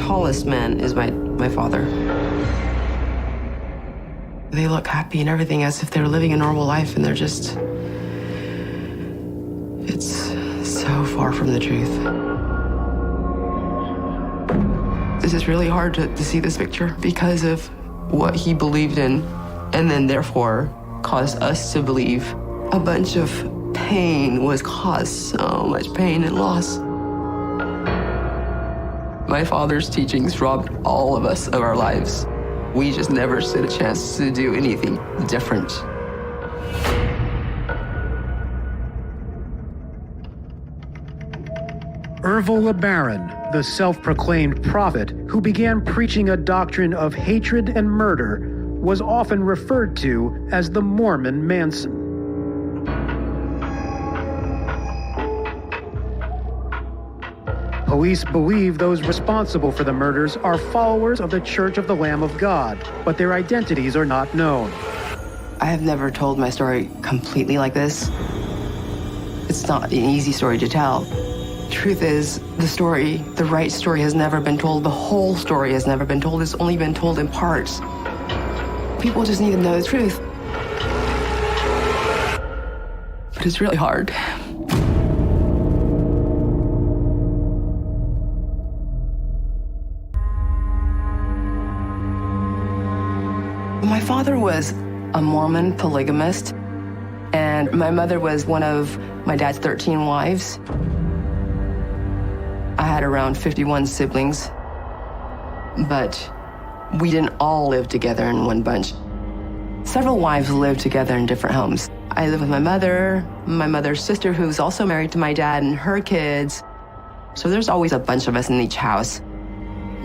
tallest man is my father. They look happy and everything as if they're living a normal life, and they're just... It's so far from the truth. This is really hard to see this picture because of what he believed in, and then therefore caused us to believe. A bunch of pain was caused, so much pain and loss. My father's teachings robbed all of us of our lives. We just never stood a chance to do anything different. Unveils, the self-proclaimed prophet who began preaching a doctrine of hatred and murder, was often referred to as the Mormon Manson. Police believe those responsible for the murders are followers of the Church of the Lamb of God, but their identities are not known. I have never told my story completely like this. It's not an easy story to tell. Truth is, the right story has never been told. The whole story has never been told. It's only been told in parts. People just need to know the truth. But it's really hard. My father was a Mormon polygamist, and my mother was one of my dad's 13 wives. I had around 51 siblings, but we didn't all live together in one bunch. Several wives lived together in different homes. I lived with my mother's sister, who's also married to my dad, and her kids. So there's always a bunch of us in each house.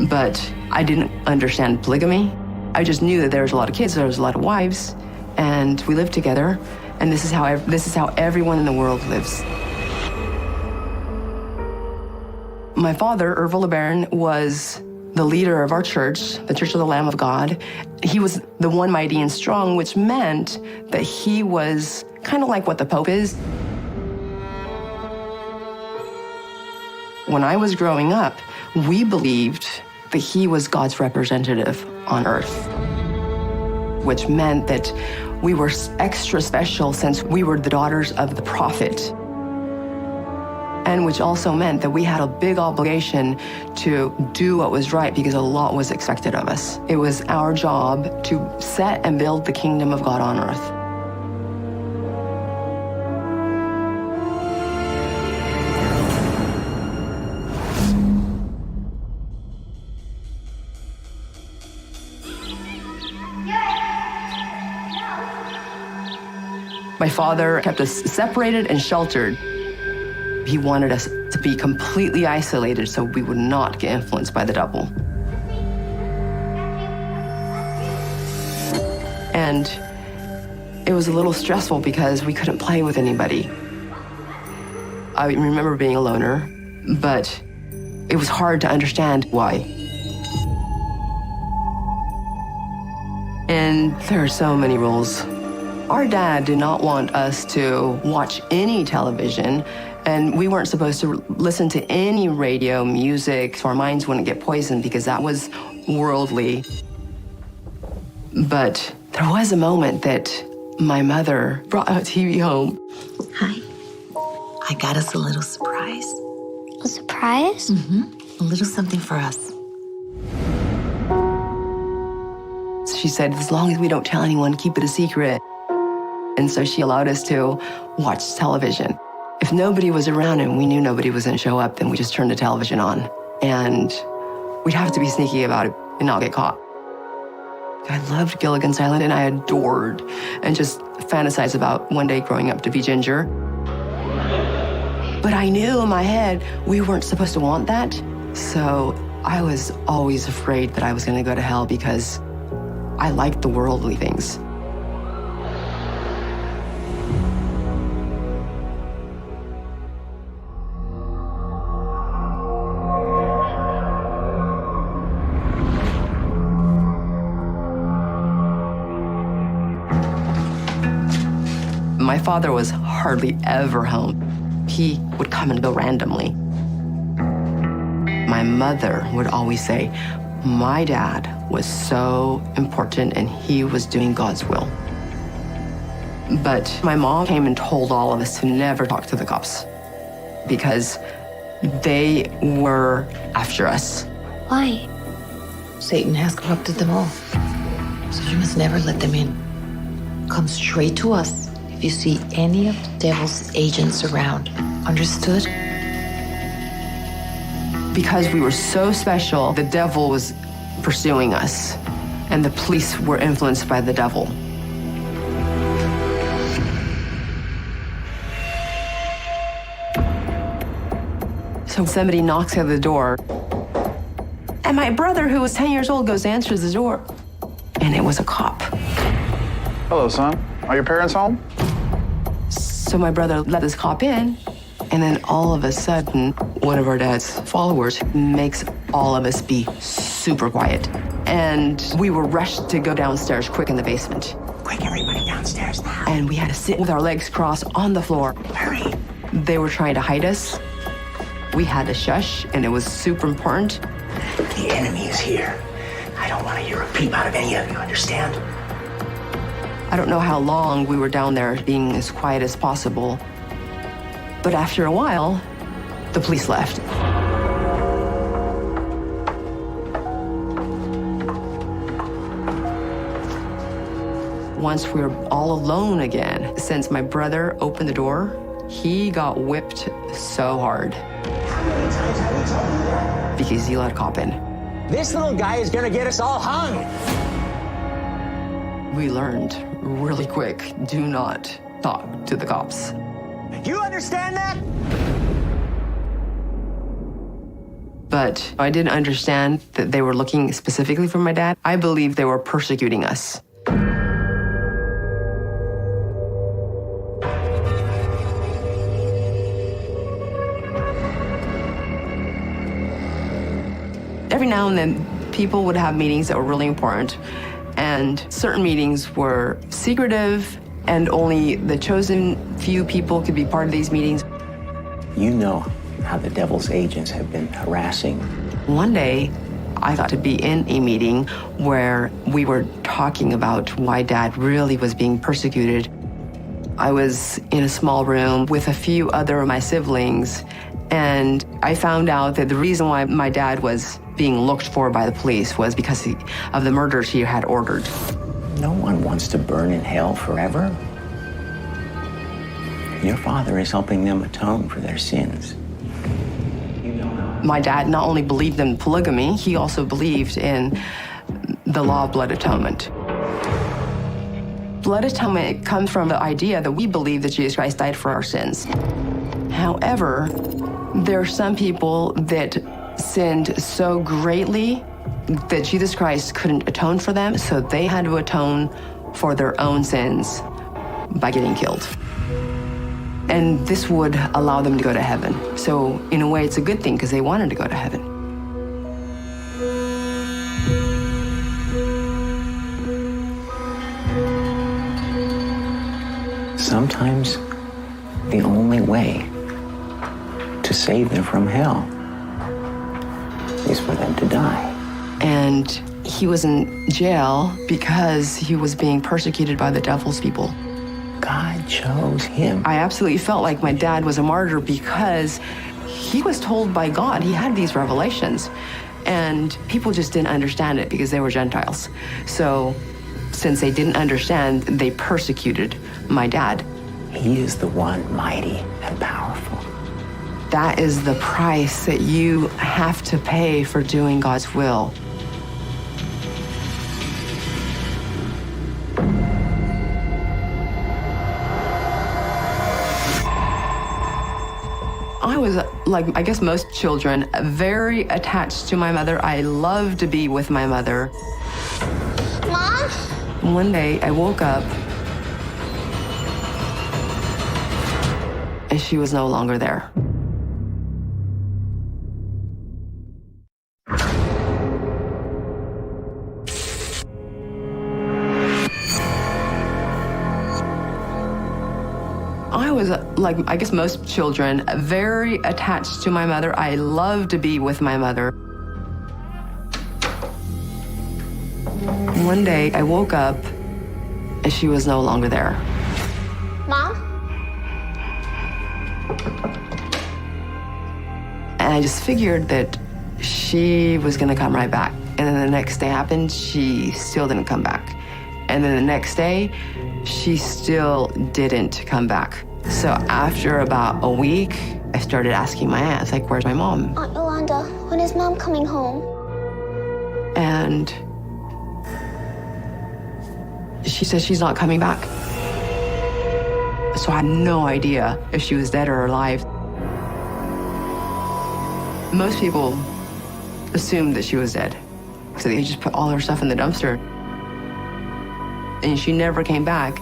But I didn't understand polygamy. I just knew that there was a lot of kids, there was a lot of wives, and we lived together, and this is how everyone in the world lives. My father, unveils, was the leader of our church, the Church of the Lamb of God. He was the one mighty and strong, which meant that he was kind of like what the Pope is. When I was growing up, we believed that he was God's representative on earth, which meant that we were extra special since we were the daughters of the prophet, and which also meant that we had a big obligation to do what was right because a lot was expected of us. It was our job to set and build the kingdom of God on earth. My father kept us separated and sheltered. He wanted us to be completely isolated so we would not get influenced by the devil. And it was a little stressful because we couldn't play with anybody. I remember being a loner, but it was hard to understand why. And there are so many rules. Our dad did not want us to watch any television, and we weren't supposed to listen to any radio music so our minds wouldn't get poisoned because that was worldly. But there was a moment that my mother brought a TV home. Hi. I got us a little surprise. A surprise? Mm-hmm. A little something for us. She said, as long as we don't tell anyone, keep it a secret. And so she allowed us to watch television. If nobody was around and we knew nobody was gonna show up, then we just turned the television on. And we'd have to be sneaky about it and not get caught. I loved Gilligan's Island, and I adored and just fantasized about one day growing up to be Ginger. But I knew in my head we weren't supposed to want that. So I was always afraid that I was gonna go to hell because I liked the worldly things. My father was hardly ever home. He would come and go randomly. My mother would always say, my dad was so important and he was doing God's will. But my mom came and told all of us to never talk to the cops because they were after us. Why? Satan has corrupted them all. So you must never let them in. Come straight to us if you see any of the devil's agents around. Understood? Because we were so special, the devil was pursuing us, and the police were influenced by the devil. So somebody knocks at the door, and my brother, who was 10 years old, goes to answer the door, and it was a cop. Hello, son. Are your parents home? So my brother let this cop in, and then all of a sudden, one of our dad's followers makes all of us be super quiet. And we were rushed to go downstairs quick in the basement. Quick, everybody downstairs now. And we had to sit with our legs crossed on the floor. Hurry. They were trying to hide us. We had to shush, and it was super important. The enemy is here. I don't want to hear a peep out of any of you, understand? I don't know how long we were down there being as quiet as possible. But after a while, the police left. Once we were all alone again, since my brother opened the door, he got whipped so hard. How many times have we told you that? Because he let a cop in. This little guy is gonna get us all hung. We learned really quick, do not talk to the cops. You understand that? But I didn't understand that they were looking specifically for my dad. I believe they were persecuting us. Every now and then, people would have meetings that were really important, and certain meetings were secretive, and only the chosen few people could be part of these meetings. You know how the devil's agents have been harassing. One day, I got to be in a meeting where we were talking about why Dad really was being persecuted. I was in a small room with a few other of my siblings, and I found out that the reason why my dad was being looked for by the police was because of the murders he had ordered. No one wants to burn in hell forever. Your father is helping them atone for their sins. You know how. My dad not only believed in polygamy, he also believed in the law of blood atonement. Blood atonement comes from the idea that we believe that Jesus Christ died for our sins. However, there are some people that sinned so greatly that Jesus Christ couldn't atone for them, so they had to atone for their own sins by getting killed. And this would allow them to go to heaven. So in a way, it's a good thing because they wanted to go to heaven. Sometimes the only way to save them from hell is for them to die. And he was in jail because he was being persecuted by the devil's people. God chose him. I absolutely felt like my dad was a martyr because he was told by God, he had these revelations, and people just didn't understand it because they were Gentiles. So since they didn't understand, they persecuted my dad. He is the one mighty and powerful. That is the price that you have to pay for doing God's will. I was, like, I guess most children, very attached to my mother. I loved to be with my mother. Mom? One day I woke up and she was no longer there. I was, like, I guess most children, very attached to my mother. I loved to be with my mother. One day, I woke up and she was no longer there. Mom? And I just figured that she was gonna come right back. And then the next day happened, she still didn't come back. And then the next day, she still didn't come back. So after about a week, I started asking my aunt, like, where's my mom? Aunt Yolanda, when is Mom coming home? And she said she's not coming back. So I had no idea if she was dead or alive. Most people assumed that she was dead. So they just put all her stuff in the dumpster. And she never came back.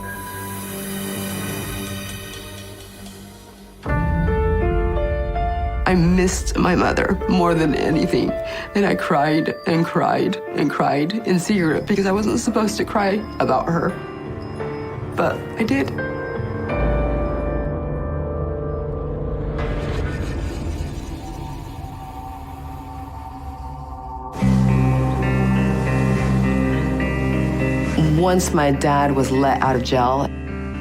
I missed my mother more than anything. And I cried and cried and cried in secret because I wasn't supposed to cry about her. But I did. Once my dad was let out of jail,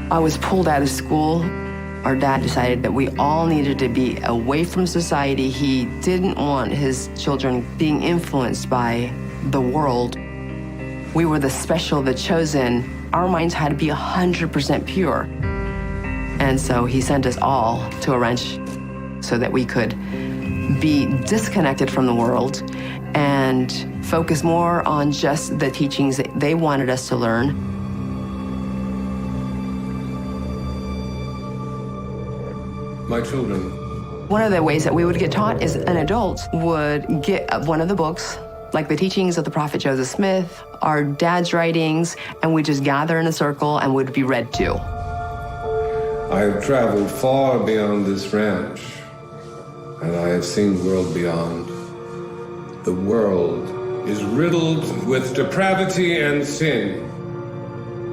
I was pulled out of school. Our dad decided that we all needed to be away from society. He didn't want his children being influenced by the world. We were the special, the chosen. Our minds had to be 100% pure. And so he sent us all to a ranch so that we could be disconnected from the world and focus more on just the teachings that they wanted us to learn. My children. One of the ways that we would get taught is an adult would get one of the books, like the teachings of the prophet Joseph Smith, our dad's writings, and we'd just gather in a circle and would be read to. I have traveled far beyond this ranch, and I have seen the world beyond. The world is riddled with depravity and sin.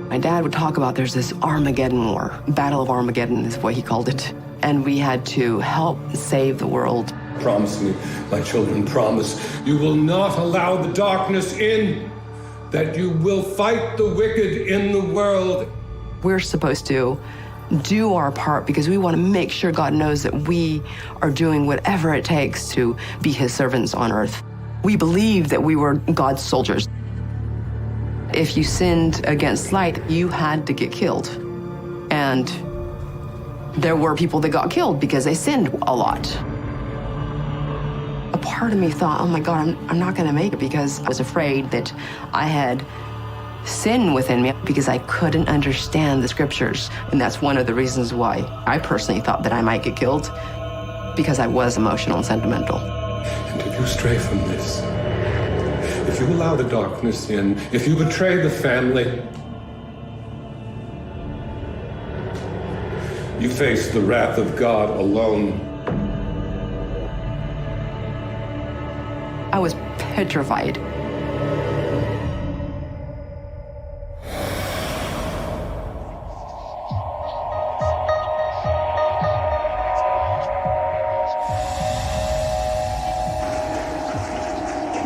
My dad would talk about there's this Armageddon war. Battle of Armageddon is what he called it. And we had to help save the world. Promise me, my children, promise, you will not allow the darkness in, that you will fight the wicked in the world. We're supposed to do our part because we want to make sure God knows that we are doing whatever it takes to be his servants on earth. We believed that we were God's soldiers. If you sinned against light, you had to get killed. And there were people that got killed because they sinned a lot. A part of me thought, oh my God, I'm not gonna make it, because I was afraid that I had sin within me because I couldn't understand the scriptures. And that's one of the reasons why I personally thought that I might get killed, because I was emotional and sentimental. And if you stray from this, if you allow the darkness in, if you betray the family, you face the wrath of God alone. I was petrified.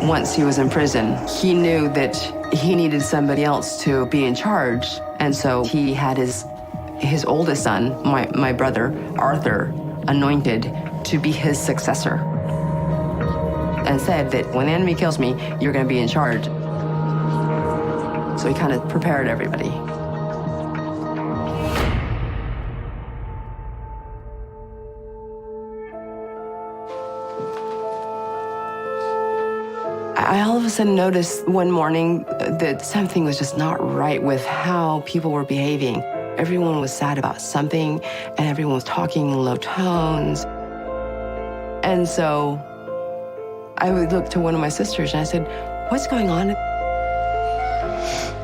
Once he was in prison, he knew that he needed somebody else to be in charge. And so he had his oldest son, my brother, Arthur, anointed to be his successor. And said that when the enemy kills me, you're going to be in charge. So he kind of prepared everybody. I all of a sudden noticed one morning that something was just not right with how people were behaving. Everyone was sad about something, and everyone was talking in low tones. And so I would look to one of my sisters and I said, what's going on?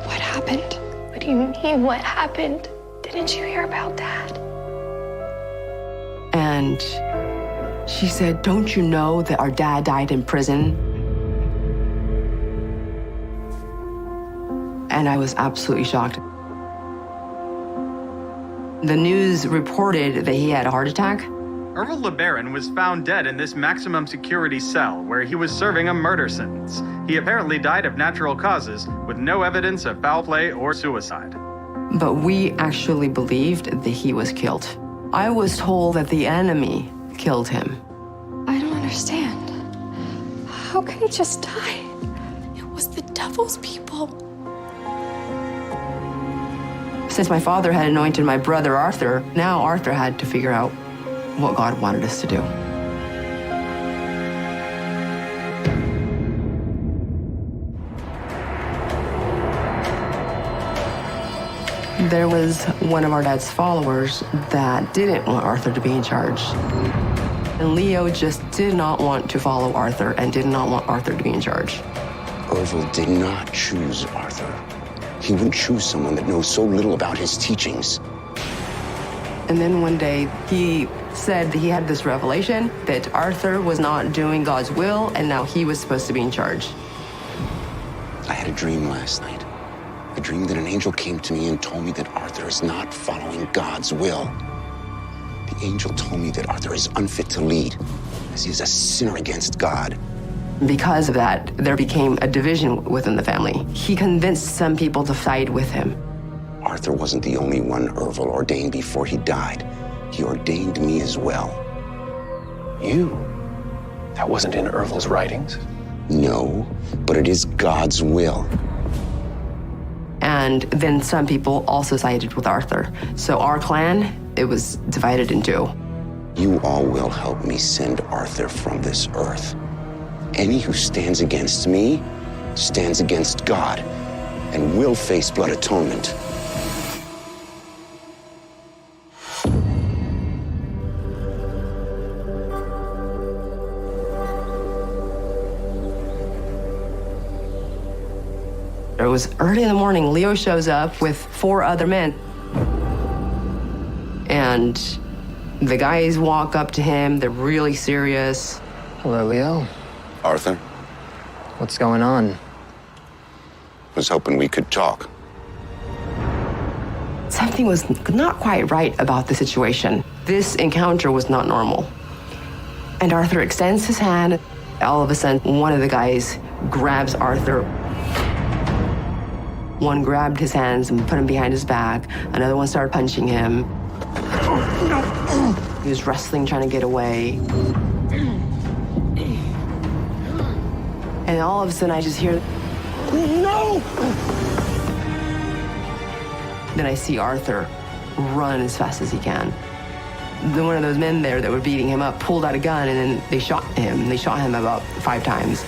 What happened? What do you mean, what happened? Didn't you hear about that? And she said, don't you know that our dad died in prison? And I was absolutely shocked. The news reported that he had a heart attack. Ervil LeBaron was found dead in this maximum security cell where he was serving a murder sentence. He apparently died of natural causes with no evidence of foul play or suicide. But we actually believed that he was killed. I was told that the enemy killed him. I don't understand. How can he just die? It was the devil's people. Since my father had anointed my brother Arthur, now Arthur had to figure out what God wanted us to do. There was one of our dad's followers that didn't want Arthur to be in charge. And Leo just did not want to follow Arthur and did not want Arthur to be in charge. Ervil did not choose Arthur. He wouldn't choose someone that knows so little about his teachings. And then one day, he said that he had this revelation that Arthur was not doing God's will, and now he was supposed to be in charge. I had a dream last night. A dream that an angel came to me and told me that Arthur is not following God's will. The angel told me that Arthur is unfit to lead, as he is a sinner against God. Because of that, there became a division within the family. He convinced some people to side with him. Arthur wasn't the only one Ervil ordained before he died. He ordained me as well. You? That wasn't in Ervil's writings? No, but it is God's will. And then some people also sided with Arthur. So our clan, it was divided in two. You all will help me send Arthur from this earth. Any who stands against me stands against God and will face blood atonement. It was early in the morning. Leo shows up with 4 other men. And the guys walk up to him. They're really serious. Hello, Leo. Arthur, What's going on? was hoping we could talk. Something was not quite right about the situation. This encounter was not normal. And Arthur extends his hand. All of a sudden, one of the guys grabs Arthur. One grabbed his hands and put him behind his back. Another one started punching him. He was wrestling, trying to get away. And all of a sudden, I just hear, "No!" Then I see Arthur run as fast as he can. Then one of those men there that were beating him up pulled out a gun, and then they shot him. They shot him about 5 times.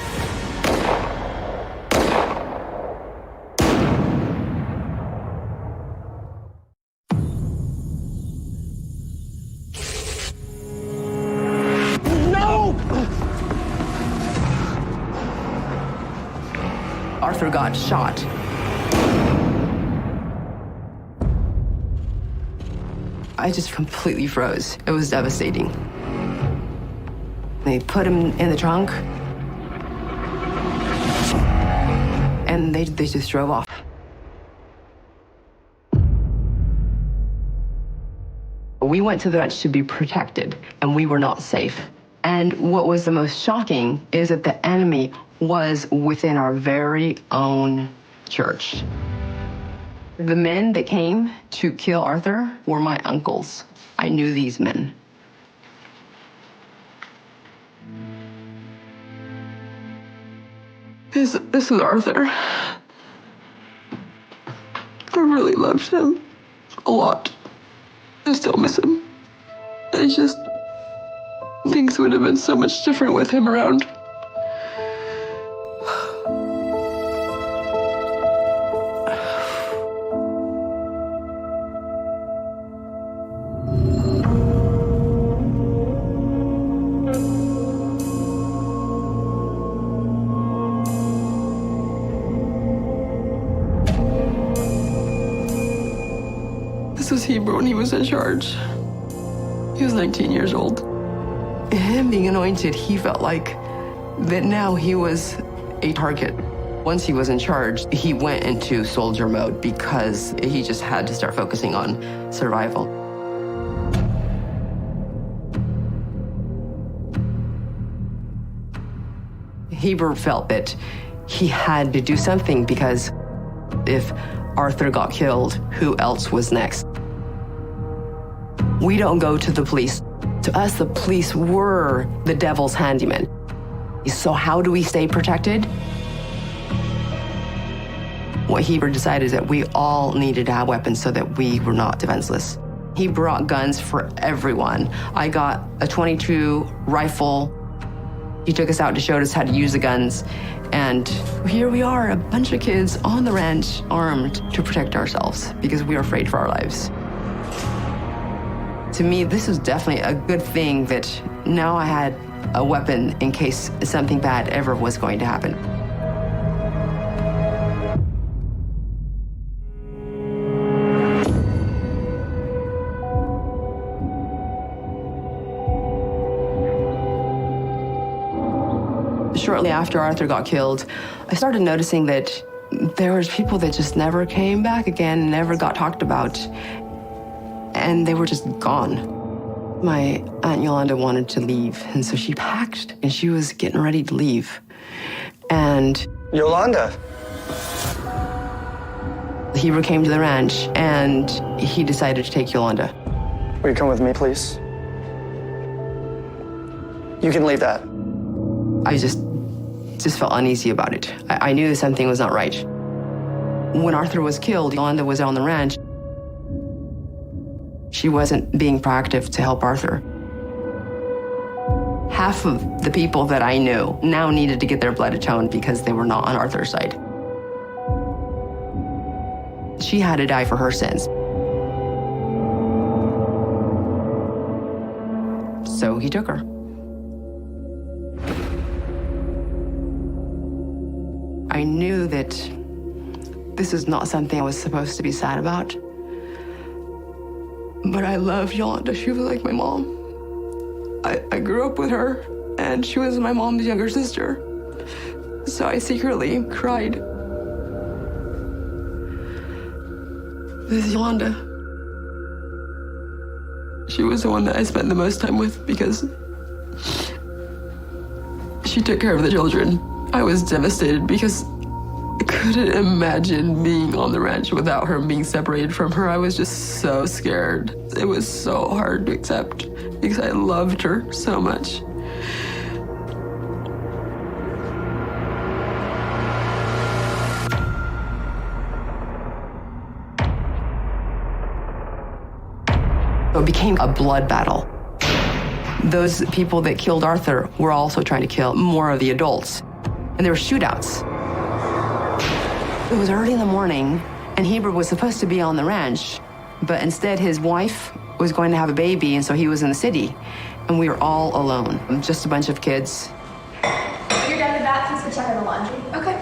Arthur got shot. I just completely froze. It was devastating. They put him in the trunk, and they just drove off. We went to the ranch to be protected, and we were not safe. And what was the most shocking is that the enemy was within our very own church. The men that came to kill Arthur were my uncles. I knew these men. This is Arthur. I really loved him a lot. I still miss him. I just things would have been so much different with him around. This was Hebrew when he was in charge. He was 19 years old. Him being anointed, he felt like that now he was a target. Once he was in charge, he went into soldier mode because he just had to start focusing on survival. Heber felt that he had to do something because if Arthur got killed, who else was next? We don't go to the police. To us, the police were the devil's handyman. So how do we stay protected? What Heber decided is that we all needed to have weapons so that we were not defenseless. He brought guns for everyone. I got a .22 rifle. He took us out to show us how to use the guns. And here we are, a bunch of kids on the ranch, armed to protect ourselves because we were afraid for our lives. To me, this was definitely a good thing that now I had a weapon in case something bad ever was going to happen. Shortly after Arthur got killed, I started noticing that there was people that just never came back again, never got talked about, and they were just gone. My Aunt Yolanda wanted to leave, and so she packed, and she was getting ready to leave. And Yolanda! Heber came to the ranch, and he decided to take Yolanda. Will you come with me, please? You can leave that. I just felt uneasy about it. I knew that something was not right. When Arthur was killed, Yolanda was on the ranch. She wasn't being proactive to help Arthur. Half of the people that I knew now needed to get their blood atoned because they were not on Arthur's side. She had to die for her sins. So he took her. I knew that this is not something I was supposed to be sad about. But I loved Yolanda. She was like my mom. I grew up with her, and she was my mom's younger sister. So I secretly cried with Yolanda. She was the one that I spent the most time with because she took care of the children. I was devastated because I couldn't imagine being on the ranch without her, being separated from her. I was just so scared. It was so hard to accept because I loved her so much. So it became a blood battle. Those people that killed Arthur were also trying to kill more of the adults. And there were shootouts. It was early in the morning, and Heber was supposed to be on the ranch, but instead his wife was going to have a baby, and so he was in the city. And we were all alone, just a bunch of kids. You're done with that? Please go check on the laundry. Okay.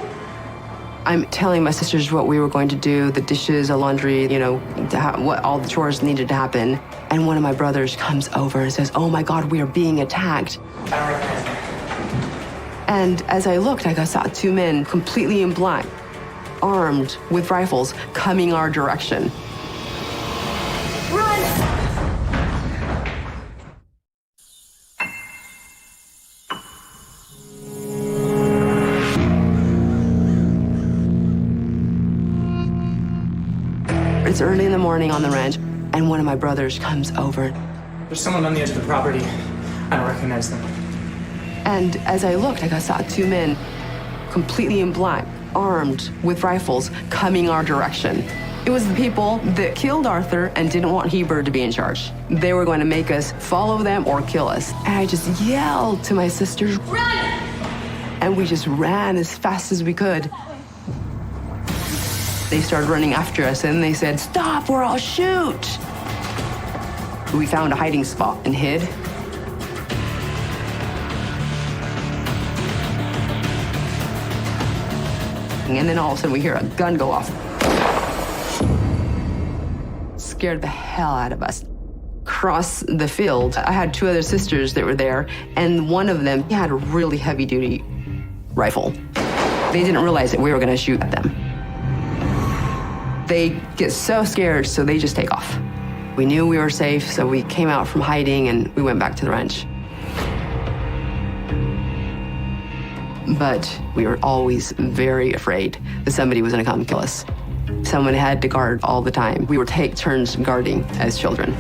I'm telling my sisters what we were going to do, the dishes, the laundry, what all the chores needed to happen. And one of my brothers comes over and says, "Oh my God, we are being attacked." I don't recognize them. And as I looked, I saw two men completely in black, armed with rifles, coming our direction. Run! It's early in the morning on the ranch, and one of my brothers comes over. There's someone on the edge of the property. I don't recognize them. And as I looked, I saw two men completely in black, armed with rifles, coming our direction. It was the people that killed Arthur and didn't want Heber to be in charge. They were going to make us follow them or kill us. And I just yelled to my sisters, "Run!" And we just ran as fast as we could. They started running after us, and they said, "Stop, or I'll shoot." We found a hiding spot and hid. And then all of a sudden we hear a gun go off. Scared the hell out of us. Across the field, I had two other sisters that were there, and one of them had a really heavy-duty rifle. They didn't realize that we were going to shoot at them. They get so scared, so they just take off. We knew we were safe, so we came out from hiding and we went back to the ranch. but we were always very afraid that somebody was going to come and kill us. Someone had to guard all the time. We would take turns guarding as children.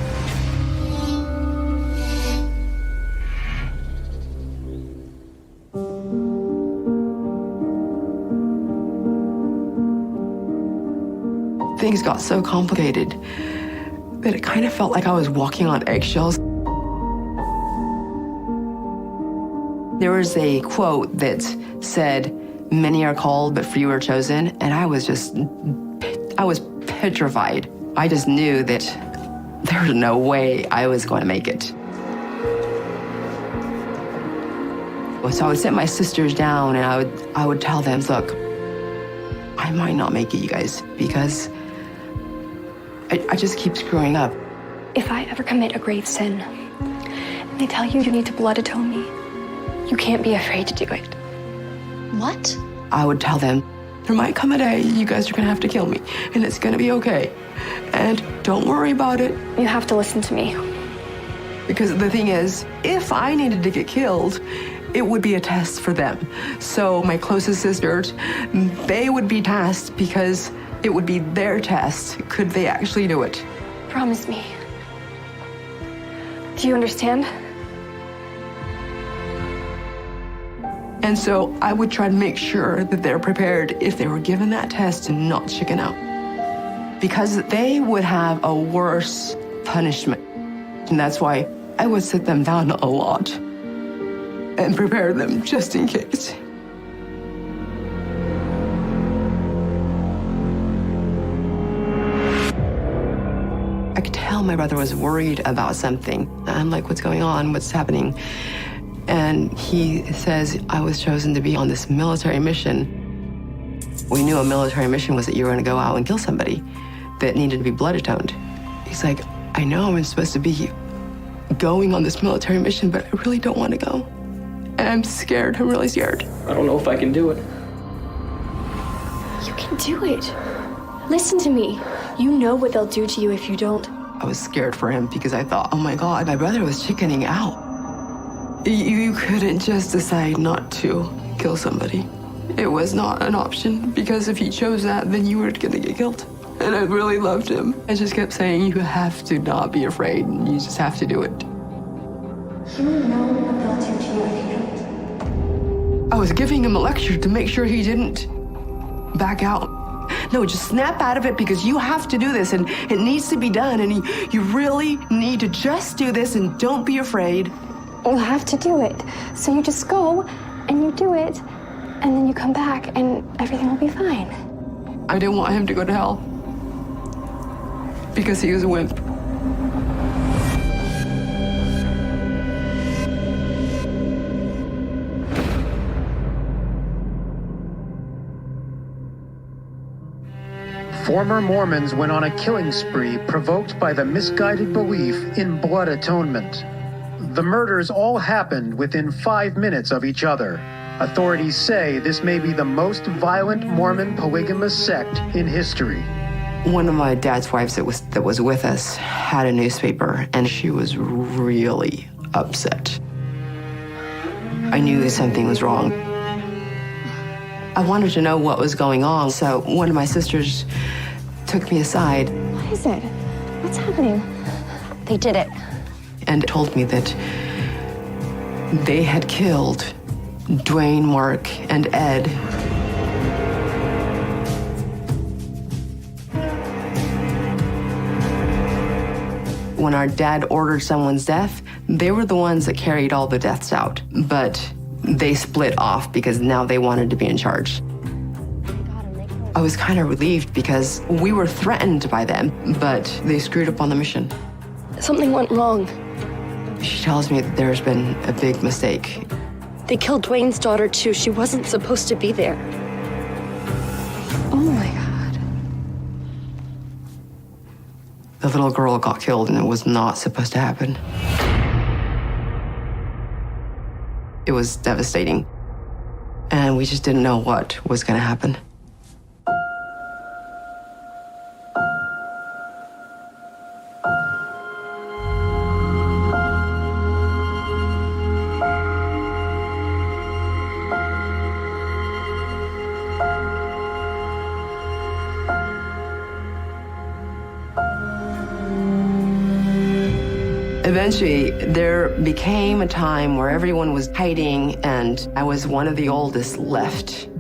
Things got so complicated that it kind of felt like I was walking on eggshells. There was a quote that said, "Many are called, but few are chosen," and I was petrified. I just knew that there was no way I was going to make it. So I would sit my sisters down and I would tell them, look, I might not make it, you guys, because I just keep screwing up. If I ever commit a grave sin, and they tell you you need to blood atone me, you can't be afraid to do it. What? I would tell them, there might come a day you guys are gonna have to kill me, and it's gonna be okay. And don't worry about it. You have to listen to me. Because the thing is, if I needed to get killed, it would be a test for them. So my closest sisters, they would be tasked because it would be their test. Could they actually do it? Promise me. Do you understand? And so I would try to make sure that they're prepared if they were given that test and not chicken out. Because they would have a worse punishment. And that's why I would sit them down a lot and prepare them just in case. I could tell my brother was worried about something. I'm like, what's going on? What's happening? And he says, I was chosen to be on this military mission. We knew a military mission was that you were going to go out and kill somebody that needed to be blood atoned. He's like, I know I'm supposed to be going on this military mission, but I really don't want to go. And I'm scared. I'm really scared. I don't know if I can do it. You can do it. Listen to me. You know what they'll do to you if you don't. I was scared for him because I thought, oh my God, my brother was chickening out. You couldn't just decide not to kill somebody. It was not an option, because if you chose that, then you were gonna get killed. And I really loved him. I just kept saying, you have to not be afraid, and you just have to do it. You know what they'll do to you if you don't. I was giving him a lecture to make sure he didn't back out. No, just snap out of it, because you have to do this, and it needs to be done, and you really need to just do this, and don't be afraid. You'll have to do it. So you just go, and you do it, and then you come back, and everything will be fine. I didn't want him to go to hell, because he was a wimp. Former Mormons went on a killing spree provoked by the misguided belief in blood atonement. The murders all happened within 5 minutes of each other. Authorities say this may be the most violent Mormon polygamous sect in history. One of my dad's wives that was with us had a newspaper, and she was really upset. I knew that something was wrong. I wanted to know what was going on, so one of my sisters took me aside. What is it? What's happening? They did it. And told me that they had killed Dwayne, Mark, and Ed. When our dad ordered someone's death, they were the ones that carried all the deaths out. But they split off because now they wanted to be in charge. I was kind of relieved because we were threatened by them, but they screwed up on the mission. Something went wrong. She tells me that there's been a big mistake. They killed Dwayne's daughter, too. She wasn't supposed to be there. Oh, my God. The little girl got killed, and it was not supposed to happen. It was devastating. And we just didn't know what was going to happen. Eventually, there became a time where everyone was hiding, and I was one of the oldest left,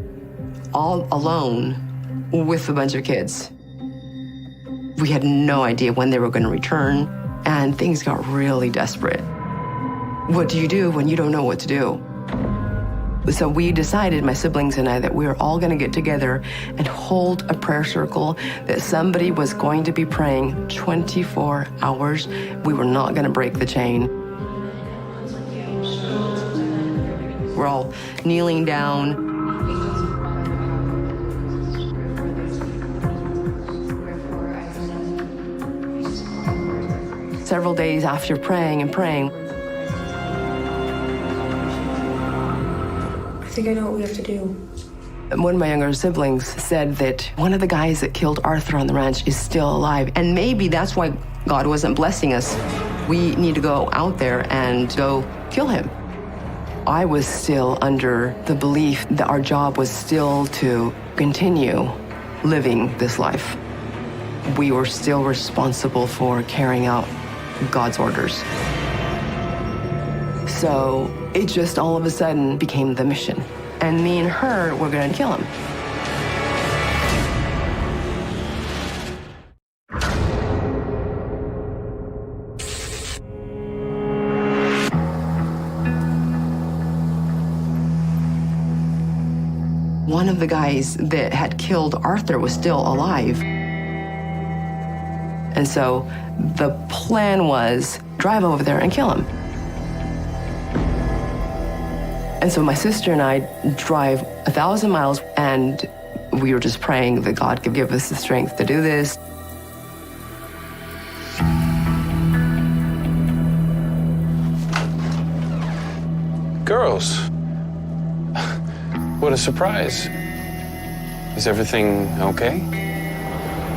all alone with a bunch of kids. We had no idea when they were going to return, and things got really desperate. What do you do when you don't know what to do? So we decided, my siblings and I, that we were all going to get together and hold a prayer circle, that somebody was going to be praying 24 hours. We were not going to break the chain. We're all kneeling down. Several days after praying and praying, I think I know what we have to do. one of my younger siblings said that one of the guys that killed Arthur on the ranch is still alive. And maybe that's why God wasn't blessing us. We need to go out there and go kill him. I was still under the belief that our job was still to continue living this life. We were still responsible for carrying out God's orders. So it just all of a sudden became the mission. And me and her were going to kill him. One of the guys that had killed Arthur was still alive. And so the plan was drive over there and kill him. And so my sister and I drive 1,000 miles, and we were just praying that God could give us the strength to do this. Girls, what a surprise. Is everything okay?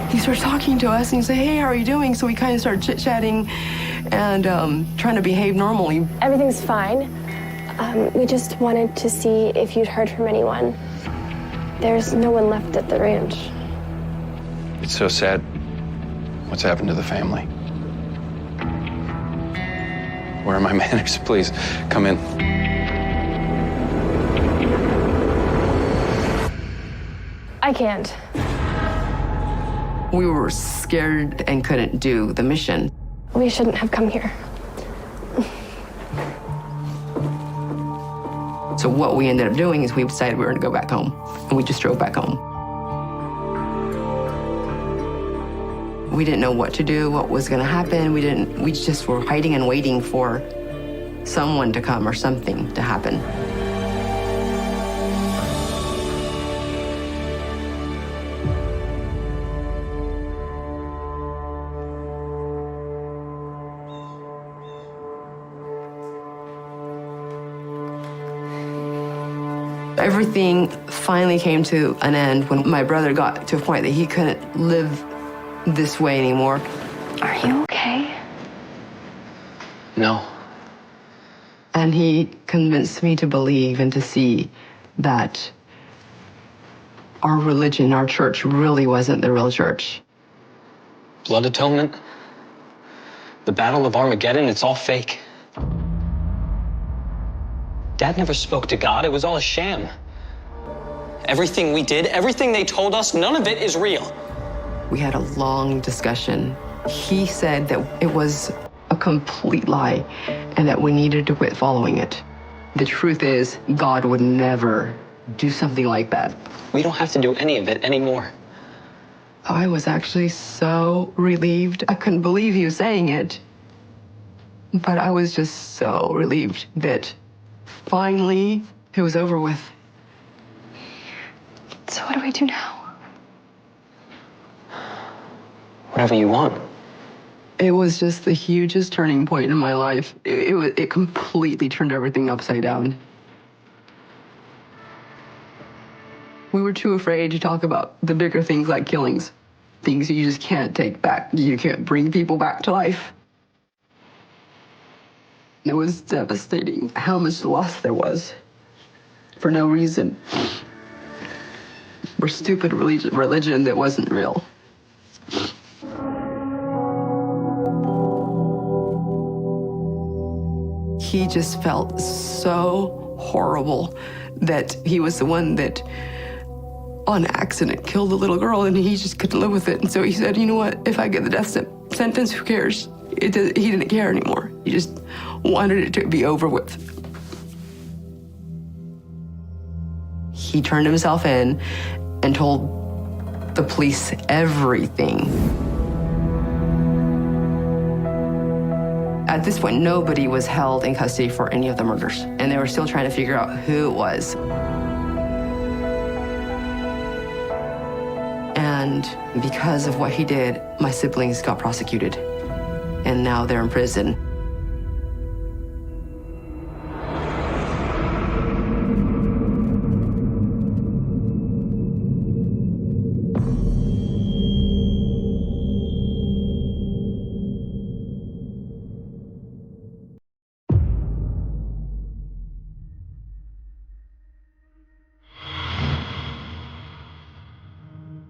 He started talking to us and he said, hey, how are you doing? So we kind of started chit-chatting and trying to behave normally. Everything's fine. We just wanted to see if you'd heard from anyone. There's no one left at the ranch. It's so sad what's happened to the family. Where are my manners? Please, come in. I can't. We were scared and couldn't do the mission. We shouldn't have come here. So what we ended up doing is we decided we were going to go back home, and we just drove back home. We didn't know what to do, what was going to happen. We just were hiding and waiting for someone to come or something to happen. Everything finally came to an end when my brother got to a point that he couldn't live this way anymore. Are you okay? No. And he convinced me to believe and to see that our religion, our church, really wasn't the real church. Blood atonement? The Battle of Armageddon, it's all fake. Dad never spoke to God. It was all a sham. Everything we did, everything they told us, none of it is real. We had a long discussion. He said that it was a complete lie and that we needed to quit following it. The truth is, God would never do something like that. We don't have to do any of it anymore. I was actually so relieved. I couldn't believe he was saying it. But I was just so relieved that finally it was over with. So what do we do now? Whatever you want. It was just the hugest turning point in my life. It completely turned everything upside down. We were too afraid to talk about the bigger things like killings. Things you just can't take back. You can't bring people back to life. It was devastating how much loss there was for no reason. For stupid religion that wasn't real. He just felt so horrible that he was the one that on accident killed the little girl, and he just couldn't live with it. And so he said, you know what, if I get the death sentence, who cares? He didn't care anymore. He just wanted it to be over with. He turned himself in and told the police everything. At this point, nobody was held in custody for any of the murders, and they were still trying to figure out who it was. And because of what he did, my siblings got prosecuted, and now they're in prison.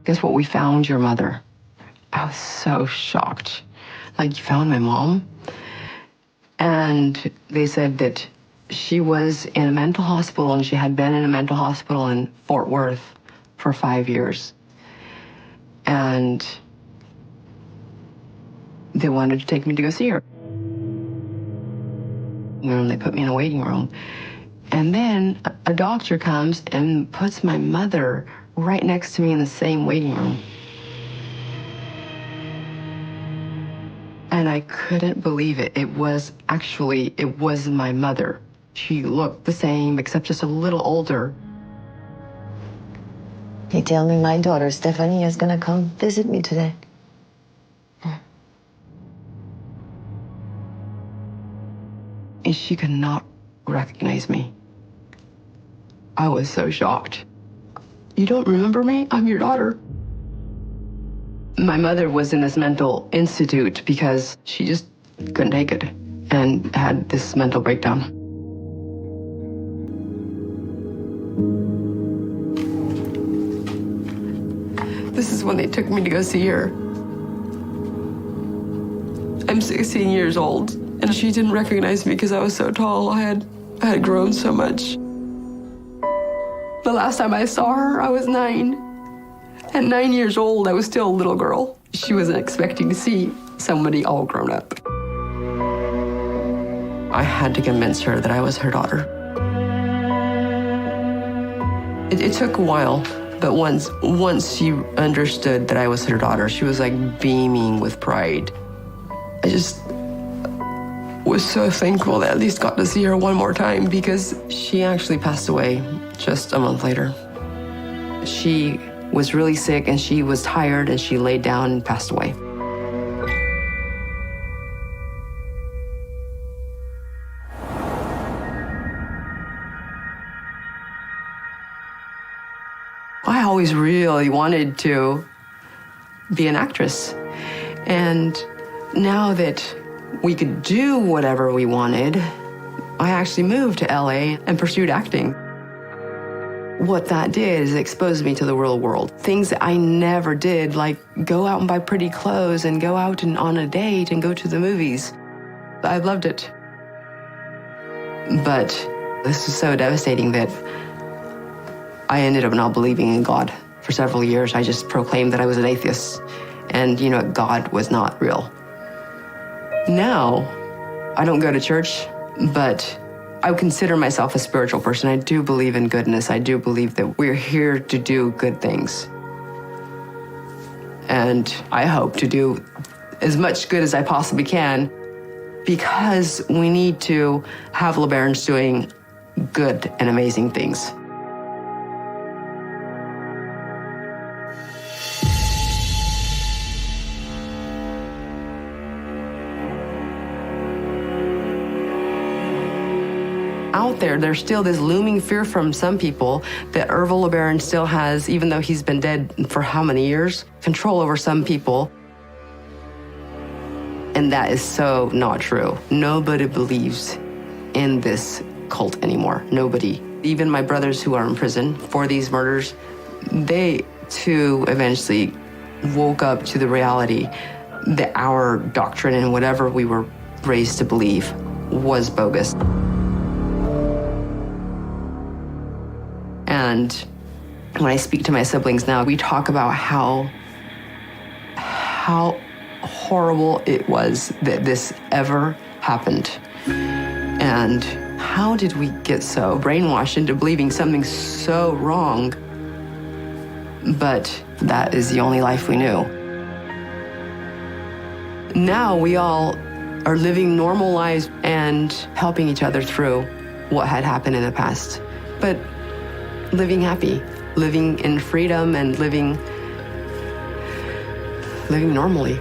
Guess what? We found your mother. I was so shocked. Like, you found my mom? And they said that she was in a mental hospital, and she had been in a mental hospital in Fort Worth for 5 years. And they wanted to take me to go see her. And they put me in a waiting room. And then a doctor comes and puts my mother right next to me in the same waiting room. And I couldn't believe it. It was my mother. She looked the same, except just a little older. They tell me my daughter, Stephanie, is gonna come visit me today. And she could not recognize me. I was so shocked. You don't remember me? I'm your daughter. My mother was in this mental institute because she just couldn't take it and had this mental breakdown. This is when they took me to go see her. I'm 16 years old, and she didn't recognize me because I was so tall. I had grown so much. The last time I saw her, I was 9. At 9 years old, I was still a little girl. She wasn't expecting to see somebody all grown up. I had to convince her that I was her daughter. It took a while, but once she understood that I was her daughter, she was like beaming with pride. I just was so thankful that I at least got to see her one more time, because she actually passed away just a month later. She was really sick, and she was tired, and she laid down and passed away. I always really wanted to be an actress. And now that we could do whatever we wanted, I actually moved to LA and pursued acting. What that did is expose me to the real world. Things that I never did, like go out and buy pretty clothes and go out and on a date and go to the movies. I loved it. But this was so devastating that I ended up not believing in God. For several years, I just proclaimed that I was an atheist. And, you know, God was not real. Now, I don't go to church, but I would consider myself a spiritual person. I do believe in goodness. I do believe that we're here to do good things. And I hope to do as much good as I possibly can, because we need to have LeBarons doing good and amazing things. Out there's still this looming fear from some people that Ervil LeBaron still has, even though he's been dead for how many years, control over some people. And that is so not true. Nobody believes in this cult anymore. Nobody. Even my brothers who are in prison for these murders, they too eventually woke up to the reality that our doctrine and whatever we were raised to believe was bogus. And when I speak to my siblings now, we talk about how horrible it was that this ever happened. And how did we get so brainwashed into believing something so wrong? But that is the only life we knew. Now we all are living normal lives and helping each other through what had happened in the past. But living happy, living in freedom, and living normally.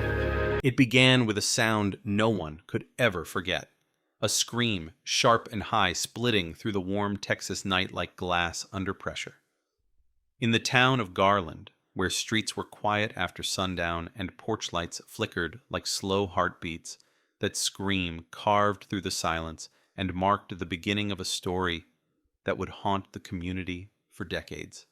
It began with a sound no one could ever forget. A scream, sharp and high, splitting through the warm Texas night like glass under pressure. In the town of Garland, where streets were quiet after sundown and porch lights flickered like slow heartbeats, that scream carved through the silence and marked the beginning of a story that would haunt the community for decades.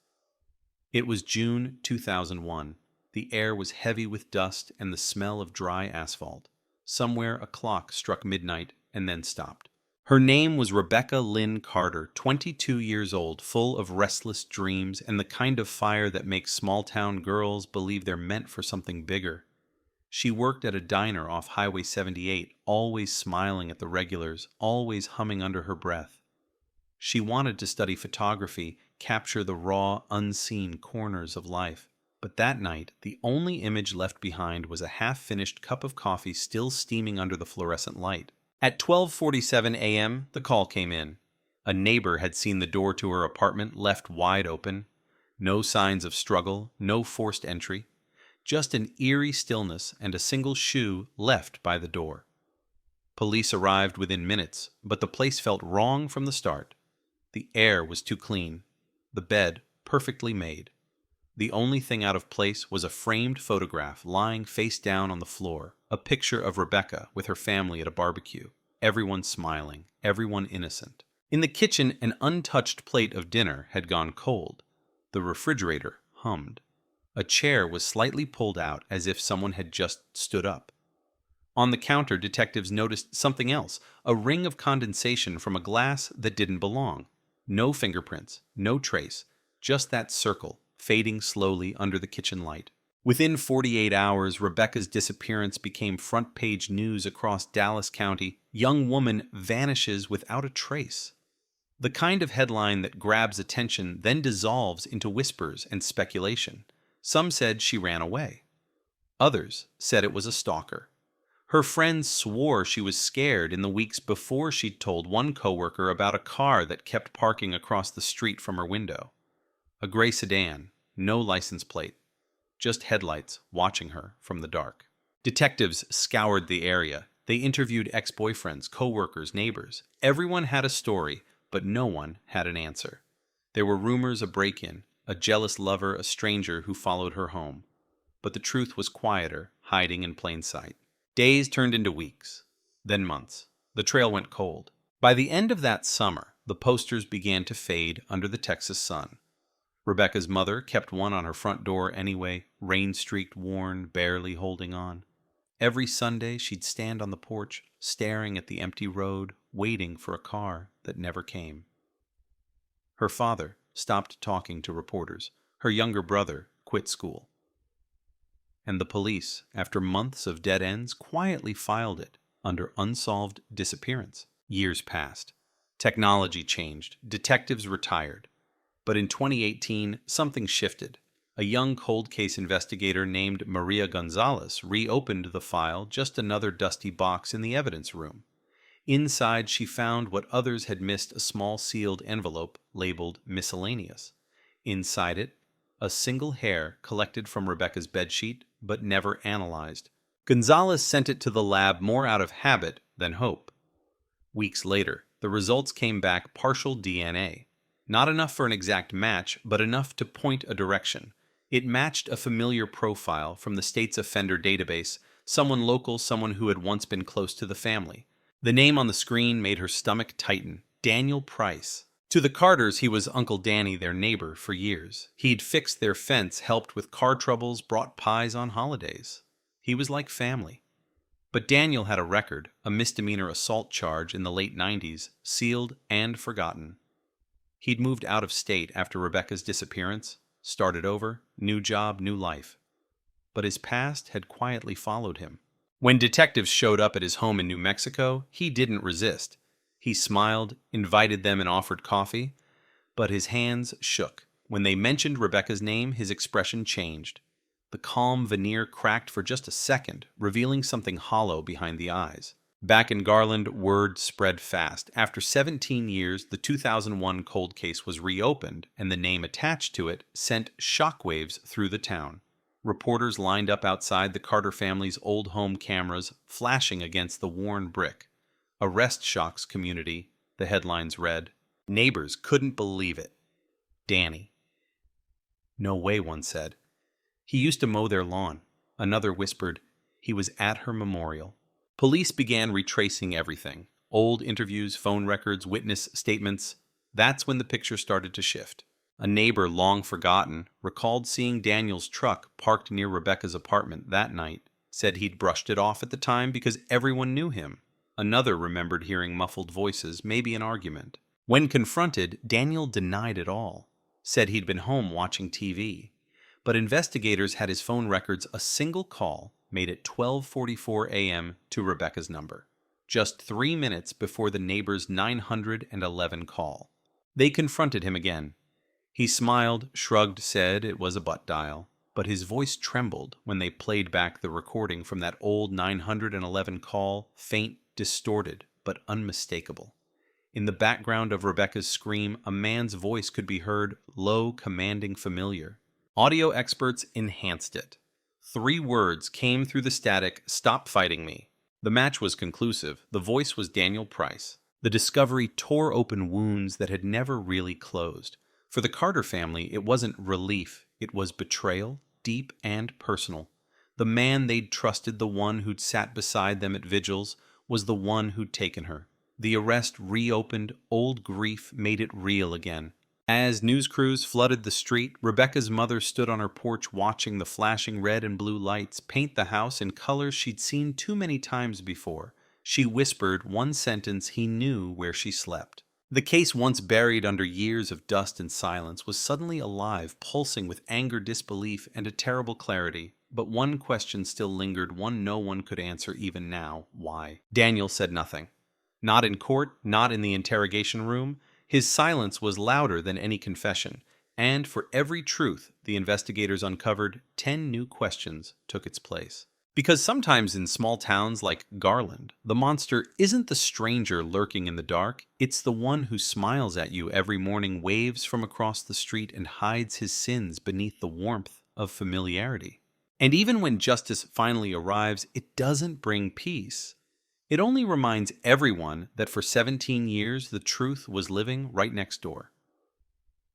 It was June 2001. The air was heavy with dust and the smell of dry asphalt. Somewhere a clock struck midnight and then stopped. Her name was Rebecca Lynn Carter, 22 years old, full of restless dreams and the kind of fire that makes small-town girls believe they're meant for something bigger. She worked at a diner off Highway 78, always smiling at the regulars, always humming under her breath. She wanted to study photography, capture the raw, unseen corners of life. But that night, the only image left behind was a half-finished cup of coffee still steaming under the fluorescent light. At 12:47 a.m., the call came in. A neighbor had seen the door to her apartment left wide open. No signs of struggle, no forced entry. Just an eerie stillness and a single shoe left by the door. Police arrived within minutes, but the place felt wrong from the start. The air was too clean. The bed perfectly made. The only thing out of place was a framed photograph lying face down on the floor, a picture of Rebecca with her family at a barbecue. Everyone smiling, everyone innocent. In the kitchen, an untouched plate of dinner had gone cold. The refrigerator hummed. A chair was slightly pulled out as if someone had just stood up. On the counter, detectives noticed something else, a ring of condensation from a glass that didn't belong. No fingerprints, no trace, just that circle, fading slowly under the kitchen light. Within 48 hours, Rebecca's disappearance became front-page news across Dallas County. Young woman vanishes without a trace. The kind of headline that grabs attention, then dissolves into whispers and speculation. Some said she ran away. Others said it was a stalker. Her friends swore she was scared in the weeks before she'd told one coworker about a car that kept parking across the street from her window. A gray sedan, no license plate, just headlights watching her from the dark. Detectives scoured the area. They interviewed ex-boyfriends, co-workers, neighbors. Everyone had a story, but no one had an answer. There were rumors of break-in, a jealous lover, a stranger who followed her home. But the truth was quieter, hiding in plain sight. Days turned into weeks, then months. The trail went cold. By the end of that summer, the posters began to fade under the Texas sun. Rebecca's mother kept one on her front door anyway, rain-streaked, worn, barely holding on. Every Sunday, she'd stand on the porch, staring at the empty road, waiting for a car that never came. Her father stopped talking to reporters. Her younger brother quit school. And the police, after months of dead ends, quietly filed it under unsolved disappearance. Years passed. Technology changed. Detectives retired. But in 2018, something shifted. A young cold case investigator named Maria Gonzalez reopened the file, just another dusty box in the evidence room. Inside, she found what others had missed, a small sealed envelope labeled miscellaneous. Inside it, a single hair collected from Rebecca's bedsheet, but never analyzed. Gonzalez sent it to the lab more out of habit than hope. Weeks later, the results came back partial DNA. Not enough for an exact match, but enough to point a direction. It matched a familiar profile from the state's offender database, someone local, someone who had once been close to the family. The name on the screen made her stomach tighten. Daniel Price. To the Carters, he was Uncle Danny, their neighbor, for years. He'd fixed their fence, helped with car troubles, brought pies on holidays. He was like family. But Daniel had a record, a misdemeanor assault charge in the late 90s, sealed and forgotten. He'd moved out of state after Rebecca's disappearance, started over, new job, new life. But his past had quietly followed him. When detectives showed up at his home in New Mexico, he didn't resist. He smiled, invited them, and offered coffee. But his hands shook. When they mentioned Rebecca's name, his expression changed. The calm veneer cracked for just a second, revealing something hollow behind the eyes. Back in Garland, word spread fast. After 17 years, the 2001 cold case was reopened, and the name attached to it sent shockwaves through the town. Reporters lined up outside the Carter family's old home cameras, flashing against the worn brick. Arrest shocks community, the headlines read. Neighbors couldn't believe it. Danny. No way, one said. He used to mow their lawn. Another whispered, he was at her memorial. Police began retracing everything. Old interviews, phone records, witness statements. That's when the picture started to shift. A neighbor, long forgotten, recalled seeing Daniel's truck parked near Rebecca's apartment that night, said he'd brushed it off at the time because everyone knew him. Another remembered hearing muffled voices, maybe an argument. When confronted, Daniel denied it all, said he'd been home watching TV. But investigators had his phone records a single call made at 12:44 a.m. to Rebecca's number, just 3 minutes before the neighbor's 911 call. They confronted him again. He smiled, shrugged, said it was a butt dial, but his voice trembled when they played back the recording from that old 911 call, faint, distorted, but unmistakable. In the background of Rebecca's scream, a man's voice could be heard, low, commanding, familiar. Audio experts enhanced it. 3 words came through the static, "Stop fighting me." The match was conclusive. The voice was Daniel Price. The discovery tore open wounds that had never really closed. For the Carter family, it wasn't relief. It was betrayal, deep and personal. The man they'd trusted, the one who'd sat beside them at vigils, was the one who'd taken her. The arrest reopened old grief, made it real again. As news crews flooded the street, Rebecca's mother stood on her porch watching the flashing red and blue lights paint the house in colors she'd seen too many times before. She whispered one sentence he knew where she slept. The case, once buried under years of dust and silence, was suddenly alive, pulsing with anger, disbelief, and a terrible clarity. But one question still lingered, one no one could answer even now. Why? Daniel said nothing. Not in court, not in the interrogation room. His silence was louder than any confession, and for every truth the investigators uncovered, 10 new questions took its place. Because sometimes in small towns like Garland, the monster isn't the stranger lurking in the dark, it's the one who smiles at you every morning, waves from across the street, and hides his sins beneath the warmth of familiarity. And even when justice finally arrives, it doesn't bring peace. It only reminds everyone that for 17 years the truth was living right next door.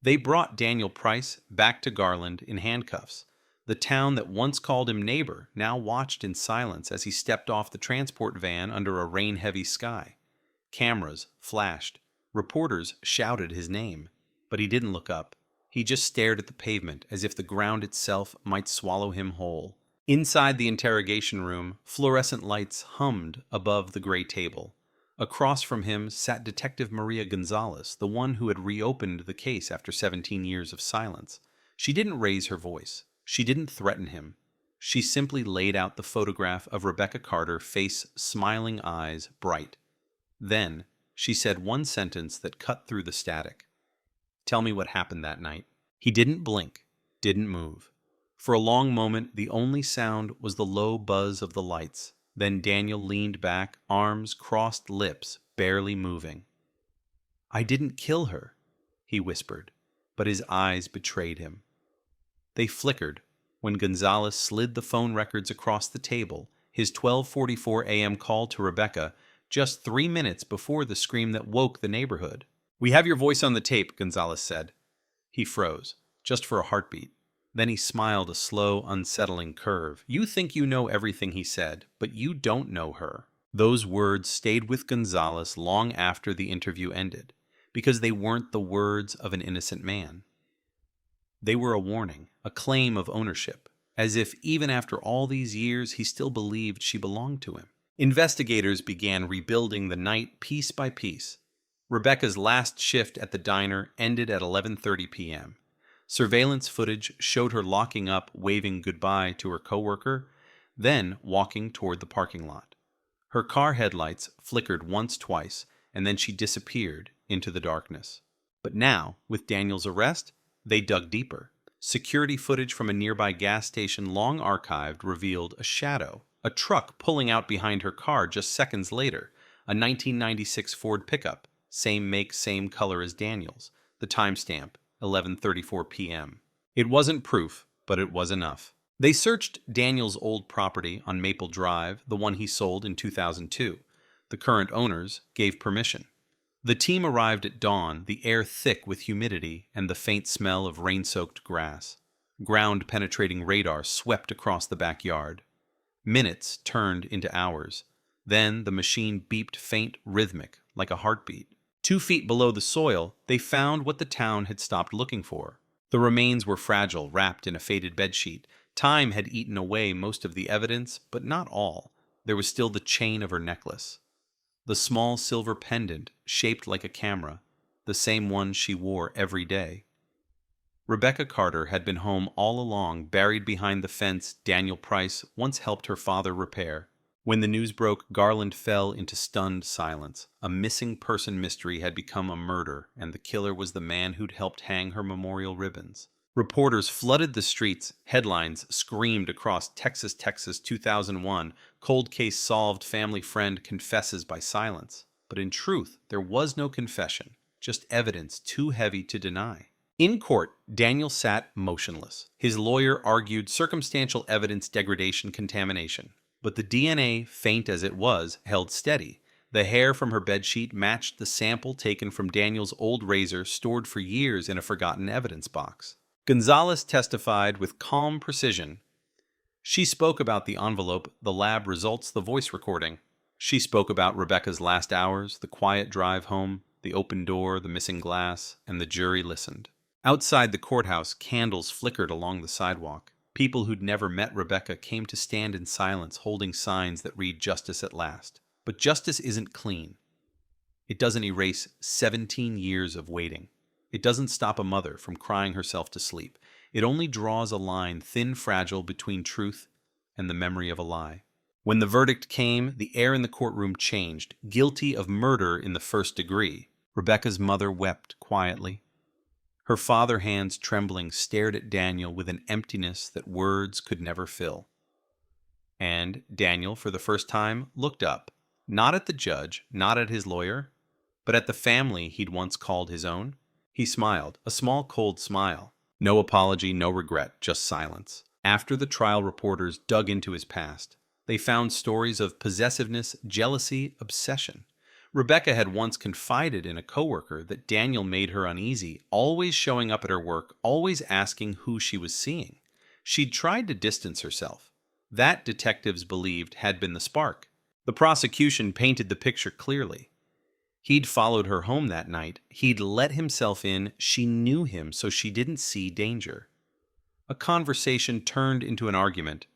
They brought Daniel Price back to Garland in handcuffs. The town that once called him neighbor now watched in silence as he stepped off the transport van under a rain-heavy sky. Cameras flashed. Reporters shouted his name. But he didn't look up. He just stared at the pavement as if the ground itself might swallow him whole. Inside the interrogation room, fluorescent lights hummed above the gray table. Across from him sat Detective Maria Gonzalez, the one who had reopened the case after 17 years of silence. She didn't raise her voice. She didn't threaten him. She simply laid out the photograph of Rebecca Carter, face, smiling eyes, bright. Then she said one sentence that cut through the static. "Tell me what happened that night." He didn't blink, didn't move. For a long moment, the only sound was the low buzz of the lights. Then Daniel leaned back, arms crossed, lips barely moving. "I didn't kill her," he whispered, but his eyes betrayed him. They flickered when Gonzalez slid the phone records across the table, his 12:44 a.m. call to Rebecca, just 3 minutes before the scream that woke the neighborhood. "We have your voice on the tape," Gonzalez said. He froze, just for a heartbeat. Then he smiled a slow, unsettling curve. "You think you know everything," he said, "but you don't know her." Those words stayed with Gonzalez long after the interview ended, because they weren't the words of an innocent man. They were a warning, a claim of ownership, as if even after all these years he still believed she belonged to him. Investigators began rebuilding the night piece by piece. Rebecca's last shift at the diner ended at 11:30 p.m. Surveillance footage showed her locking up, waving goodbye to her coworker, then walking toward the parking lot. Her car headlights flickered once, twice, and then she disappeared into the darkness. But now, with Daniel's arrest, they dug deeper. Security footage from a nearby gas station long archived revealed a shadow, a truck pulling out behind her car just seconds later, a 1996 Ford pickup, same make, same color as Daniel's, the timestamp, 11:34 p.m. It wasn't proof, but it was enough. They searched Daniel's old property on Maple Drive, the one he sold in 2002. The current owners gave permission. The team arrived at dawn, the air thick with humidity and the faint smell of rain-soaked grass. Ground-penetrating radar swept across the backyard. Minutes turned into hours. Then the machine beeped faint, rhythmic, like a heartbeat. 2 feet below the soil, they found what the town had stopped looking for. The remains were fragile, wrapped in a faded bedsheet. Time had eaten away most of the evidence, but not all. There was still the chain of her necklace. The small silver pendant, shaped like a camera, the same one she wore every day. Rebecca Carter had been home all along, buried behind the fence Daniel Price once helped her father repair. When the news broke, Garland fell into stunned silence. A missing person mystery had become a murder, and the killer was the man who'd helped hang her memorial ribbons. Reporters flooded the streets. Headlines screamed across Texas, 2001, cold case solved, family friend confesses by silence. But in truth, there was no confession, just evidence too heavy to deny. In court, Daniel sat motionless. His lawyer argued circumstantial evidence degradation contamination. But the DNA, faint as it was, held steady. The hair from her bedsheet matched the sample taken from Daniel's old razor stored for years in a forgotten evidence box. Gonzalez testified with calm precision. She spoke about the envelope, the lab results, the voice recording. She spoke about Rebecca's last hours, the quiet drive home, the open door, the missing glass, and the jury listened. Outside the courthouse, candles flickered along the sidewalk. People who'd never met Rebecca came to stand in silence, holding signs that read "Justice at last." But justice isn't clean. It doesn't erase 17 years of waiting. It doesn't stop a mother from crying herself to sleep. It only draws a line, thin, fragile, between truth and the memory of a lie. When the verdict came, the air in the courtroom changed. Guilty of murder in the first degree. Rebecca's mother wept quietly. Her father, hands trembling, stared at Daniel with an emptiness that words could never fill. And Daniel, for the first time, looked up, not at the judge, not at his lawyer, but at the family he'd once called his own. He smiled, a small, cold smile. No apology, no regret, just silence. After the trial, reporters dug into his past. They found stories of possessiveness, jealousy, obsession. Rebecca had once confided in a coworker that Daniel made her uneasy, always showing up at her work, always asking who she was seeing. She'd tried to distance herself. That, detectives believed, had been the spark. The prosecution painted the picture clearly. He'd followed her home that night. He'd let himself in. She knew him, so she didn't see danger. A conversation turned into an argument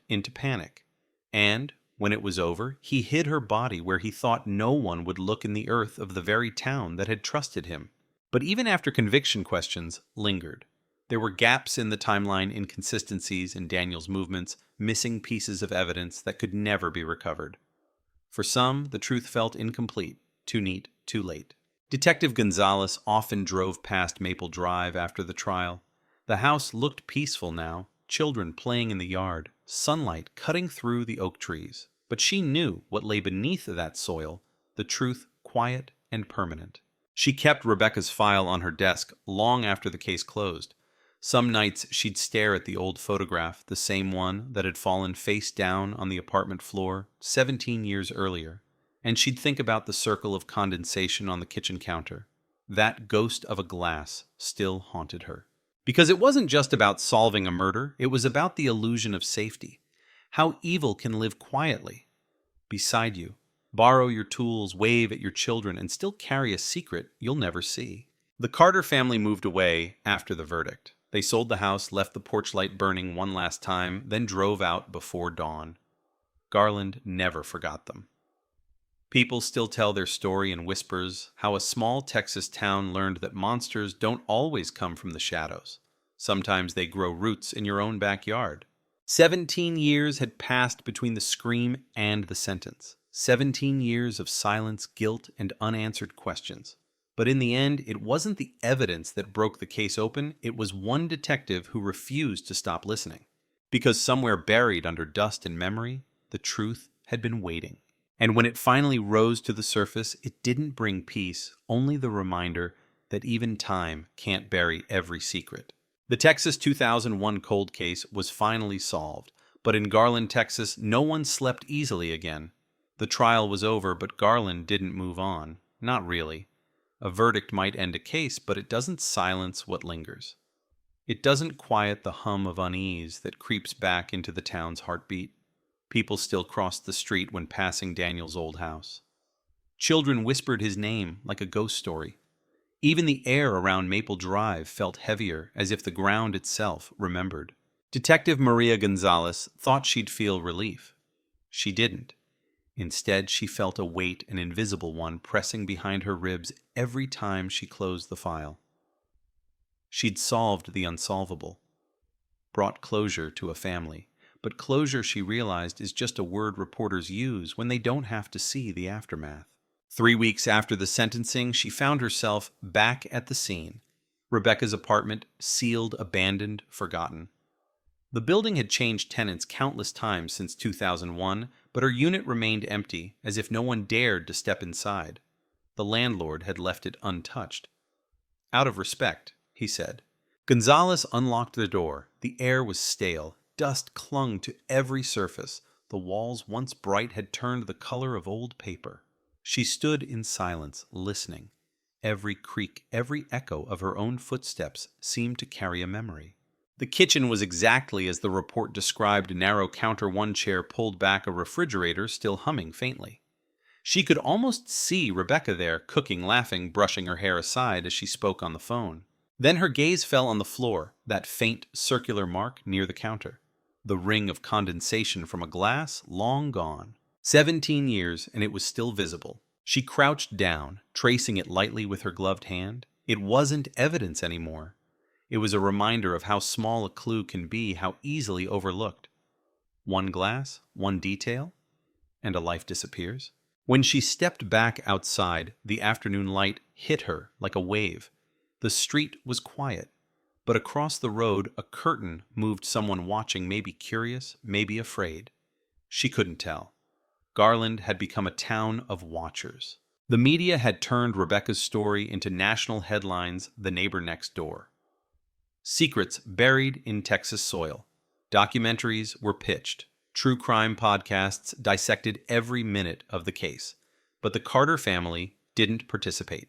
into panic. And when it was over, he hid her body where he thought no one would look in the earth of the very town that had trusted him. But even after conviction, questions lingered. There were gaps in the timeline, inconsistencies in Daniel's movements, missing pieces of evidence that could never be recovered. For some, the truth felt incomplete, too neat, too late. Detective Gonzalez often drove past Maple Drive after the trial. The house looked peaceful now, children playing in the yard, sunlight cutting through the oak trees. But she knew what lay beneath that soil, the truth quiet and permanent. She kept Rebecca's file on her desk long after the case closed. Some nights she'd stare at the old photograph, the same one that had fallen face down on the apartment floor 17 years earlier, and she'd think about the circle of condensation on the kitchen counter. That ghost of a glass still haunted her. Because it wasn't just about solving a murder, it was about the illusion of safety. How evil can live quietly beside you, borrow your tools, wave at your children, and still carry a secret you'll never see. The Carter family moved away after the verdict. They sold the house, left the porch light burning one last time, then drove out before dawn. Garland never forgot them. People still tell their story in whispers, how a small Texas town learned that monsters don't always come from the shadows. Sometimes they grow roots in your own backyard. 17 years had passed between the scream and the sentence. 17 years of silence, guilt, and unanswered questions. But in the end, it wasn't the evidence that broke the case open, it was one detective who refused to stop listening. Because somewhere buried under dust and memory, the truth had been waiting. And when it finally rose to the surface, it didn't bring peace, only the reminder that even time can't bury every secret. The Texas 2001 cold case was finally solved, but in Garland, Texas, no one slept easily again. The trial was over, but Garland didn't move on. Not really. A verdict might end a case, but it doesn't silence what lingers. It doesn't quiet the hum of unease that creeps back into the town's heartbeat. People still crossed the street when passing Daniel's old house. Children whispered his name like a ghost story. Even the air around Maple Drive felt heavier, as if the ground itself remembered. Detective Maria Gonzalez thought she'd feel relief. She didn't. Instead, she felt a weight, an invisible one, pressing behind her ribs every time she closed the file. She'd solved the unsolvable, brought closure to a family. But closure, she realized, is just a word reporters use when they don't have to see the aftermath. 3 weeks after the sentencing, she found herself back at the scene. Rebecca's apartment, sealed, abandoned, forgotten. The building had changed tenants countless times since 2001, but her unit remained empty, as if no one dared to step inside. The landlord had left it untouched. Out of respect, he said. Gonzalez unlocked the door. The air was stale. Dust clung to every surface. The walls, once bright, had turned the color of old paper. She stood in silence, listening. Every creak, every echo of her own footsteps seemed to carry a memory. The kitchen was exactly as the report described, a narrow counter, one chair pulled back, a refrigerator still humming faintly. She could almost see Rebecca there, cooking, laughing, brushing her hair aside as she spoke on the phone. Then her gaze fell on the floor, that faint circular mark near the counter. The ring of condensation from a glass long gone. 17 years, and it was still visible. She crouched down, tracing it lightly with her gloved hand. It wasn't evidence anymore. It was a reminder of how small a clue can be, how easily overlooked. One glass, one detail, and a life disappears. When she stepped back outside, the afternoon light hit her like a wave. The street was quiet. But across the road, a curtain moved, someone watching, maybe curious, maybe afraid. She couldn't tell. Garland had become a town of watchers. The media had turned Rebecca's story into national headlines, The Neighbor Next Door. Secrets buried in Texas soil. Documentaries were pitched. True crime podcasts dissected every minute of the case. But the Carter family didn't participate.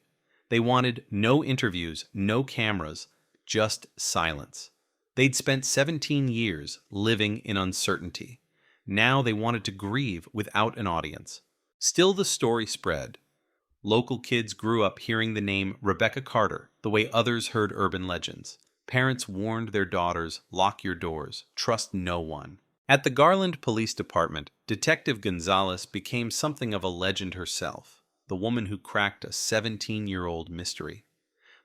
They wanted no interviews, no cameras, just silence. They'd spent 17 years living in uncertainty. Now they wanted to grieve without an audience. Still, the story spread. Local kids grew up hearing the name Rebecca Carter the way others heard urban legends. Parents warned their daughters, lock your doors, trust no one. At the Garland Police Department, Detective Gonzalez became something of a legend herself, the woman who cracked a 17-year-old mystery.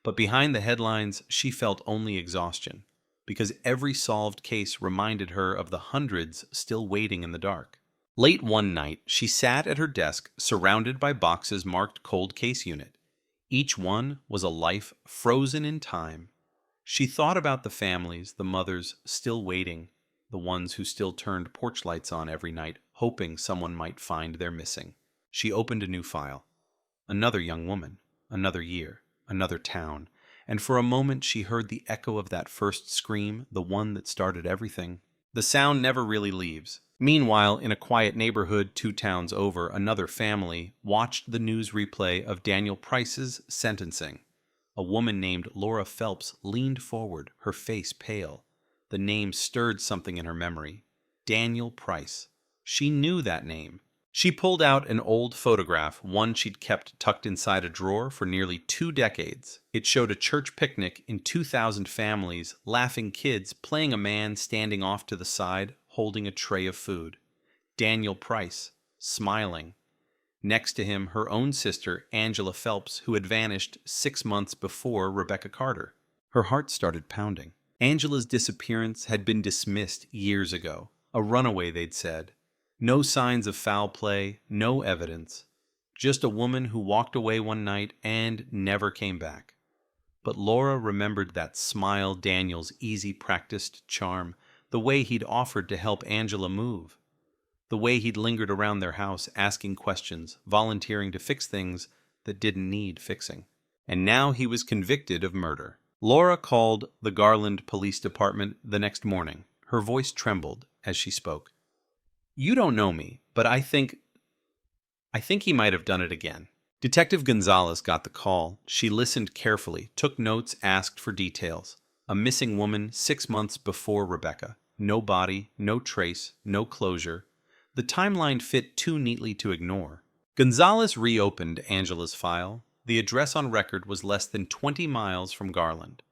But behind the headlines, she felt only exhaustion, because every solved case reminded her of the hundreds still waiting in the dark. Late one night, she sat at her desk, surrounded by boxes marked Cold Case Unit. Each one was a life frozen in time. She thought about the families, the mothers still waiting, the ones who still turned porch lights on every night, hoping someone might find their missing. She opened a new file. Another young woman, another year, another town, and for a moment she heard the echo of that first scream, the one that started everything. The sound never really leaves. Meanwhile, in a quiet neighborhood 2 towns over, another family watched the news replay of Daniel Price's sentencing. A woman named Laura Phelps leaned forward, her face pale. The name stirred something in her memory. Daniel Price. She knew that name. She pulled out an old photograph, one she'd kept tucked inside a drawer for nearly 2 decades. It showed a church picnic in 2,000 families, laughing kids, playing a man standing off to the side, holding a tray of food. Daniel Price, smiling. Next to him, her own sister, Angela Phelps, who had vanished 6 months before Rebecca Carter. Her heart started pounding. Angela's disappearance had been dismissed years ago. A runaway, they'd said. No signs of foul play, no evidence. Just a woman who walked away one night and never came back. But Laura remembered that smile, Daniel's easy, practiced charm, the way he'd offered to help Angela move, the way he'd lingered around their house asking questions, volunteering to fix things that didn't need fixing. And now he was convicted of murder. Laura called the Garland Police Department the next morning. Her voice trembled as she spoke. "You don't know me, but I think he might have done it again." Detective Gonzalez got the call. She listened carefully, took notes, asked for details. A missing woman 6 months before Rebecca. No body, no trace, no closure. The timeline fit too neatly to ignore. Gonzalez reopened Angela's file. The address on record was less than 20 miles from Garland.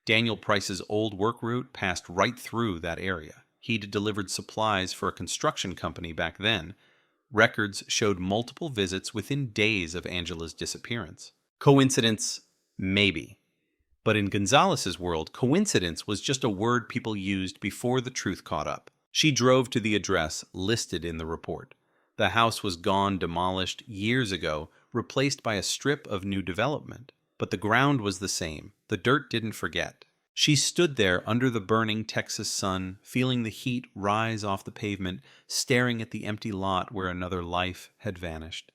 Daniel Price's old work route passed right through that area. He'd delivered supplies for a construction company back then. Records showed multiple visits within days of Angela's disappearance. Coincidence? Maybe. But in Gonzalez's world, coincidence was just a word people used before the truth caught up. She drove to the address listed in the report. The house was gone, demolished years ago, replaced by a strip of new development. But the ground was the same. The dirt didn't forget. She stood there under the burning Texas sun, feeling the heat rise off the pavement, staring at the empty lot where another life had vanished.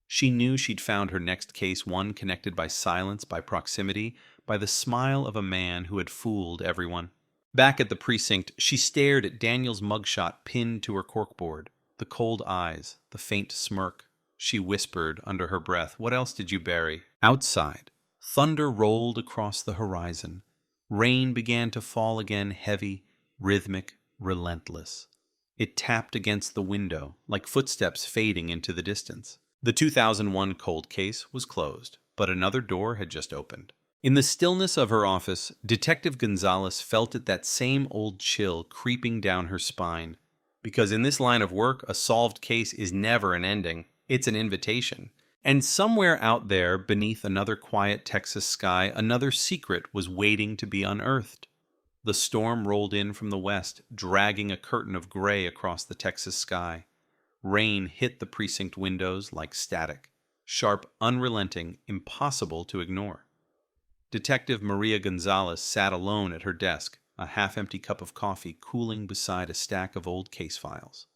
She knew she'd found her next case, one connected by silence, by proximity, by the smile of a man who had fooled everyone. Back at the precinct, she stared at Daniel's mugshot pinned to her corkboard. The cold eyes, the faint smirk. She whispered under her breath, "What else did you bury?" Outside, thunder rolled across the horizon. Rain began to fall again, heavy, rhythmic, relentless. It tapped against the window, like footsteps fading into the distance. The 2001 cold case was closed, but another door had just opened. In the stillness of her office, Detective Gonzalez felt that same old chill creeping down her spine. Because in this line of work, a solved case is never an ending. It's an invitation. And somewhere out there, beneath another quiet Texas sky, another secret was waiting to be unearthed. The storm rolled in from the west, dragging a curtain of gray across the Texas sky. Rain hit the precinct windows like static, sharp, unrelenting, impossible to ignore. Detective Maria Gonzalez sat alone at her desk, a half-empty cup of coffee cooling beside a stack of old case files.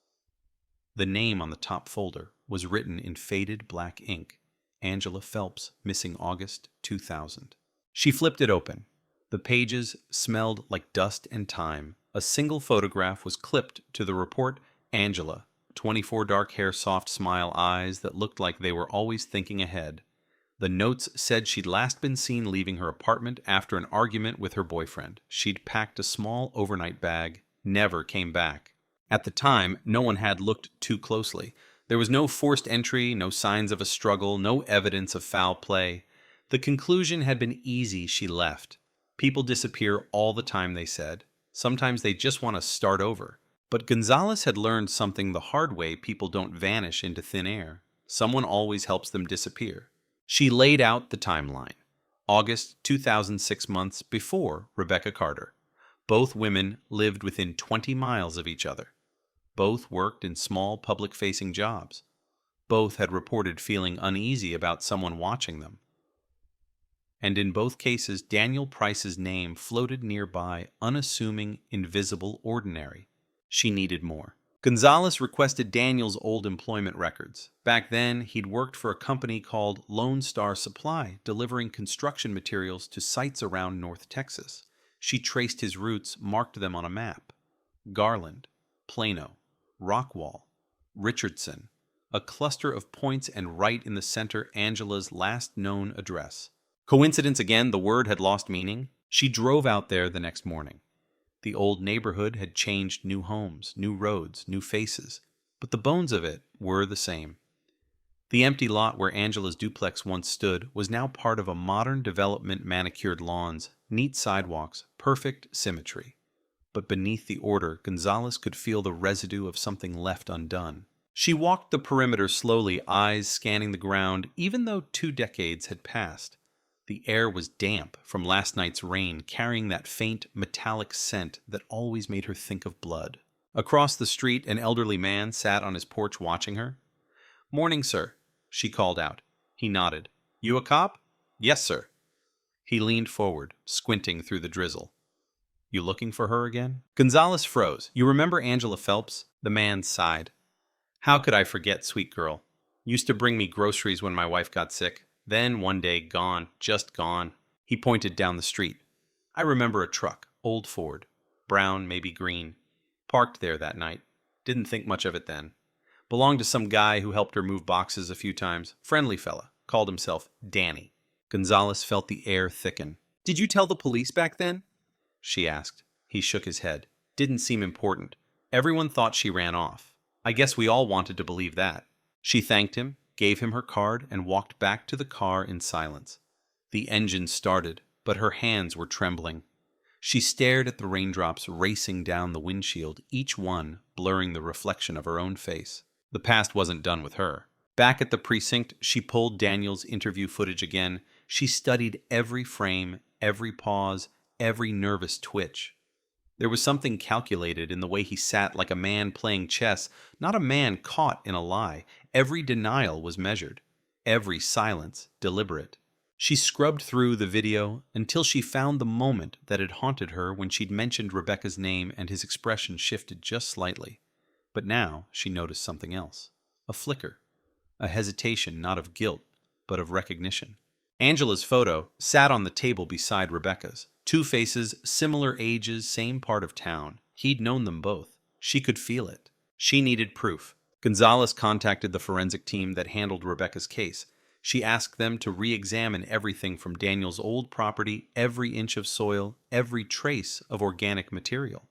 The name on the top folder was written in faded black ink, Angela Phelps, missing August 2000. She flipped it open. The pages smelled like dust and time. A single photograph was clipped to the report. Angela, 24, dark hair, soft smile, eyes that looked like they were always thinking ahead. The notes said she'd last been seen leaving her apartment after an argument with her boyfriend. She'd packed a small overnight bag, never came back. At the time, no one had looked too closely. There was no forced entry, no signs of a struggle, no evidence of foul play. The conclusion had been easy. She left. People disappear all the time, they said. Sometimes they just want to start over. But Gonzalez had learned something the hard way. People don't vanish into thin air. Someone always helps them disappear. She laid out the timeline. August 2006, months before Rebecca Carter. Both women lived within 20 miles of each other. Both worked in small public-facing jobs. Both had reported feeling uneasy about someone watching them. And in both cases, Daniel Price's name floated nearby, unassuming, invisible, ordinary. She needed more. Gonzalez requested Daniel's old employment records. Back then, he'd worked for a company called Lone Star Supply, delivering construction materials to sites around North Texas. She traced his routes, marked them on a map. Garland, Plano, Rockwall, Richardson, a cluster of points, and right in the center, Angela's last known address. Coincidence again? The word had lost meaning? She drove out there the next morning. The old neighborhood had changed, new homes, new roads, new faces, but the bones of it were the same. The empty lot where Angela's duplex once stood was now part of a modern development, manicured lawns, neat sidewalks, perfect symmetry. but beneath the order, Gonzalez could feel the residue of something left undone. She walked the perimeter slowly, eyes scanning the ground, even though 2 decades had passed. The air was damp from last night's rain, carrying that faint, metallic scent that always made her think of blood. Across the street, an elderly man sat on his porch watching her. "Morning, sir," she called out. He nodded. "You a cop?" "Yes, sir." He leaned forward, squinting through the drizzle. "You looking for her again?" Gonzalez froze. "You remember Angela Phelps?" The man sighed. "How could I forget, sweet girl? Used to bring me groceries when my wife got sick. Then one day, gone, just gone." He pointed down the street. "I remember a truck, old Ford, brown, maybe green. Parked there that night. Didn't think much of it then. Belonged to some guy who helped her move boxes a few times. Friendly fella. Called himself Danny." Gonzalez felt the air thicken. "Did you tell the police back then?" she asked. He shook his head. "Didn't seem important. Everyone thought she ran off. I guess we all wanted to believe that." She thanked him, gave him her card, and walked back to the car in silence. The engine started, but her hands were trembling. She stared at the raindrops racing down the windshield, each one blurring the reflection of her own face. The past wasn't done with her. Back at the precinct, she pulled Daniel's interview footage again. She studied every frame, every pause, every nervous twitch. There was something calculated in the way he sat, like a man playing chess, not a man caught in a lie. Every denial was measured, every silence deliberate. She scrubbed through the video until she found the moment that had haunted her when she'd mentioned Rebecca's name, and his expression shifted just slightly. But now she noticed something else. A flicker. A hesitation not of guilt, but of recognition. Angela's photo sat on the table beside Rebecca's. 2 faces, similar ages, same part of town. He'd known them both. She could feel it. She needed proof. Gonzalez contacted the forensic team that handled Rebecca's case. She asked them to re-examine everything from Daniel's old property, every inch of soil, every trace of organic material.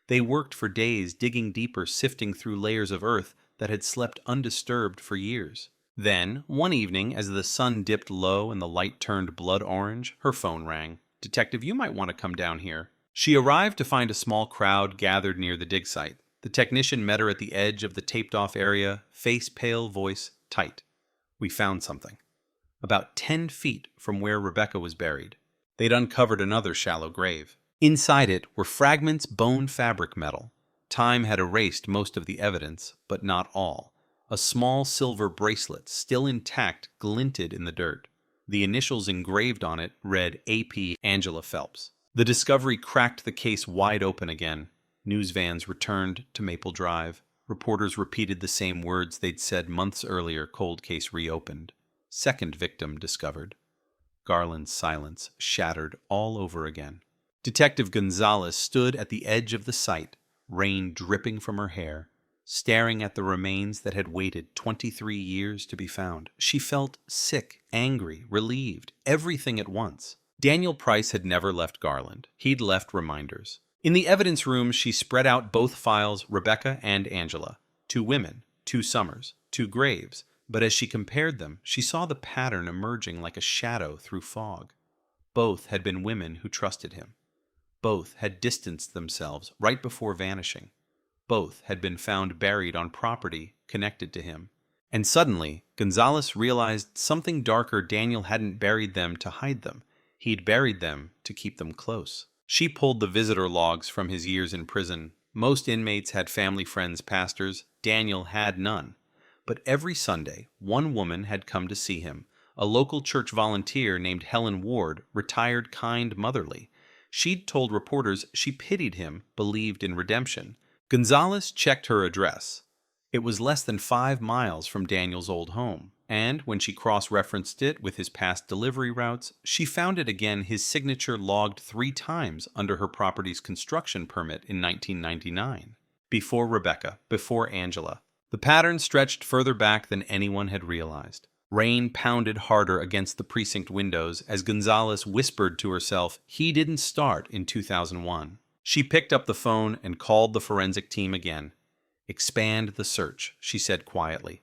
They worked for days, digging deeper, sifting through layers of earth that had slept undisturbed for years. Then, one evening, as the sun dipped low and the light turned blood orange, her phone rang. "Detective, you might want to come down here." She arrived to find a small crowd gathered near the dig site. The technician met her at the edge of the taped-off area, face pale, voice tight. "We found something." About 10 feet from where Rebecca was buried, they'd uncovered another shallow grave. Inside it were fragments bone fabric metal. Time had erased most of the evidence, but not all. A small silver bracelet, still intact, glinted in the dirt. The initials engraved on it read AP Angela Phelps. The discovery cracked the case wide open again. News vans returned to Maple Drive. Reporters repeated the same words they'd said months earlier. Cold case reopened. Second victim discovered. Garland's silence shattered all over again. Detective Gonzalez stood at the edge of the site, rain dripping from her hair, staring at the remains that had waited 23 years to be found. She felt sick, angry, relieved, everything at once. Daniel Price had never left Garland. He'd left reminders. In the evidence room, she spread out both files, Rebecca and Angela. 2 women, 2 summers, 2 graves. But as she compared them, she saw the pattern emerging like a shadow through fog. Both had been women who trusted him. Both had distanced themselves right before vanishing. Both had been found buried on property connected to him. And suddenly, Gonzalez realized something darker. Daniel hadn't buried them to hide them. He'd buried them to keep them close. She pulled the visitor logs from his years in prison. Most inmates had family, friends, pastors. Daniel had none. But every Sunday, one woman had come to see him, a local church volunteer named Helen Ward, retired, kind, motherly. She'd told reporters she pitied him, believed in redemption. Gonzalez checked her address. It was less than 5 miles from Daniel's old home, and when she cross-referenced it with his past delivery routes, she found it again, his signature logged 3 times under her property's construction permit in 1999. Before Rebecca, before Angela. The pattern stretched further back than anyone had realized. Rain pounded harder against the precinct windows as Gonzalez whispered to herself, he didn't start in 2001. She picked up the phone and called the forensic team again. Expand the search, she said quietly.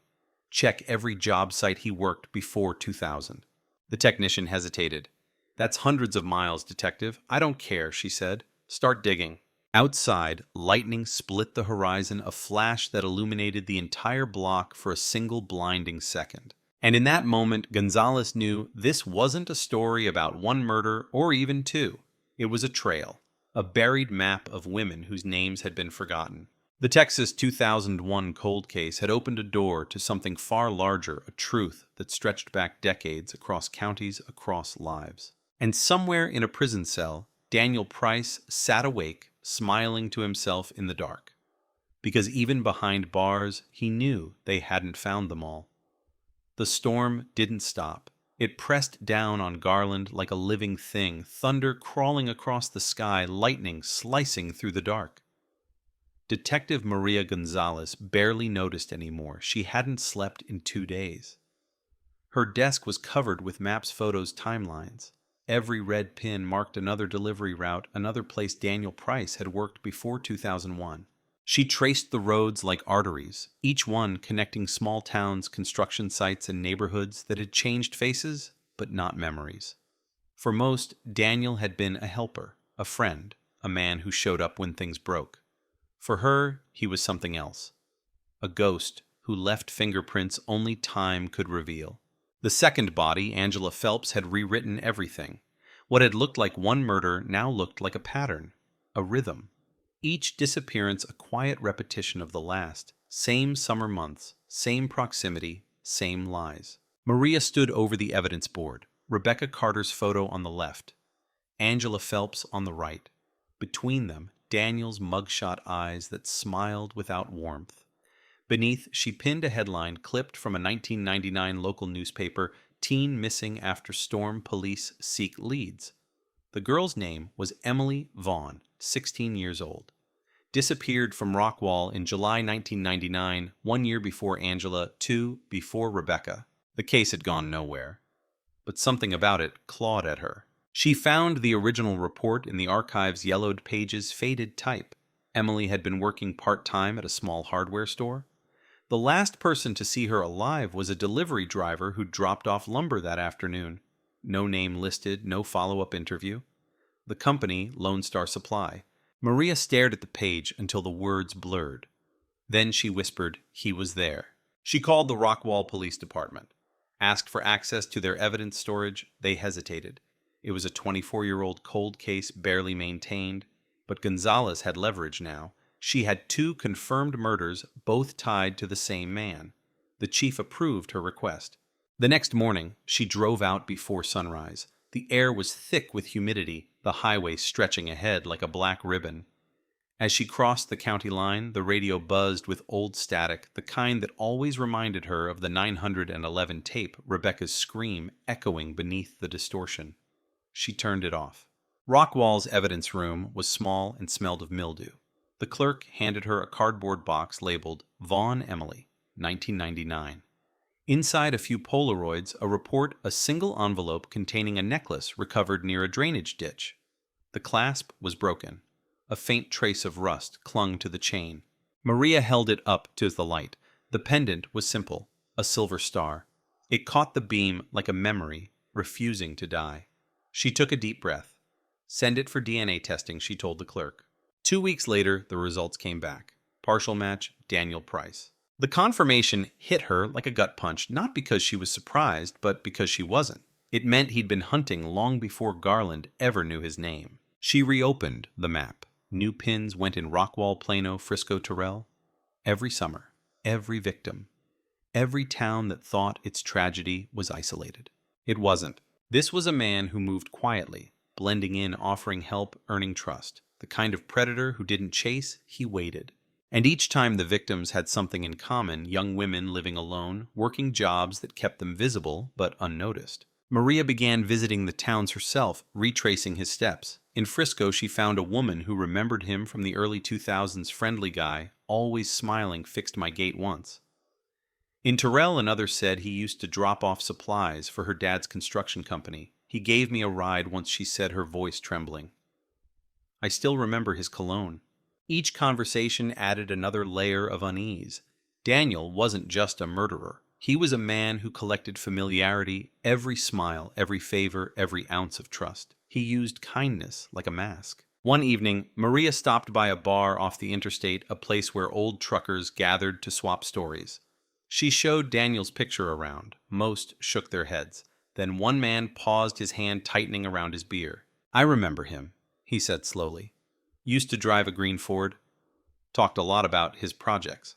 Check every job site he worked before 2000. The technician hesitated. That's hundreds of miles, detective. I don't care, she said. Start digging. Outside, lightning split the horizon, a flash that illuminated the entire block for a single blinding second. And in that moment, Gonzalez knew this wasn't a story about one murder or even two. It was a trail, a buried map of women whose names had been forgotten. The Texas 2001 cold case had opened a door to something far larger, a truth that stretched back decades across counties, across lives. And somewhere in a prison cell, Daniel Price sat awake, smiling to himself in the dark. Because even behind bars, he knew they hadn't found them all. The storm didn't stop. It pressed down on Garland like a living thing, thunder crawling across the sky, lightning slicing through the dark. Detective Maria Gonzalez barely noticed anymore. She hadn't slept in 2 days. Her desk was covered with maps, photos, timelines. Every red pin marked another delivery route, another place Daniel Price had worked before 2001. She traced the roads like arteries, each one connecting small towns, construction sites, and neighborhoods that had changed faces, but not memories. For most, Daniel had been a helper, a friend, a man who showed up when things broke. For her, he was something else. A ghost who left fingerprints only time could reveal. The second body, Angela Phelps, had rewritten everything. What had looked like one murder now looked like a pattern, a rhythm. Each disappearance a quiet repetition of the last. Same summer months, same proximity, same lies. Maria stood over the evidence board, Rebecca Carter's photo on the left, Angela Phelps on the right. Between them, Daniel's mugshot eyes that smiled without warmth. Beneath, she pinned a headline clipped from a 1999 local newspaper, "Teen Missing After Storm Police Seek Leads." The girl's name was Emily Vaughn, 16 years old. Disappeared from Rockwall in July 1999, 1 year before Angela, 2 before Rebecca. The case had gone nowhere. But something about it clawed at her. She found the original report in the archive's yellowed pages, faded type. Emily had been working part-time at a small hardware store. The last person to see her alive was a delivery driver who dropped off lumber that afternoon. No name listed, no follow-up interview. The company, Lone Star Supply. Maria stared at the page until the words blurred. Then she whispered, "He was there." She called the Rockwall Police Department. Asked for access to their evidence storage. They hesitated. It was a 24-year-old cold case, barely maintained. But Gonzalez had leverage now. She had 2 confirmed murders, both tied to the same man. The chief approved her request. The next morning, she drove out before sunrise. The air was thick with humidity, the highway stretching ahead like a black ribbon. As she crossed the county line, the radio buzzed with old static, the kind that always reminded her of the 911 tape, Rebecca's scream echoing beneath the distortion. She turned it off. Rockwall's evidence room was small and smelled of mildew. The clerk handed her a cardboard box labeled Vaughn Emily, 1999. Inside a few Polaroids, a report, a single envelope containing a necklace recovered near a drainage ditch. The clasp was broken. A faint trace of rust clung to the chain. Maria held it up to the light. The pendant was simple, a silver star. It caught the beam like a memory, refusing to die. She took a deep breath. "Send it for DNA testing," she told the clerk. 2 weeks later, the results came back. Partial match, Daniel Price. The confirmation hit her like a gut punch, not because she was surprised, but because she wasn't. It meant he'd been hunting long before Garland ever knew his name. She reopened the map. New pins went in Rockwall, Plano, Frisco, Terrell. Every summer, every victim, every town that thought its tragedy was isolated. It wasn't. This was a man who moved quietly, blending in, offering help, earning trust. The kind of predator who didn't chase, he waited. And each time the victims had something in common, young women living alone, working jobs that kept them visible but unnoticed. Maria began visiting the towns herself, retracing his steps. In Frisco, she found a woman who remembered him from the early 2000s, friendly guy, always smiling, fixed my gate once. In Terrell, another said he used to drop off supplies for her dad's construction company. He gave me a ride once, she said, her voice trembling. I still remember his cologne. Each conversation added another layer of unease. Daniel wasn't just a murderer. He was a man who collected familiarity, every smile, every favor, every ounce of trust. He used kindness like a mask. One evening, Maria stopped by a bar off the interstate, a place where old truckers gathered to swap stories. She showed Daniel's picture around. Most shook their heads. Then one man paused, his hand tightening around his beer. "I remember him," he said slowly. "Used to drive a green Ford. Talked a lot about his projects.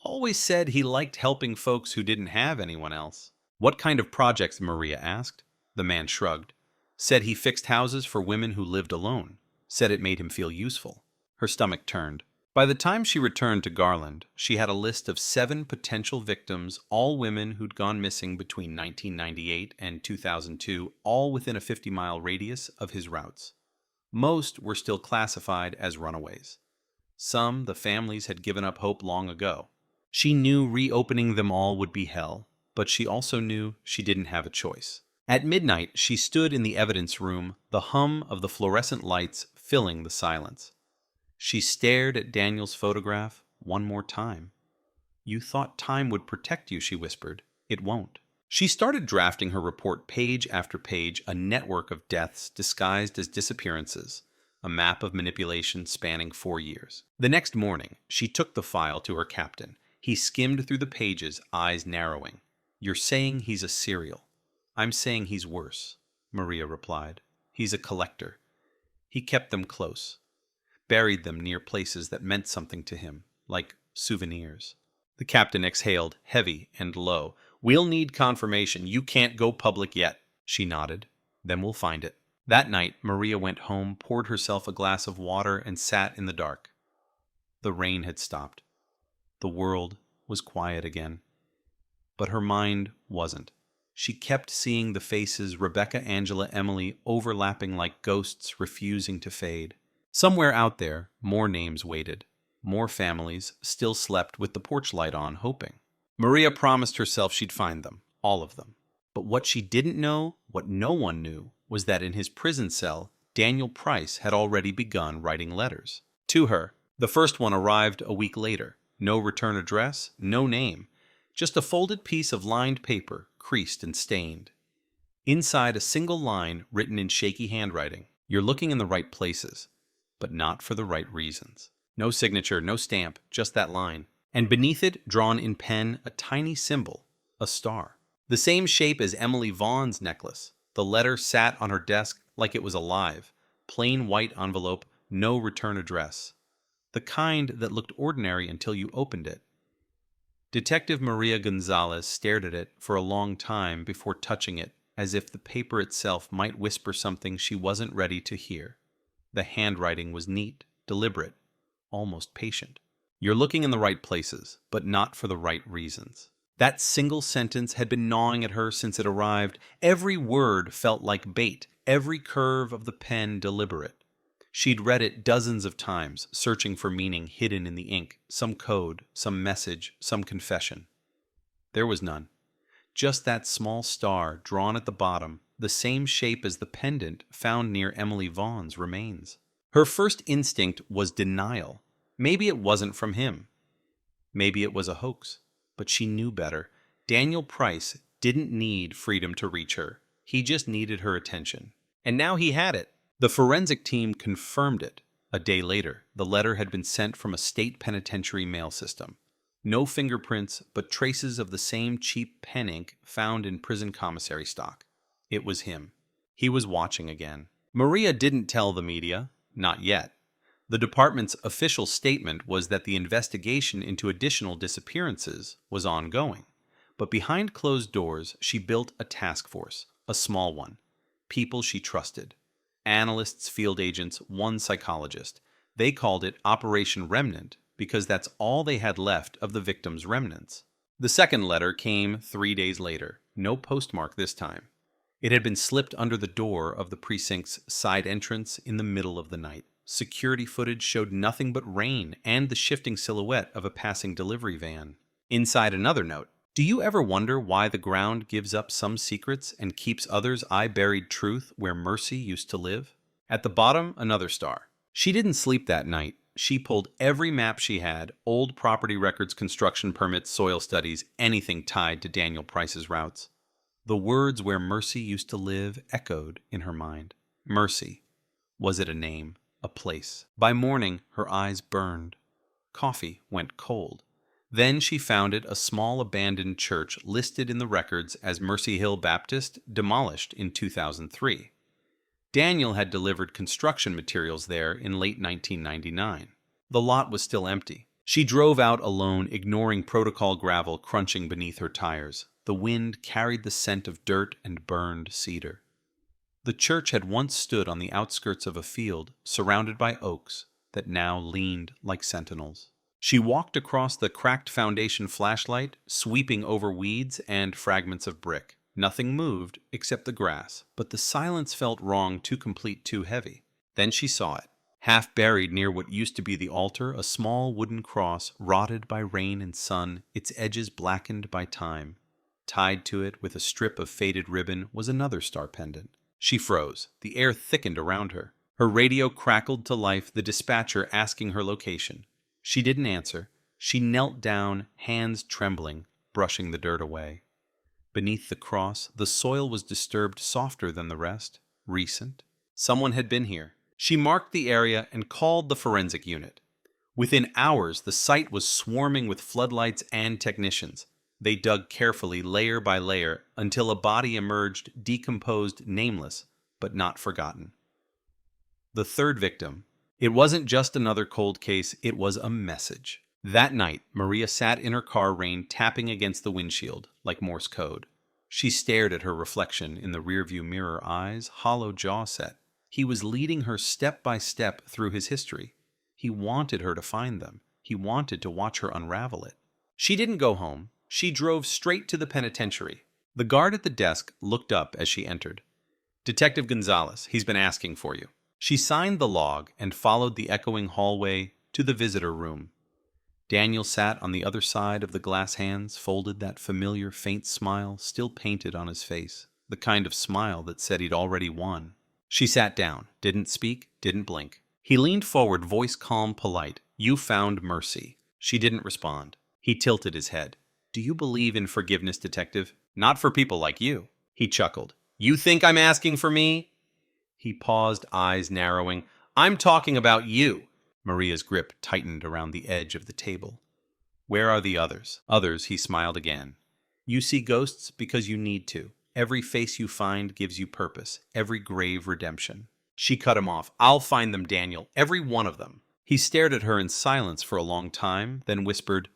Always said he liked helping folks who didn't have anyone else." "What kind of projects?" Maria asked. The man shrugged. Said he fixed houses for women who lived alone. Said it made him feel useful. Her stomach turned. By the time she returned to Garland, she had a list of 7 potential victims, all women who'd gone missing between 1998 and 2002, all within a 50-mile radius of his routes. Most were still classified as runaways. Some the families had given up hope long ago. She knew reopening them all would be hell, but she also knew she didn't have a choice. At midnight, she stood in the evidence room, the hum of the fluorescent lights filling the silence. She stared at Daniel's photograph one more time. "You thought time would protect you," she whispered. "It won't." She started drafting her report page after page, a network of deaths disguised as disappearances, a map of manipulation spanning 4 years. The next morning, she took the file to her captain. He skimmed through the pages, eyes narrowing. "You're saying he's a serial. I'm saying he's worse," Maria replied. "He's a collector. He kept them close. Buried them near places that meant something to him, like souvenirs." The captain exhaled, heavy and low. "We'll need confirmation. You can't go public yet." She nodded. "Then we'll find it." That night, Maria went home, poured herself a glass of water, and sat in the dark. The rain had stopped. The world was quiet again. But her mind wasn't. She kept seeing the faces, Rebecca, Angela, Emily, overlapping like ghosts, refusing to fade. Somewhere out there, more names waited. More families still slept with the porch light on, hoping. Maria promised herself she'd find them, all of them. But what she didn't know, what no one knew, was that in his prison cell, Daniel Price had already begun writing letters. To her. The first one arrived a week later. No return address, no name. Just a folded piece of lined paper, creased and stained. Inside, a single line written in shaky handwriting. "You're looking in the right places, but not for the right reasons." No signature, no stamp, just that line. And beneath it, drawn in pen, a tiny symbol, a star. The same shape as Emily Vaughn's necklace. The letter sat on her desk like it was alive. Plain white envelope, no return address. The kind that looked ordinary until you opened it. Detective Maria Gonzalez stared at it for a long time before touching it, as if the paper itself might whisper something she wasn't ready to hear. The handwriting was neat, deliberate, almost patient. "You're looking in the right places, but not for the right reasons." That single sentence had been gnawing at her since it arrived. Every word felt like bait, every curve of the pen deliberate. She'd read it dozens of times, searching for meaning hidden in the ink, some code, some message, some confession. There was none. Just that small star drawn at the bottom, the same shape as the pendant found near Emily Vaughn's remains. Her first instinct was denial. Maybe it wasn't from him. Maybe it was a hoax. But she knew better. Daniel Price didn't need freedom to reach her. He just needed her attention. And now he had it. The forensic team confirmed it. A day later, the letter had been sent from a state penitentiary mail system. No fingerprints, but traces of the same cheap pen ink found in prison commissary stock. It was him. He was watching again. Maria didn't tell the media. Not yet. The department's official statement was that the investigation into additional disappearances was ongoing. But behind closed doors, she built a task force, a small one. People she trusted. Analysts, field agents, one psychologist. They called it Operation Remnant because that's all they had left of the victims' remnants. The second letter came 3 days later. No postmark this time. It had been slipped under the door of the precinct's side entrance in the middle of the night. Security footage showed nothing but rain and the shifting silhouette of a passing delivery van. Inside, another note. "Do you ever wonder why the ground gives up some secrets and keeps others eye-buried truth where mercy used to live?" At the bottom, another star. She didn't sleep that night. She pulled every map she had, old property records, construction permits, soil studies, anything tied to Daniel Price's routes. The words "where mercy used to live" echoed in her mind. Mercy. Was it a name? A place? By morning, her eyes burned. Coffee went cold. Then she founded a small abandoned church listed in the records as Mercy Hill Baptist, demolished in 2003. Daniel had delivered construction materials there in late 1999. The lot was still empty. She drove out alone, ignoring protocol gravel crunching beneath her tires. The wind carried the scent of dirt and burned cedar. The church had once stood on the outskirts of a field, surrounded by oaks, that now leaned like sentinels. She walked across the cracked foundation flashlight, sweeping over weeds and fragments of brick. Nothing moved except the grass, but the silence felt wrong, too complete, too heavy. Then she saw it. Half buried near what used to be the altar, a small wooden cross, rotted by rain and sun, its edges blackened by time. Tied to it with a strip of faded ribbon was another star pendant. She froze. The air thickened around her. Her radio crackled to life, the dispatcher asking her location. She didn't answer. She knelt down, hands trembling, brushing the dirt away. Beneath the cross, the soil was disturbed, softer than the rest, recent. Someone had been here. She marked the area and called the forensic unit. Within hours, the site was swarming with floodlights and technicians. They dug carefully, layer by layer, until a body emerged, decomposed, nameless, but not forgotten. The third victim. It wasn't just another cold case, it was a message. That night, Maria sat in her car, rain tapping against the windshield, like Morse code. She stared at her reflection in the rearview mirror, eyes hollow, jaw set. He was leading her step by step through his history. He wanted her to find them. He wanted to watch her unravel it. She didn't go home. She drove straight to the penitentiary. The guard at the desk looked up as she entered. "Detective Gonzalez, he's been asking for you." She signed the log and followed the echoing hallway to the visitor room. Daniel sat on the other side of the glass hands, folded, that familiar faint smile still painted on his face, the kind of smile that said he'd already won. She sat down, didn't speak, didn't blink. He leaned forward, voice calm, polite. "You found mercy." She didn't respond. He tilted his head. "Do you believe in forgiveness, detective? Not for people like you." He chuckled. "You think I'm asking for me?" He paused, eyes narrowing. "I'm talking about you." Maria's grip tightened around the edge of the table. "Where are the others?" "Others," he smiled again. "You see ghosts because you need to. Every face you find gives you purpose, every grave redemption." She cut him off. "I'll find them, Daniel, every one of them." He stared at her in silence for a long time, then whispered,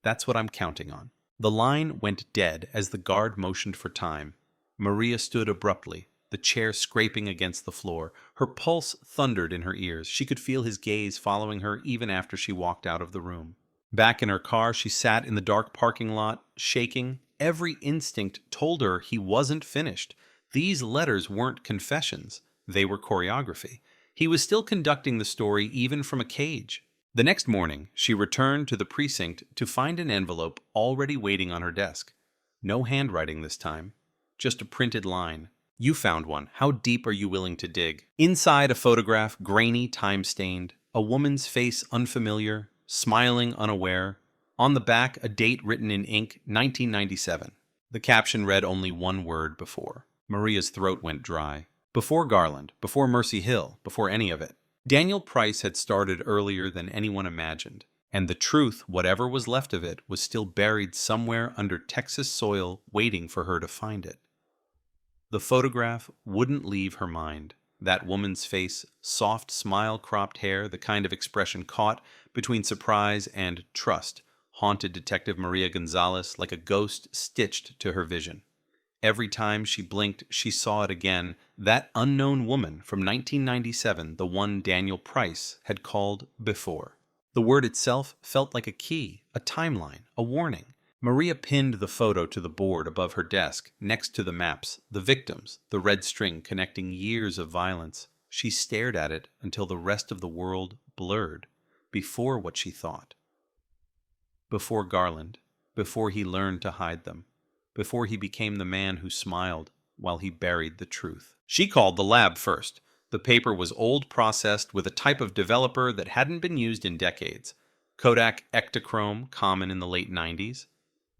"That's what I'm counting on." The line went dead as the guard motioned for time. Maria stood abruptly, the chair scraping against the floor. Her pulse thundered in her ears. She could feel his gaze following her even after she walked out of the room. Back in her car, she sat in the dark parking lot, shaking. Every instinct told her he wasn't finished. These letters weren't confessions. They were choreography. He was still conducting the story even from a cage. The next morning, she returned to the precinct to find an envelope already waiting on her desk. No handwriting this time, just a printed line. "You found one. How deep are you willing to dig?" Inside, a photograph, grainy, time-stained. A woman's face unfamiliar, smiling unaware. On the back, a date written in ink, 1997. The caption read only one word: before. Maria's throat went dry. Before Garland, before Mercy Hill, before any of it. Daniel Price had started earlier than anyone imagined, and the truth, whatever was left of it, was still buried somewhere under Texas soil, waiting for her to find it. The photograph wouldn't leave her mind. That woman's face, soft smile-cropped hair, the kind of expression caught between surprise and trust, haunted Detective Maria Gonzalez like a ghost stitched to her vision. Every time she blinked, she saw it again, that unknown woman from 1997, the one Daniel Price had called before. The word itself felt like a key, a timeline, a warning. Maria pinned the photo to the board above her desk, next to the maps, the victims, the red string connecting years of violence. She stared at it until the rest of the world blurred, before what she thought. Before Garland, before he learned to hide them, before he became the man who smiled while he buried the truth. She called the lab first. The paper was old, processed with a type of developer that hadn't been used in decades. Kodak Ektachrome, common in the late 90s.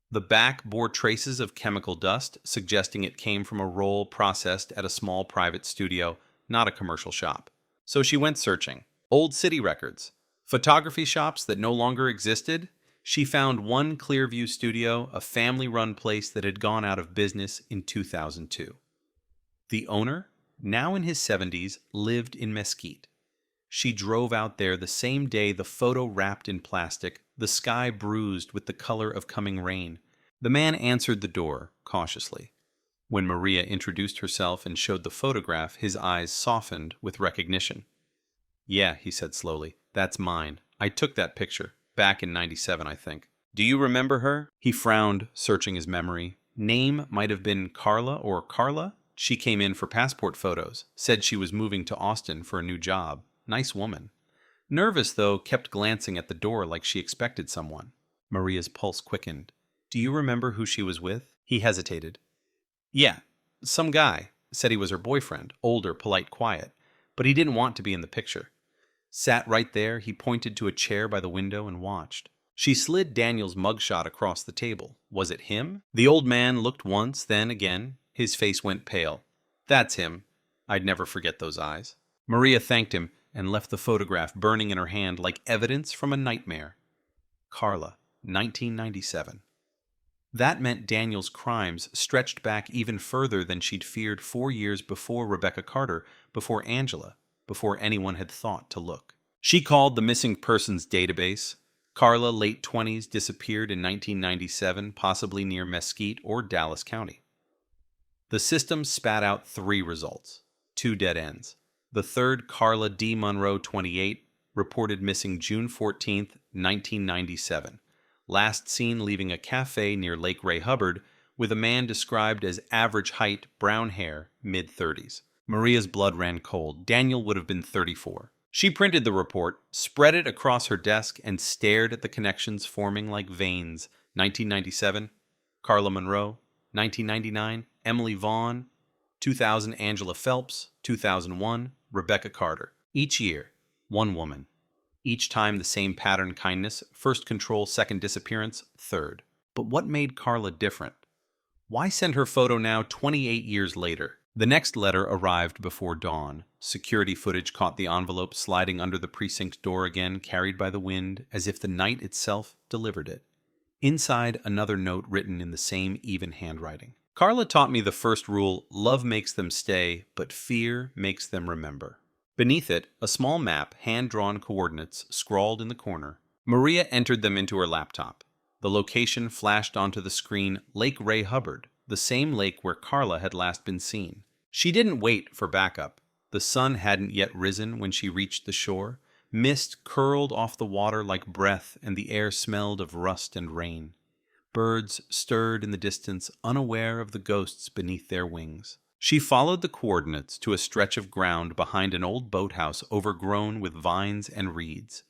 The back bore traces of chemical dust, suggesting it came from a roll processed at a small private studio, not a commercial shop. So she went searching. Old city records, photography shops that no longer existed. She found one Clearview studio, a family-run place that had gone out of business in 2002. The owner, now in his 70s, lived in Mesquite. She drove out there the same day, the photo wrapped in plastic, the sky bruised with the color of coming rain. The man answered the door, cautiously. When Maria introduced herself and showed the photograph, his eyes softened with recognition. "Yeah," he said slowly, "that's mine. I took that picture, back in '97, I think. Do you remember her?" He frowned, searching his memory. Name might have been Carla or Carla. She came in for passport photos, said she was moving to Austin for a new job. Nice woman. Nervous, though, kept glancing at the door like she expected someone. Maria's pulse quickened. "Do you remember who she was with?" He hesitated. "Yeah, some guy. Said he was her boyfriend, older, polite, quiet. But he didn't want to be in the picture. Sat right there," he pointed to a chair by the window and watched. She slid Daniel's mugshot across the table. Was it him? The old man looked once, then again. His face went pale. "That's him. I'd never forget those eyes." Maria thanked him and left the photograph burning in her hand like evidence from a nightmare. Carla, 1997. That meant Daniel's crimes stretched back even further than she'd feared 4 years before Rebecca Carter, before Angela, before anyone had thought to look. She called the missing persons database. Carla, late 20s, disappeared in 1997, possibly near Mesquite or Dallas County. The system spat out 3 results, 2 dead ends. The third, Carla D. Monroe, 28, reported missing June 14, 1997. Last seen leaving a cafe near Lake Ray Hubbard with a man described as average height, brown hair, mid-30s. Maria's blood ran cold. Daniel would have been 34. She printed the report, spread it across her desk, and stared at the connections forming like veins. 1997, Carla Monroe. 1999, Emily Vaughn. 2000, Angela Phelps. 2001, Rebecca Carter. Each year, one woman. Each time the same pattern: kindness, first control, second disappearance, third. But what made Carla different? Why send her photo now 28 years later? The next letter arrived before dawn. Security footage caught the envelope sliding under the precinct door again, carried by the wind, as if the night itself delivered it. Inside, another note written in the same even handwriting. "Carla taught me the first rule: love makes them stay, but fear makes them remember." Beneath it, a small map, hand-drawn coordinates scrawled in the corner. Maria entered them into her laptop. The location flashed onto the screen: Lake Ray Hubbard, the same lake where Carla had last been seen. She didn't wait for backup. The sun hadn't yet risen when she reached the shore. Mist curled off the water like breath, and the air smelled of rust and rain. Birds stirred in the distance, unaware of the ghosts beneath their wings. She followed the coordinates to a stretch of ground behind an old boathouse overgrown with vines and reeds.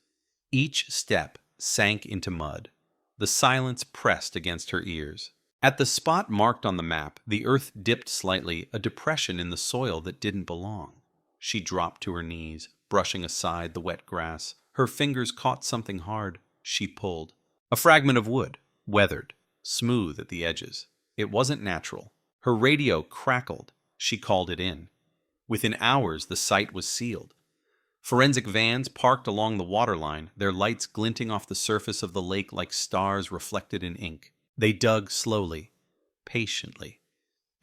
Each step sank into mud. The silence pressed against her ears. At the spot marked on the map, the earth dipped slightly, a depression in the soil that didn't belong. She dropped to her knees, brushing aside the wet grass. Her fingers caught something hard. She pulled. A fragment of wood, weathered, smooth at the edges. It wasn't natural. Her radio crackled. She called it in. Within hours, the site was sealed. Forensic vans parked along the waterline, their lights glinting off the surface of the lake like stars reflected in ink. They dug slowly, patiently.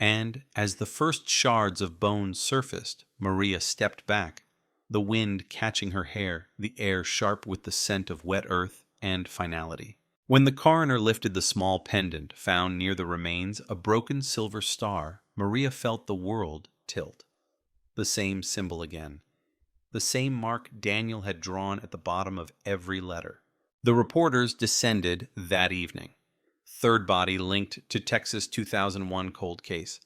And as the first shards of bone surfaced, Maria stepped back, the wind catching her hair, the air sharp with the scent of wet earth and finality. When the coroner lifted the small pendant found near the remains, a broken silver star, Maria felt the world tilt. The same symbol again. The same mark Daniel had drawn at the bottom of every letter. The reporters descended that evening. Third body linked to Texas 2001 cold case.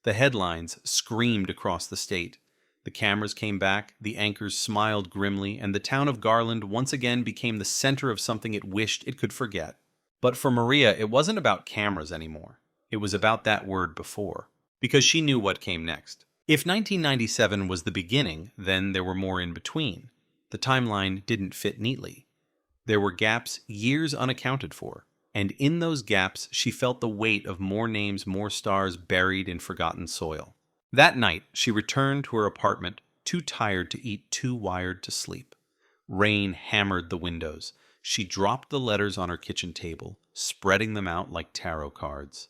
The headlines screamed across the state. The cameras came back, the anchors smiled grimly, and the town of Garland once again became the center of something it wished it could forget. But for Maria, it wasn't about cameras anymore. It was about that word before, because she knew what came next. If 1997 was the beginning, then there were more in between. The timeline didn't fit neatly. There were gaps, years unaccounted for, and in those gaps she felt the weight of more names, more stars buried in forgotten soil. That night, she returned to her apartment, too tired to eat, too wired to sleep. Rain hammered the windows. She dropped the letters on her kitchen table, spreading them out like tarot cards.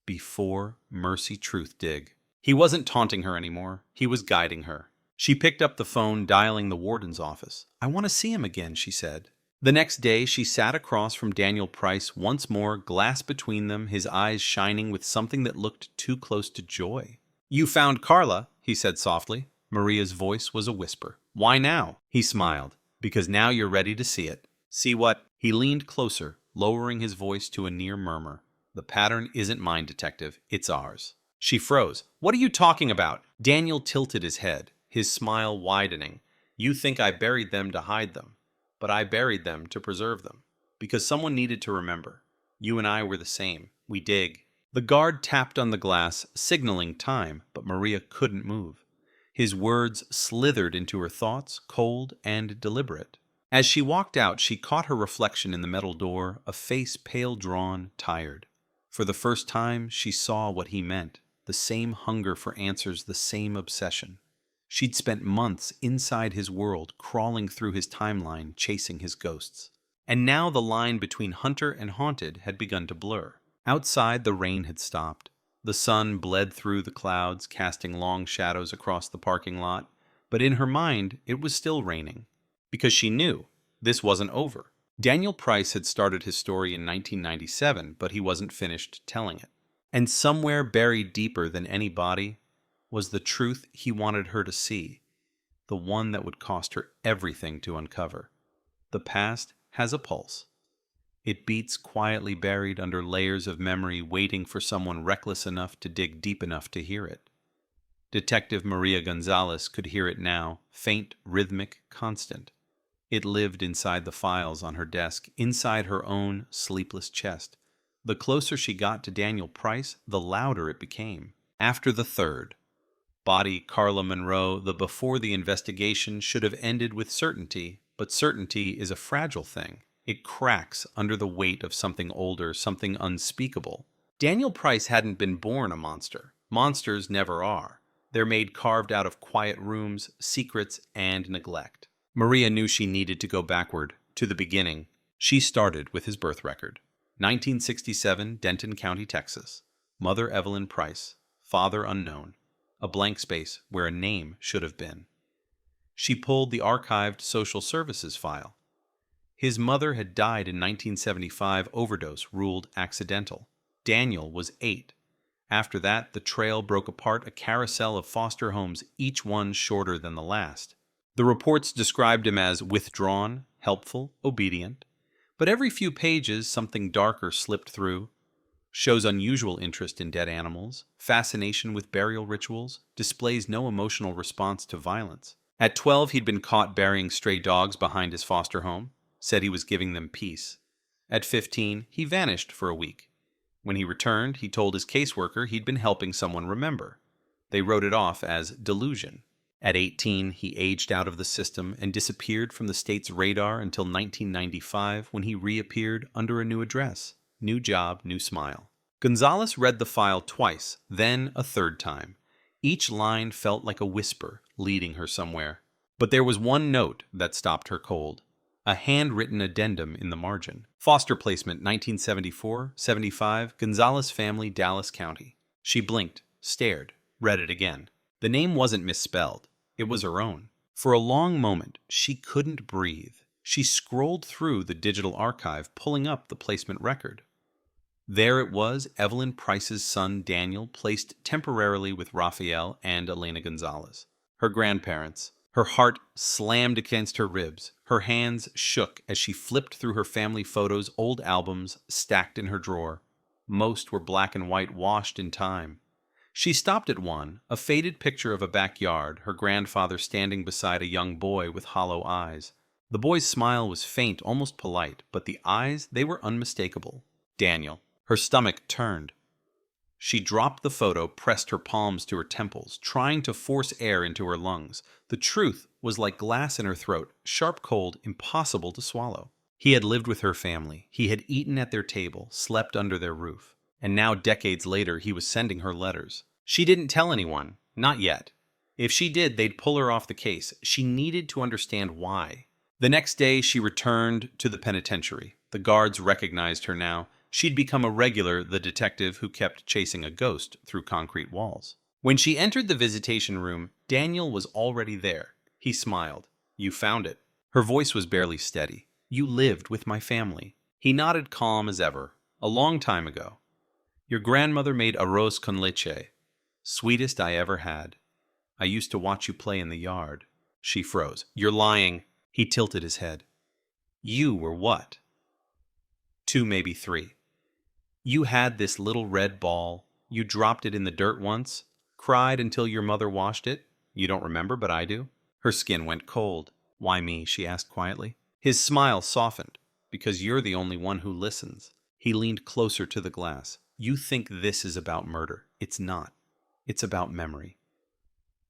Before Mercy Truth Dig. He wasn't taunting her anymore. He was guiding her. She picked up the phone, dialing the warden's office. "I want to see him again," she said. The next day, she sat across from Daniel Price once more, glass between them, his eyes shining with something that looked too close to joy. "You found Carla," he said softly. Maria's voice was a whisper. "Why now?" He smiled. "Because now you're ready to see it." "See what?" He leaned closer, lowering his voice to a near murmur. "The pattern isn't mine, detective. It's ours." She froze. "What are you talking about?" Daniel tilted his head, his smile widening. "You think I buried them to hide them, but I buried them to preserve them. Because someone needed to remember. You and I were the same. We dig." The guard tapped on the glass, signaling time, but Maria couldn't move. His words slithered into her thoughts, cold and deliberate. As she walked out, she caught her reflection in the metal door, a face pale drawn, tired. For the first time, she saw what he meant, the same hunger for answers, the same obsession. She'd spent months inside his world, crawling through his timeline, chasing his ghosts. And now the line between hunter and haunted had begun to blur. Outside, the rain had stopped. The sun bled through the clouds, casting long shadows across the parking lot. But in her mind, it was still raining. Because she knew this wasn't over. Daniel Price had started his story in 1997, but he wasn't finished telling it. And somewhere buried deeper than any body was the truth he wanted her to see, the one that would cost her everything to uncover. The past has a pulse. It beats quietly buried under layers of memory, waiting for someone reckless enough to dig deep enough to hear it. Detective Maria Gonzalez could hear it now, faint, rhythmic, constant. It lived inside the files on her desk, inside her own sleepless chest. The closer she got to Daniel Price, the louder it became. After the third, body Carla Monroe, the before the investigation should have ended with certainty, but certainty is a fragile thing. It cracks under the weight of something older, something unspeakable. Daniel Price hadn't been born a monster. Monsters never are. They're made carved out of quiet rooms, secrets, and neglect. Maria knew she needed to go backward, to the beginning. She started with his birth record. 1967, Denton County, Texas. Mother Evelyn Price. Father unknown. A blank space where a name should have been. She pulled the archived social services file. His mother had died in 1975, overdose ruled accidental. Daniel was 8. After that, the trail broke apart, a carousel of foster homes, each one shorter than the last. The reports described him as withdrawn, helpful, obedient. But every few pages, something darker slipped through. Shows unusual interest in dead animals, fascination with burial rituals, displays no emotional response to violence. At 12, he'd been caught burying stray dogs behind his foster home, said he was giving them peace. At 15, he vanished for a week. When he returned, he told his caseworker he'd been helping someone remember. They wrote it off as delusion. At 18, he aged out of the system and disappeared from the state's radar until 1995, when he reappeared under a new address. New job, new smile. Gonzalez read the file twice, then a third time. Each line felt like a whisper, leading her somewhere. But there was one note that stopped her cold. A handwritten addendum in the margin. Foster placement 1974-75, Gonzalez family, Dallas County. She blinked, stared, read it again. The name wasn't misspelled. It was her own. For a long moment, she couldn't breathe. She scrolled through the digital archive, pulling up the placement record. There it was, Evelyn Price's son Daniel, placed temporarily with Raphael and Elena Gonzalez. Her grandparents. Her heart slammed against her ribs. Her hands shook as she flipped through her family photos, old albums stacked in her drawer. Most were black and white, washed in time. She stopped at one, a faded picture of a backyard, her grandfather standing beside a young boy with hollow eyes. The boy's smile was faint, almost polite, but the eyes, they were unmistakable. Daniel. Her stomach turned. She dropped the photo, pressed her palms to her temples, trying to force air into her lungs. The truth was like glass in her throat, sharp cold, impossible to swallow. He had lived with her family. He had eaten at their table, slept under their roof. And now, decades later, he was sending her letters. She didn't tell anyone. Not yet. If she did, they'd pull her off the case. She needed to understand why. The next day, she returned to the penitentiary. The guards recognized her now. She'd become a regular, the detective who kept chasing a ghost through concrete walls. When she entered the visitation room, Daniel was already there. He smiled. "You found it." Her voice was barely steady. "You lived with my family." He nodded, calm as ever. "A long time ago. Your grandmother made arroz con leche. Sweetest I ever had. I used to watch you play in the yard." She froze. "You're lying." He tilted his head. "You were what?" 2, maybe 3. "You had this little red ball. You dropped it in the dirt once. Cried until your mother washed it. You don't remember, but I do." Her skin went cold. "Why me?" she asked quietly. His smile softened. "Because you're the only one who listens." He leaned closer to the glass. "You think this is about murder. It's not. It's about memory.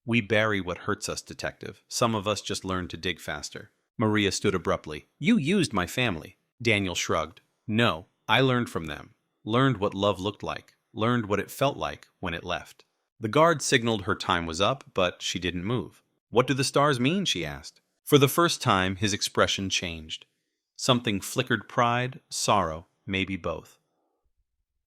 We bury what hurts us, detective. Some of us just learn to dig faster." Maria stood abruptly. "You used my family." Daniel shrugged. "No, I learned from them. Learned what love looked like. Learned what it felt like when it left." The guard signaled her time was up, but she didn't move. "What do the stars mean?" she asked. For the first time, his expression changed. Something flickered: pride, sorrow, maybe both.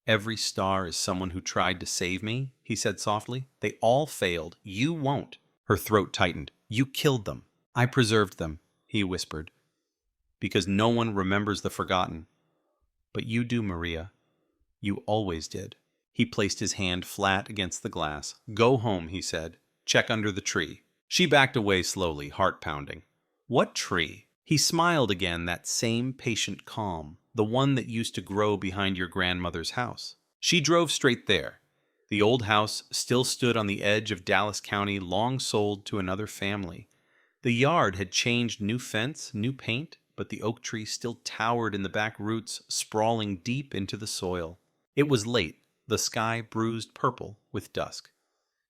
"Every star is someone who tried to save me," he said softly. "They all failed. You won't." Her throat tightened. "You killed them. I preserved them," he whispered. "Because no one remembers the forgotten. But you do, Maria. You always did." He placed his hand flat against the glass. "Go home," he said. "Check under the tree." She backed away slowly, heart pounding. "What tree?" He smiled again, that same patient calm, the one that used to grow behind your grandmother's house. She drove straight there. The old house still stood on the edge of Dallas County, long sold to another family. The yard had changed, new fence, new paint, but the oak tree still towered in the back roots, sprawling deep into the soil. It was late, the sky bruised purple with dusk.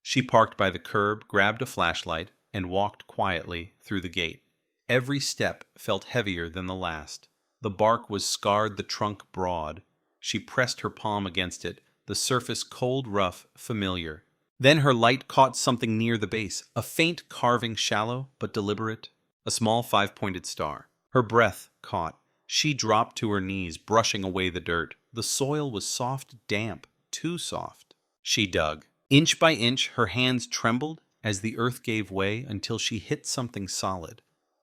She parked by the curb, grabbed a flashlight, and walked quietly through the gate. Every step felt heavier than the last. The bark was scarred, the trunk broad. She pressed her palm against it, the surface cold, rough, familiar. Then her light caught something near the base, a faint carving, shallow but deliberate, a small 5-pointed star. Her breath caught. She dropped to her knees, brushing away the dirt. The soil was soft, damp, too soft. She dug. Inch by inch, her hands trembled as the earth gave way until she hit something solid.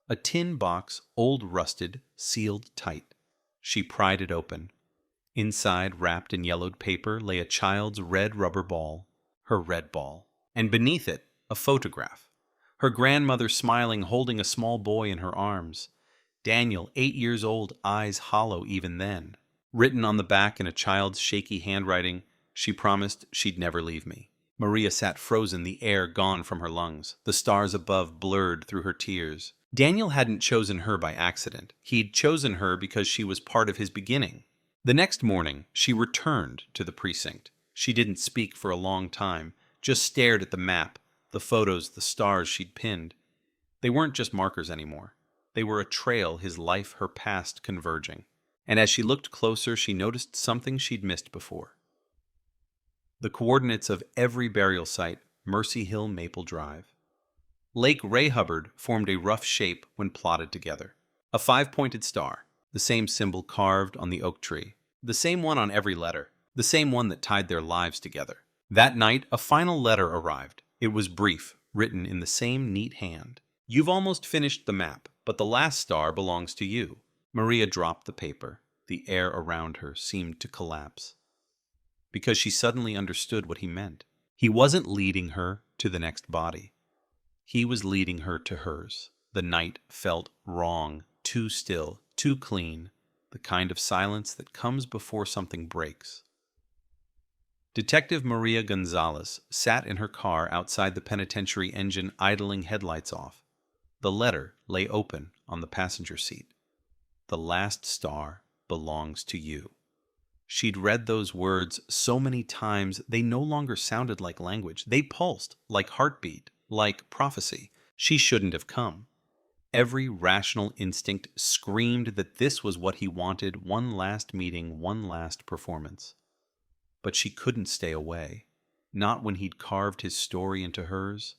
A tin box, old rusted, sealed tight. She pried it open. Inside, wrapped in yellowed paper, lay a child's red rubber ball. Her red ball. And beneath it, a photograph. Her grandmother smiling, holding a small boy in her arms. Daniel, 8 years old, eyes hollow even then. Written on the back in a child's shaky handwriting, she promised she'd never leave me. Maria sat frozen, the air gone from her lungs. The stars above blurred through her tears. Daniel hadn't chosen her by accident. He'd chosen her because she was part of his beginning. The next morning, she returned to the precinct. She didn't speak for a long time, just stared at the map, the photos, the stars she'd pinned. They weren't just markers anymore. They were a trail, his life, her past converging. And as she looked closer, she noticed something she'd missed before. The coordinates of every burial site: Mercy Hill, Maple Drive. Lake Ray Hubbard formed a rough shape when plotted together. A 5-pointed star, the same symbol carved on the oak tree, the same one on every letter, the same one that tied their lives together. That night, a final letter arrived. It was brief, written in the same neat hand. "You've almost finished the map, but the last star belongs to you." Maria dropped the paper. The air around her seemed to collapse. Because she suddenly understood what he meant. He wasn't leading her to the next body. He was leading her to hers. The night felt wrong, too still, too clean, the kind of silence that comes before something breaks. Detective Maria Gonzalez sat in her car outside the penitentiary, engine idling, headlights off. The letter lay open on the passenger seat. "The last star belongs to you." She'd read those words so many times, they no longer sounded like language. They pulsed, like heartbeat, like prophecy. She shouldn't have come. Every rational instinct screamed that this was what he wanted: one last meeting, one last performance. But she couldn't stay away. Not when he'd carved his story into hers.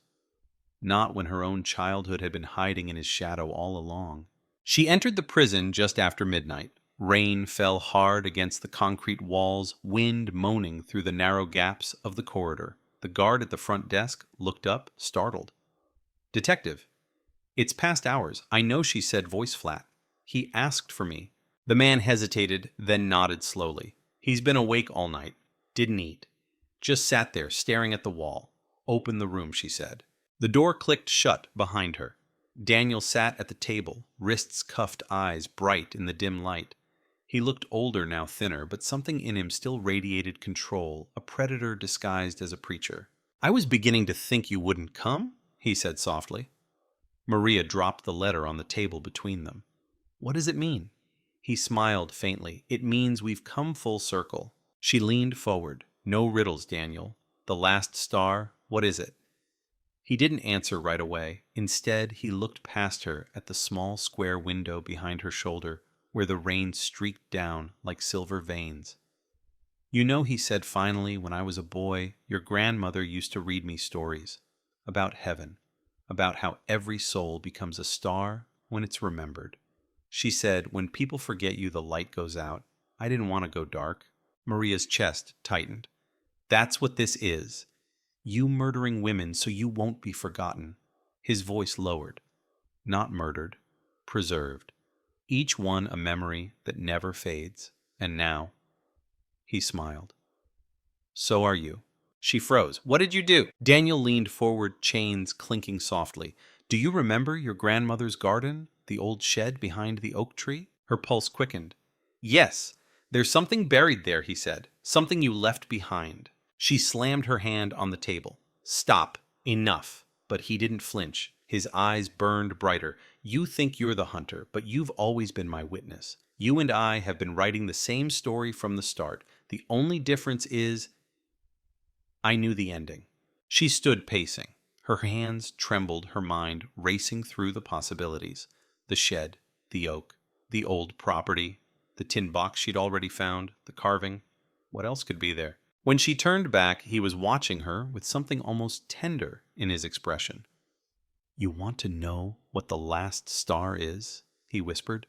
not when her own childhood had been hiding in his shadow all along. She entered the prison just after midnight. Rain fell hard against the concrete walls, wind moaning through the narrow gaps of the corridor. The guard at the front desk looked up, startled. "Detective, it's past hours. I know," she said, voice flat. "He asked for me." The man hesitated, then nodded slowly. "He's been awake all night. Didn't eat. Just sat there, staring at the wall." "Open the room," she said. The door clicked shut behind her. Daniel sat at the table, wrists cuffed, eyes bright in the dim light. He looked older now, thinner, but something in him still radiated control, a predator disguised as a preacher. "I was beginning to think you wouldn't come," he said softly. Maria dropped the letter on the table between them. "What does it mean?" He smiled faintly. "It means we've come full circle." She leaned forward. "No riddles, Daniel. The last star, what is it?" He didn't answer right away. Instead, he looked past her at the small square window behind her shoulder, where the rain streaked down like silver veins. "You know," he said finally, "when I was a boy, your grandmother used to read me stories about heaven, about how every soul becomes a star when it's remembered. She said, when people forget you, the light goes out. I didn't want to go dark." Maria's chest tightened. "That's what this is. You murdering women so you won't be forgotten." His voice lowered. "Not murdered, preserved. Each one a memory that never fades. And now," he smiled, "so are you." She froze. "What did you do?" Daniel leaned forward, chains clinking softly. "Do you remember your grandmother's garden? The old shed behind the oak tree?" Her pulse quickened. "Yes, there's something buried there," he said. "Something you left behind." She slammed her hand on the table. "Stop. Enough." But he didn't flinch. His eyes burned brighter. "You think you're the hunter, but you've always been my witness. You and I have been writing the same story from the start. The only difference is I knew the ending." She stood pacing. Her hands trembled, her mind racing through the possibilities. The shed, the oak, the old property, the tin box she'd already found, the carving. What else could be there? When she turned back, he was watching her with something almost tender in his expression. "You want to know what the last star is?" he whispered.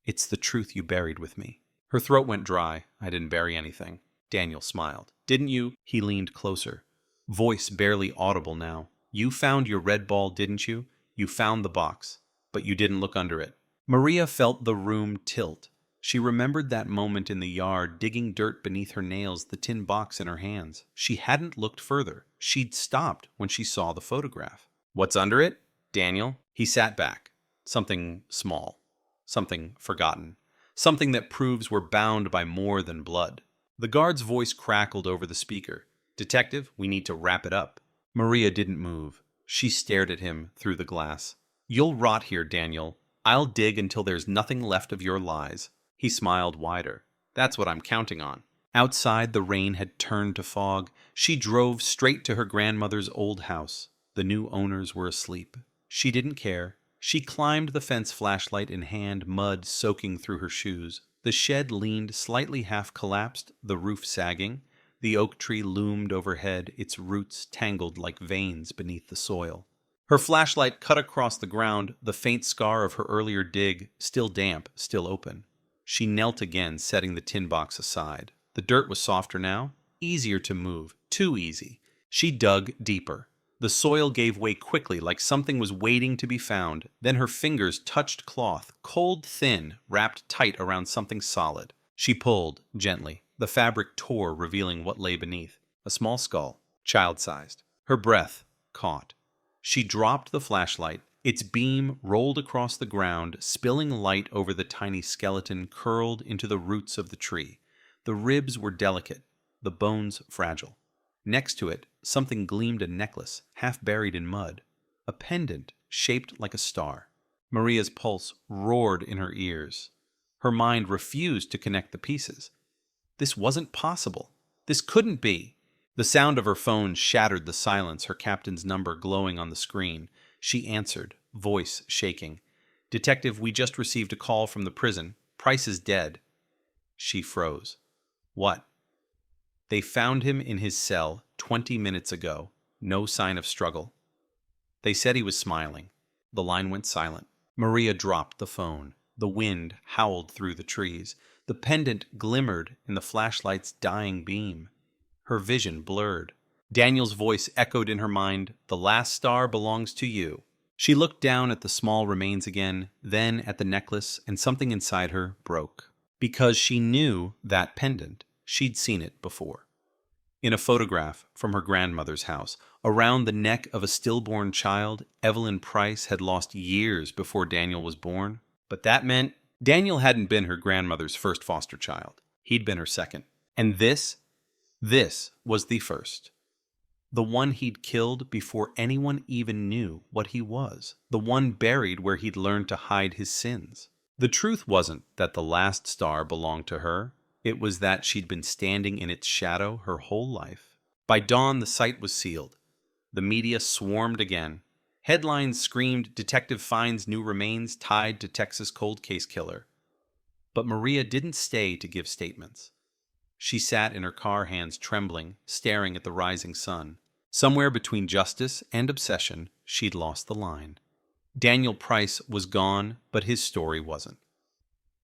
"It's the truth you buried with me." Her throat went dry. "I didn't bury anything." Daniel smiled. "Didn't you?" He leaned closer. Voice barely audible now. "You found your red ball, didn't you? You found the box, but you didn't look under it." Maria felt the room tilt. She remembered that moment in the yard, digging dirt beneath her nails, the tin box in her hands. She hadn't looked further. She'd stopped when she saw the photograph. "What's under it?" "Daniel." He sat back. "Something small. Something forgotten. Something that proves we're bound by more than blood." The guard's voice crackled over the speaker. "Detective, we need to wrap it up." Maria didn't move. She stared at him through the glass. "You'll rot here, Daniel. I'll dig until there's nothing left of your lies." He smiled wider. "That's what I'm counting on." Outside, the rain had turned to fog. She drove straight to her grandmother's old house. The new owners were asleep. She didn't care. She climbed the fence, flashlight in hand, mud soaking through her shoes. The shed leaned slightly half-collapsed, the roof sagging. The oak tree loomed overhead, its roots tangled like veins beneath the soil. Her flashlight cut across the ground, the faint scar of her earlier dig, still damp, still open. She knelt again, setting the tin box aside. The dirt was softer now, easier to move, too easy. She dug deeper. The soil gave way quickly, like something was waiting to be found. Then her fingers touched cloth, cold thin, wrapped tight around something solid. She pulled, gently. The fabric tore, revealing what lay beneath. A small skull, child-sized. Her breath caught. She dropped the flashlight. Its beam rolled across the ground, spilling light over the tiny skeleton curled into the roots of the tree. The ribs were delicate, the bones fragile. Next to it, something gleamed, a necklace, half buried in mud. A pendant shaped like a star. Maria's pulse roared in her ears. Her mind refused to connect the pieces. This wasn't possible. This couldn't be. The sound of her phone shattered the silence, her captain's number glowing on the screen. She answered, voice shaking. "Detective, we just received a call from the prison. Price is dead." She froze. "What?" "They found him in his cell 20 minutes ago. No sign of struggle." They said he was smiling. The line went silent. Maria dropped the phone. The wind howled through the trees. The pendant glimmered in the flashlight's dying beam. Her vision blurred. Daniel's voice echoed in her mind, "The last star belongs to you." She looked down at the small remains again, then at the necklace, and something inside her broke. Because she knew that pendant. She'd seen it before. In a photograph from her grandmother's house, around the neck of a stillborn child Evelyn Price had lost years before Daniel was born. But that meant Daniel hadn't been her grandmother's first foster child. He'd been her second. And this was the first. The one he'd killed before anyone even knew what he was. The one buried where he'd learned to hide his sins. The truth wasn't that the last star belonged to her. It was that she'd been standing in its shadow her whole life. By dawn, the site was sealed. The media swarmed again. Headlines screamed, "Detective finds new remains tied to Texas cold case killer." But Maria didn't stay to give statements. She sat in her car, hands trembling, staring at the rising sun. Somewhere between justice and obsession, she'd lost the line. Daniel Price was gone, but his story wasn't.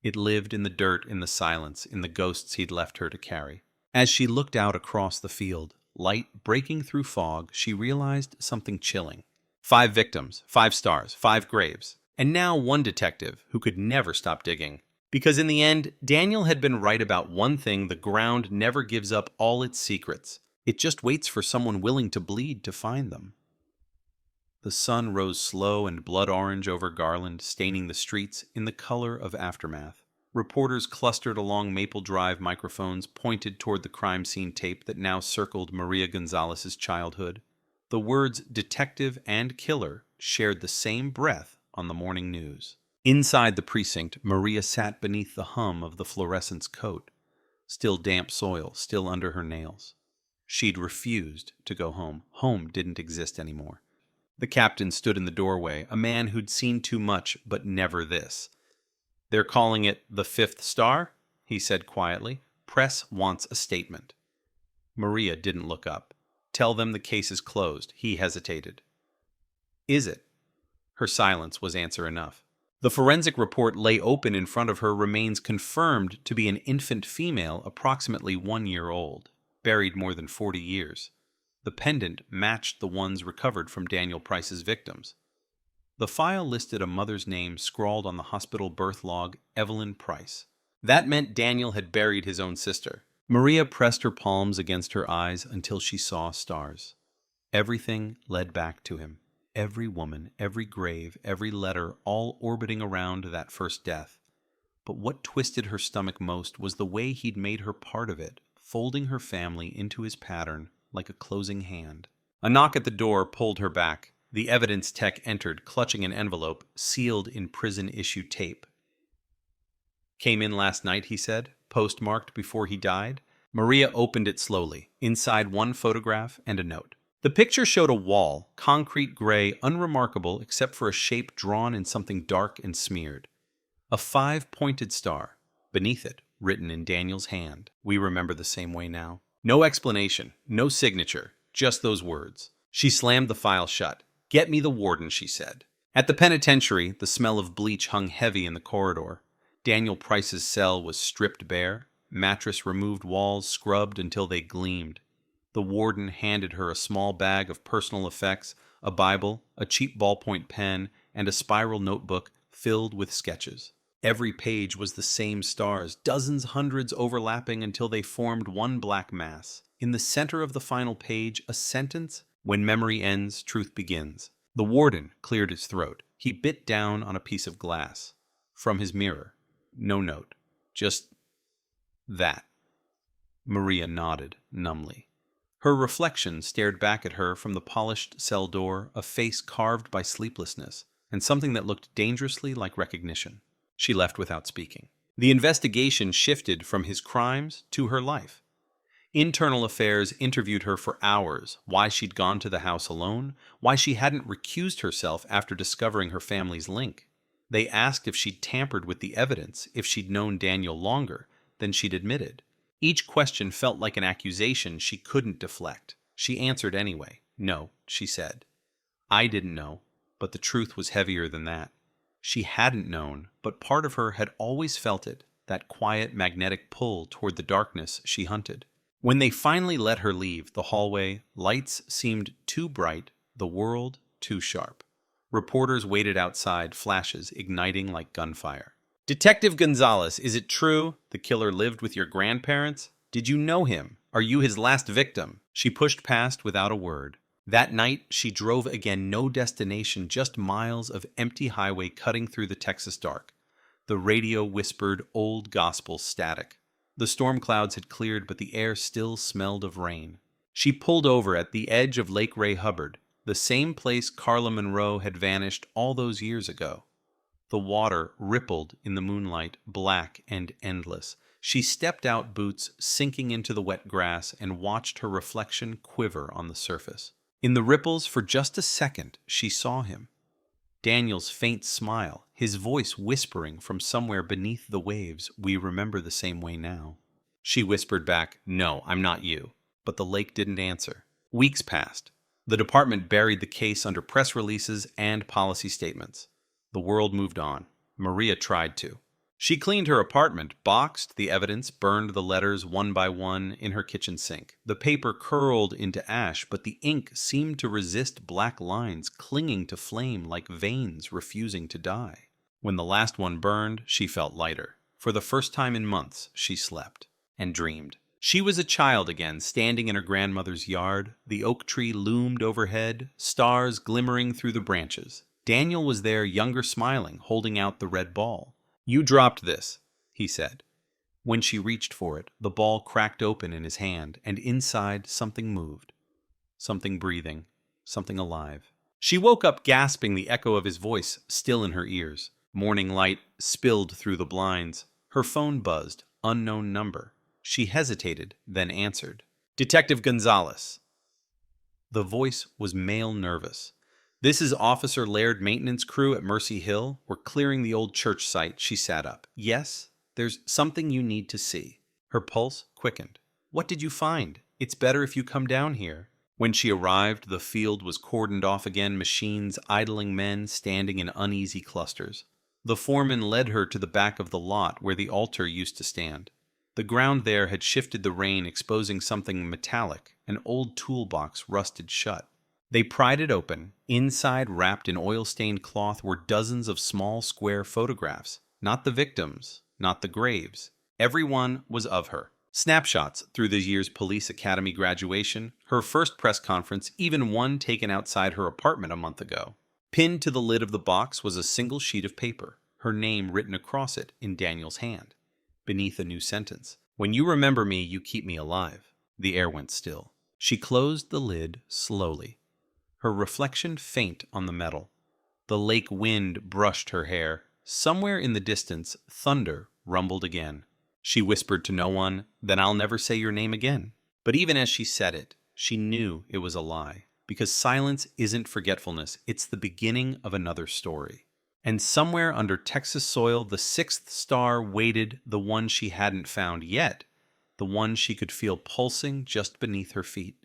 It lived in the dirt, in the silence, in the ghosts he'd left her to carry. As she looked out across the field, light breaking through fog, she realized something chilling. 5 victims, 5 stars, 5 graves, and now one detective who could never stop digging. Because in the end, Daniel had been right about one thing: the ground never gives up all its secrets. It just waits for someone willing to bleed to find them. The sun rose slow and blood orange over Garland, staining the streets in the color of aftermath. Reporters clustered along Maple Drive, microphones pointed toward the crime scene tape that now circled Maria Gonzalez's childhood. The words detective and killer shared the same breath on the morning news. Inside the precinct, Maria sat beneath the hum of the fluorescent's coat. Still damp soil, still under her nails. She'd refused to go home. Home didn't exist anymore. The captain stood in the doorway, a man who'd seen too much, but never this. "They're calling it the 5th star?" he said quietly. "Press wants a statement." Maria didn't look up. "Tell them the case is closed," he hesitated. "Is it?" Her silence was answer enough. The forensic report lay open in front of her, remains confirmed to be an infant female approximately 1 year old, buried more than 40 years. The pendant matched the ones recovered from Daniel Price's victims. The file listed a mother's name scrawled on the hospital birth log, Evelyn Price. That meant Daniel had buried his own sister. Maria pressed her palms against her eyes until she saw stars. Everything led back to him. Every woman, every grave, every letter, all orbiting around that first death. But what twisted her stomach most was the way he'd made her part of it, folding her family into his pattern like a closing hand. A knock at the door pulled her back. The evidence tech entered, clutching an envelope, sealed in prison-issue tape. "Came in last night," he said, postmarked before he died. Maria opened it slowly. Inside, one photograph and a note. The picture showed a wall, concrete gray, unremarkable except for a shape drawn in something dark and smeared. A 5-pointed star. Beneath it, written in Daniel's hand. We remember the same way now. No explanation, no signature, just those words. She slammed the file shut. "Get me the warden," she said. At the penitentiary, the smell of bleach hung heavy in the corridor. Daniel Price's cell was stripped bare, mattress removed, walls scrubbed until they gleamed. The warden handed her a small bag of personal effects, a Bible, a cheap ballpoint pen, and a spiral notebook filled with sketches. Every page was the same stars, dozens, hundreds overlapping until they formed one black mass. In the center of the final page, a sentence: "When memory ends, truth begins." The warden cleared his throat. He bit down on a piece of glass. From his mirror. No note. Just that. Maria nodded numbly. Her reflection stared back at her from the polished cell door, a face carved by sleeplessness, and something that looked dangerously like recognition. She left without speaking. The investigation shifted from his crimes to her life. Internal Affairs interviewed her for hours, why she'd gone to the house alone, why she hadn't recused herself after discovering her family's link. They asked if she'd tampered with the evidence, if she'd known Daniel longer than she'd admitted. Each question felt like an accusation she couldn't deflect. She answered anyway. "No," she said. I didn't know, but the truth was heavier than that. She hadn't known, but part of her had always felt it, that quiet magnetic pull toward the darkness she hunted. When they finally let her leave the hallway, lights seemed too bright, the world too sharp. Reporters waited outside, flashes igniting like gunfire. Detective Gonzalez, is it true the killer lived with your grandparents? Did you know him? Are you his last victim? She pushed past without a word. That night, she drove again, no destination, just miles of empty highway cutting through the Texas dark. The radio whispered old gospel static. The storm clouds had cleared, but the air still smelled of rain. She pulled over at the edge of Lake Ray Hubbard, the same place Carla Monroe had vanished all those years ago. The water rippled in the moonlight, black and endless. She stepped out, boots sinking into the wet grass, and watched her reflection quiver on the surface. In the ripples, for just a second, she saw him. Daniel's faint smile, his voice whispering from somewhere beneath the waves, "We remember the same way now." She whispered back, "No, I'm not you." But the lake didn't answer. Weeks passed. The department buried the case under press releases and policy statements. The world moved on. Maria tried to. She cleaned her apartment, boxed the evidence, burned the letters one by one in her kitchen sink. The paper curled into ash, but the ink seemed to resist black lines, clinging to flame like veins refusing to die. When the last one burned, she felt lighter. For the first time in months, she slept and dreamed. She was a child again, standing in her grandmother's yard. The oak tree loomed overhead, stars glimmering through the branches. Daniel was there, younger, smiling, holding out the red ball. "You dropped this," he said. When she reached for it, the ball cracked open in his hand, and inside something moved. Something breathing, something alive. She woke up gasping, the echo of his voice still in her ears. Morning light spilled through the blinds. Her phone buzzed, unknown number. She hesitated, then answered. "Detective Gonzalez." The voice was male nervous. "This is Officer Laird maintenance crew at Mercy Hill. We're clearing the old church site." She sat up. "Yes, there's something you need to see." Her pulse quickened. "What did you find? It's better if you come down here." When she arrived, the field was cordoned off again, machines idling, men standing in uneasy clusters. The foreman led her to the back of the lot where the altar used to stand. The ground there had shifted the rain, exposing something metallic, an old toolbox rusted shut. They pried it open. Inside, wrapped in oil-stained cloth, were dozens of small square photographs. Not the victims, not the graves. Every one was of her. Snapshots through the year's police academy graduation, her first press conference, even one taken outside her apartment a month ago. Pinned to the lid of the box was a single sheet of paper, her name written across it in Daniel's hand. Beneath a new sentence, "When you remember me, you keep me alive." The air went still. She closed the lid slowly. Her reflection faint on the metal. The lake wind brushed her hair. Somewhere in the distance, thunder rumbled again. She whispered to no one, "Then I'll never say your name again." But even as she said it, she knew it was a lie. Because silence isn't forgetfulness, it's the beginning of another story. And somewhere under Texas soil, the sixth star waited, the one she hadn't found yet, the one she could feel pulsing just beneath her feet.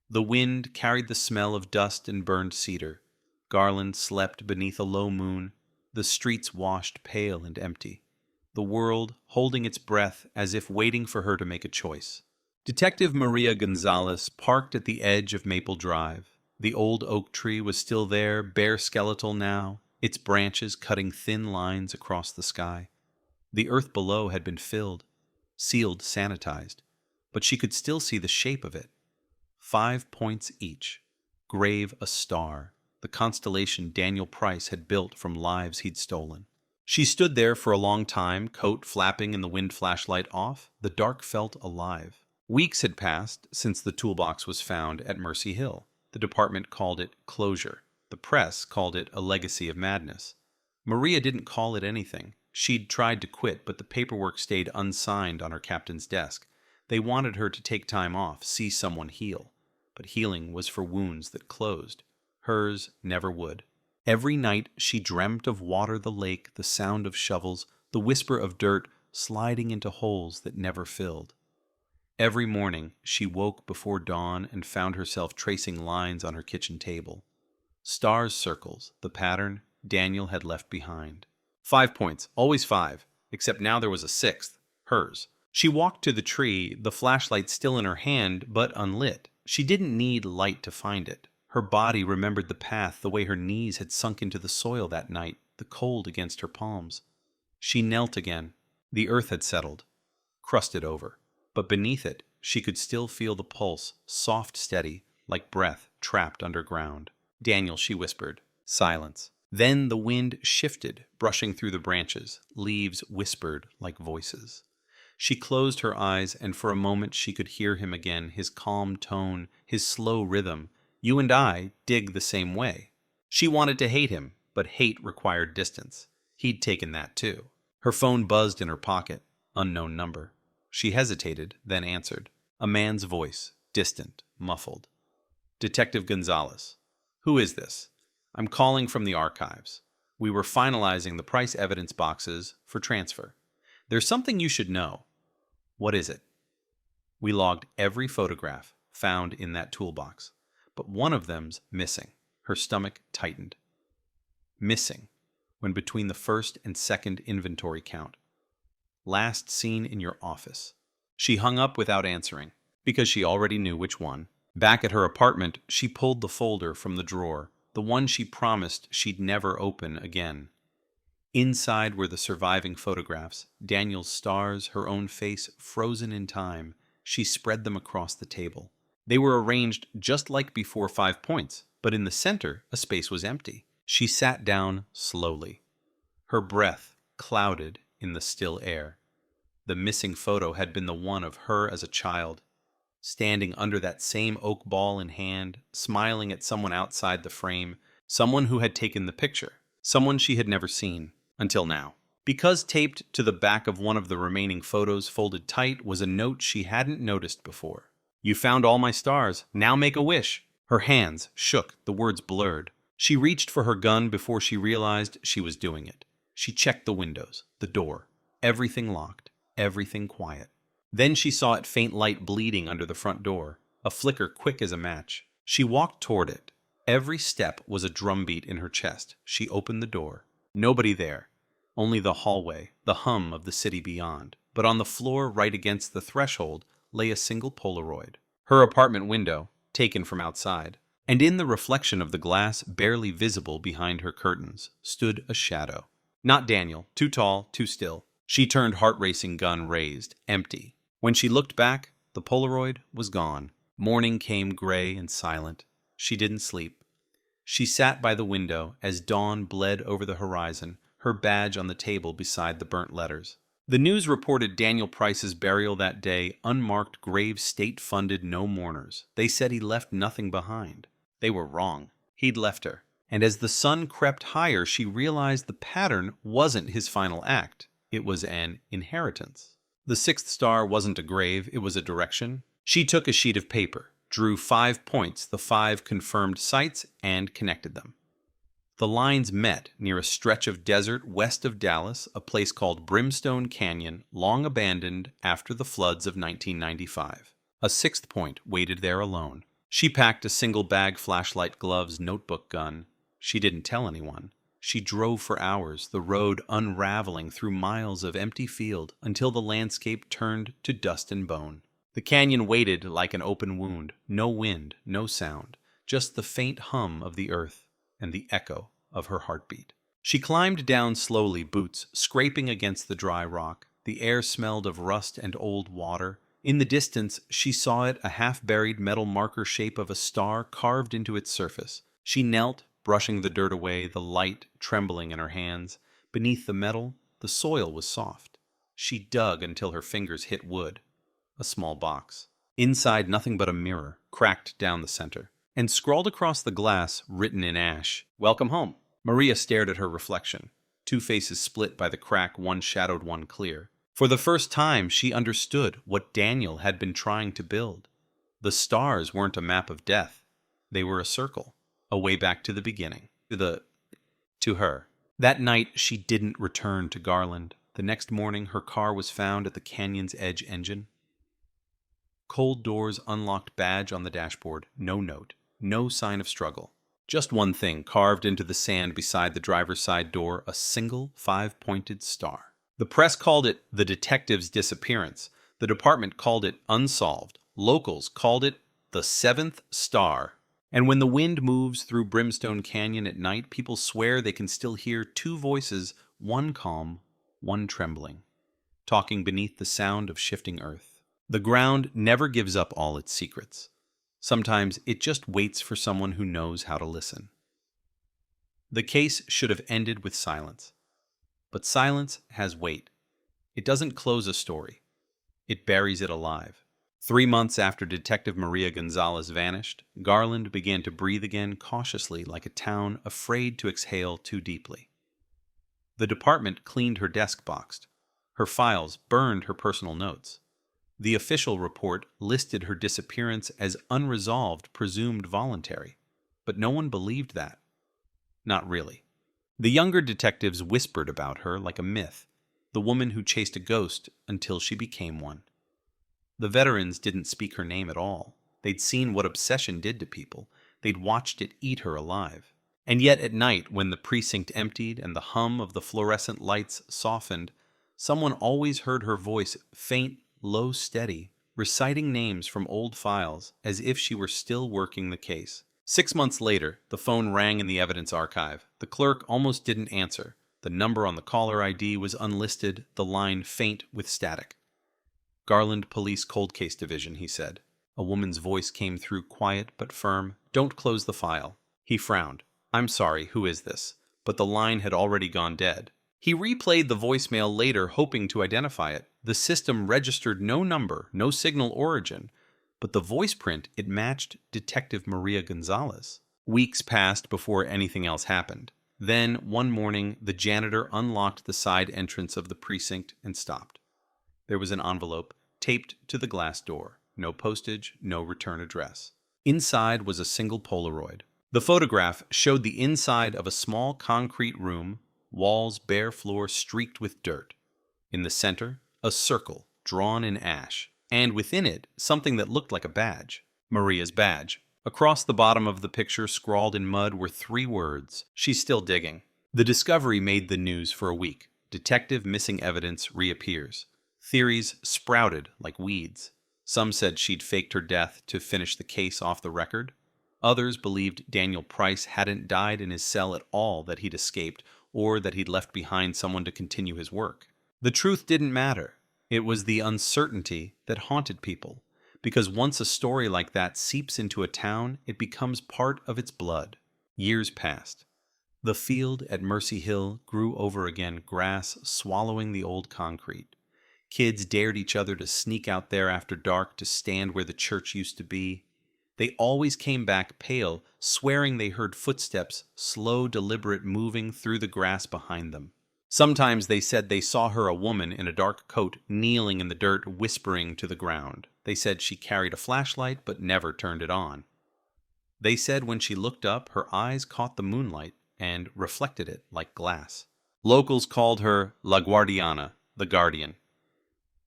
The wind carried the smell of dust and burned cedar. Garland slept beneath a low moon. The streets washed pale and empty. The world holding its breath as if waiting for her to make a choice. Detective Maria Gonzalez parked at the edge of Maple Drive. The old oak tree was still there, bare skeletal now, its branches cutting thin lines across the sky. The earth below had been filled, sealed, sanitized, but she could still see the shape of it. 5 points each. Grave a star, the constellation Daniel Price had built from lives he'd stolen. She stood there for a long time, coat flapping in the wind, flashlight off. The dark felt alive. Weeks had passed since the toolbox was found at Mercy Hill. The department called it closure. The press called it a legacy of madness. Maria didn't call it anything. She'd tried to quit, but the paperwork stayed unsigned on her captain's desk. They wanted her to take time off, see someone heal. But healing was for wounds that closed. Hers never would. Every night she dreamt of water, the lake, the sound of shovels, the whisper of dirt sliding into holes that never filled. Every morning she woke before dawn and found herself tracing lines on her kitchen table. Stars, circles, the pattern Daniel had left behind. 5 points, always 5, except now there was a 6th, hers. She walked to the tree, the flashlight still in her hand, but unlit. She didn't need light to find it. Her body remembered the path, the way her knees had sunk into the soil that night, the cold against her palms. She knelt again. The earth had settled, crusted over, but beneath it, she could still feel the pulse, soft, steady, like breath trapped underground. "Daniel," she whispered. Silence. Then the wind shifted, brushing through the branches. Leaves whispered like voices. She closed her eyes, and for a moment she could hear him again, his calm tone, his slow rhythm. "You and I dig the same way." She wanted to hate him, but hate required distance. He'd taken that too. Her phone buzzed in her pocket. Unknown number. She hesitated, then answered. A man's voice, distant, muffled. "Detective Gonzalez. Who is this? I'm calling from the archives. We were finalizing the price evidence boxes for transfer. There's something you should know." "What is it?" "We logged every photograph found in that toolbox, but one of them's missing." Her stomach tightened. "Missing, when between the first and second inventory count. Last seen in your office." She hung up without answering, because she already knew which one. Back at her apartment, she pulled the folder from the drawer, the one she promised she'd never open again. Inside were the surviving photographs, Daniel's stars, her own face frozen in time. She spread them across the table. They were arranged just like before 5 points, but in the center, a space was empty. She sat down slowly. Her breath clouded in the still air. The missing photo had been the one of her as a child, standing under that same oak ball in hand, smiling at someone outside the frame, someone who had taken the picture, someone she had never seen, until now. Because taped to the back of one of the remaining photos folded tight was a note she hadn't noticed before. "You found all my stars. Now make a wish." Her hands shook, the words blurred. She reached for her gun before she realized she was doing it. She checked the windows, the door. Everything locked, everything quiet. Then she saw it faint light bleeding under the front door, a flicker quick as a match. She walked toward it. Every step was a drumbeat in her chest. She opened the door. Nobody there. Only the hallway, the hum of the city beyond. But on the floor right against the threshold lay a single Polaroid. Her apartment window, taken from outside. And in the reflection of the glass, barely visible behind her curtains, stood a shadow. Not Daniel, too tall, too still. She turned heart-racing gun raised, empty. When she looked back, the Polaroid was gone. Morning came gray and silent. She didn't sleep. She sat by the window as dawn bled over the horizon, her badge on the table beside the burnt letters. The news reported Daniel Price's burial that day, unmarked grave state-funded, no mourners. They said he left nothing behind. They were wrong. He'd left her. And as the sun crept higher, she realized the pattern wasn't his final act. It was an inheritance. The 6th star wasn't a grave, it was a direction. She took a sheet of paper, drew 5 points, the 5 confirmed sites, and connected them. The lines met near a stretch of desert west of Dallas, a place called Brimstone Canyon, long abandoned after the floods of 1995. A 6th point waited there alone. She packed a single bag, flashlight, gloves, notebook, gun. She didn't tell anyone. She drove for hours, the road unraveling through miles of empty field until the landscape turned to dust and bone. The canyon waited like an open wound, no wind, no sound, just the faint hum of the earth and the echo of her heartbeat. She climbed down slowly, boots scraping against the dry rock. The air smelled of rust and old water. In the distance, she saw it, a half-buried metal marker shape of a star carved into its surface. She knelt, brushing the dirt away, the light trembling in her hands. Beneath the metal, the soil was soft. She dug until her fingers hit wood. A small box. Inside, nothing but a mirror, cracked down the center. And scrawled across the glass, written in ash, "Welcome home." Maria stared at her reflection. 2 faces split by the crack, one shadowed, one clear. For the first time, she understood what Daniel had been trying to build. The stars weren't a map of death. They were a circle, a way back to the beginning, to her. That night, she didn't return to Garland. The next morning, her car was found at the canyon's edge engine. Cold doors, unlocked badge on the dashboard, no note, no sign of struggle. Just one thing carved into the sand beside the driver's side door, a single 5-pointed star. The press called it the detective's disappearance. The department called it unsolved. Locals called it the 7th star. And when the wind moves through Brimstone Canyon at night, people swear they can still hear two voices, one calm, one trembling, talking beneath the sound of shifting earth. The ground never gives up all its secrets. Sometimes it just waits for someone who knows how to listen. The case should have ended with silence. But silence has weight. It doesn't close a story. It buries it alive. 3 months after Detective Maria Gonzalez vanished, Garland began to breathe again cautiously like a town afraid to exhale too deeply. The department cleaned her desk box. Her files burned her personal notes. The official report listed her disappearance as unresolved, presumed voluntary. But no one believed that. Not really. The younger detectives whispered about her like a myth, the woman who chased a ghost until she became one. The veterans didn't speak her name at all. They'd seen what obsession did to people. They'd watched it eat her alive. And yet at night, when the precinct emptied and the hum of the fluorescent lights softened, someone always heard her voice, faint, low, steady, reciting names from old files as if she were still working the case. 6 months later, the phone rang in the evidence archive. The clerk almost didn't answer. The number on the caller ID was unlisted, the line faint with static. Garland Police Cold Case Division, he said. A woman's voice came through, quiet but firm. Don't close the file. He frowned. I'm sorry, who is this? But the line had already gone dead. He replayed the voicemail later, hoping to identify it. The system registered no number, no signal origin, but the voice print, it matched Detective Maria Gonzalez. Weeks passed before anything else happened. Then, one morning, the janitor unlocked the side entrance of the precinct and stopped. There was an envelope taped to the glass door. No postage, no return address. Inside was a single Polaroid. The photograph showed the inside of a small concrete room, walls, bare floor streaked with dirt. In the center, a circle drawn in ash, and within it, something that looked like a badge. Maria's badge. Across the bottom of the picture, scrawled in mud, were 3 words. She's still digging. The discovery made the news for a week. Detective missing evidence reappears. Theories sprouted like weeds. Some said she'd faked her death to finish the case off the record. Others believed Daniel Price hadn't died in his cell at all, that he'd escaped, or that he'd left behind someone to continue his work. The truth didn't matter. It was the uncertainty that haunted people, because once a story like that seeps into a town, it becomes part of its blood. Years passed. The field at Mercy Hill grew over again, grass swallowing the old concrete. Kids dared each other to sneak out there after dark to stand where the church used to be. They always came back pale, swearing they heard footsteps, slow, deliberate, moving through the grass behind them. Sometimes they said they saw her, a woman in a dark coat, kneeling in the dirt, whispering to the ground. They said she carried a flashlight but never turned it on. They said when she looked up, her eyes caught the moonlight and reflected it like glass. Locals called her La Guardiana, the guardian,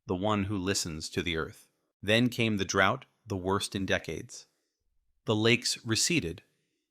the one who listens to the earth. Then came the drought, the worst in decades. The lakes receded,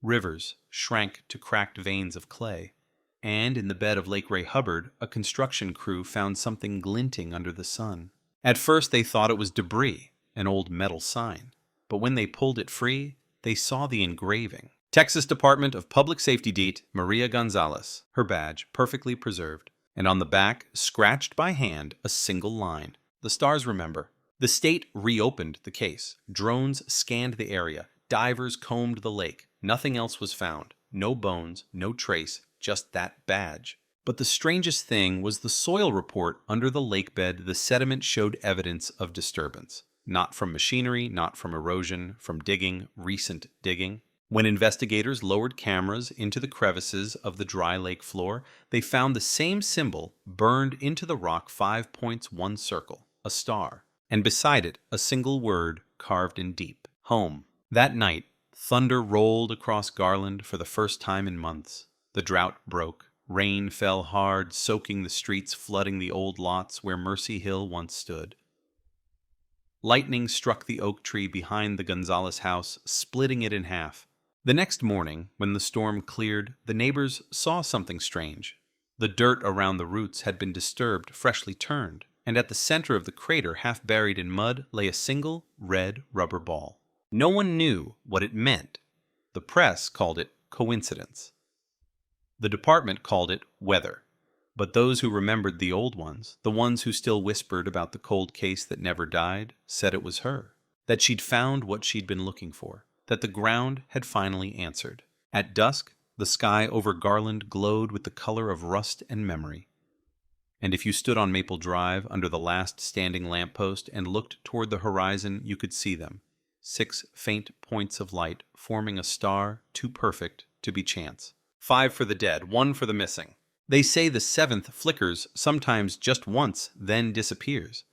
rivers shrank to cracked veins of clay, and in the bed of Lake Ray Hubbard, a construction crew found something glinting under the sun. At first they thought it was debris, an old metal sign, but when they pulled it free, they saw the engraving. Texas Department of Public Safety Det, Maria Gonzalez, her badge perfectly preserved, and on the back, scratched by hand, a single line. The stars remember. The state reopened the case. Drones scanned the area. Divers combed the lake. Nothing else was found. No bones, no trace, just that badge. But the strangest thing was the soil report under the lake bed. The sediment showed evidence of disturbance. Not from machinery, not from erosion, from digging, recent digging. When investigators lowered cameras into the crevices of the dry lake floor, they found the same symbol burned into the rock, 5 points, 1 circle, a star, and beside it a single word carved in deep: home. That night, thunder rolled across Garland for the first time in months. The drought broke. Rain fell hard, soaking the streets, flooding the old lots where Mercy Hill once stood. Lightning struck the oak tree behind the Gonzalez house, splitting it in half. The next morning, when the storm cleared, the neighbors saw something strange. The dirt around the roots had been disturbed, freshly turned, and at the center of the crater, half buried in mud, lay a single red rubber ball. No one knew what it meant. The press called it coincidence. The department called it weather. But those who remembered the old ones, the ones who still whispered about the cold case that never died, said it was her, that she'd found what she'd been looking for, that the ground had finally answered. At dusk, the sky over Garland glowed with the color of rust and memory. And if you stood on Maple Drive under the last standing lamppost and looked toward the horizon, you could see them, 6 faint points of light forming a star too perfect to be chance. 5 for the dead, 1 for the missing. They say the 7th flickers sometimes just once, then disappears.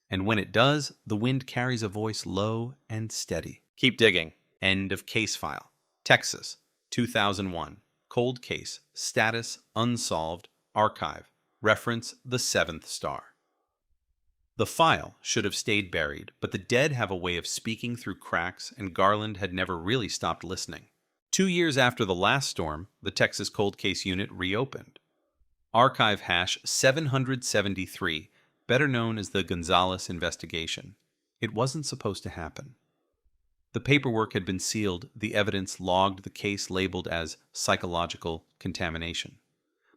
And when it does, the wind carries a voice low and steady. Keep digging. End of case file. Texas, 2001. Cold case. Status unsolved. Archive. Reference the 7th star. The file should have stayed buried, but the dead have a way of speaking through cracks, and Garland had never really stopped listening. 2 years after the last storm, the Texas Cold Case Unit reopened. Archive hash 773, better known as the Gonzalez investigation. It wasn't supposed to happen. The paperwork had been sealed, the evidence logged, the case labeled as psychological contamination.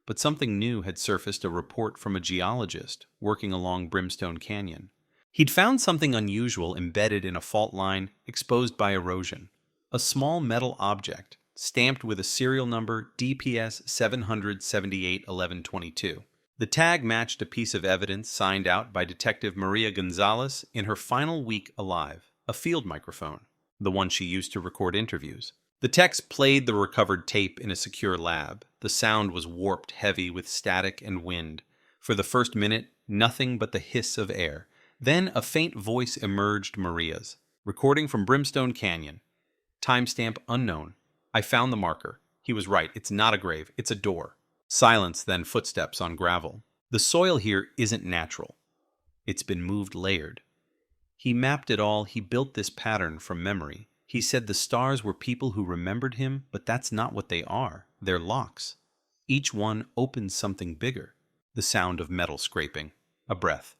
But something new had surfaced, a report from a geologist working along Brimstone Canyon. He'd found something unusual embedded in a fault line exposed by erosion. A small metal object, stamped with a serial number DPS 7781122. The tag matched a piece of evidence signed out by Detective Maria Gonzalez in her final week alive, a field microphone, the one she used to record interviews. The techs played the recovered tape in a secure lab. The sound was warped, heavy with static and wind. For the first minute, nothing but the hiss of air. Then a faint voice emerged, Maria's. Recording from Brimstone Canyon. Timestamp unknown. I found the marker. He was right. It's not a grave. It's a door. Silence, then footsteps on gravel. The soil here isn't natural. It's been moved layered. He mapped it all. He built this pattern from memory. He said the stars were people who remembered him, but that's not what they are. They're locks. Each one opens something bigger. The sound of metal scraping. A breath.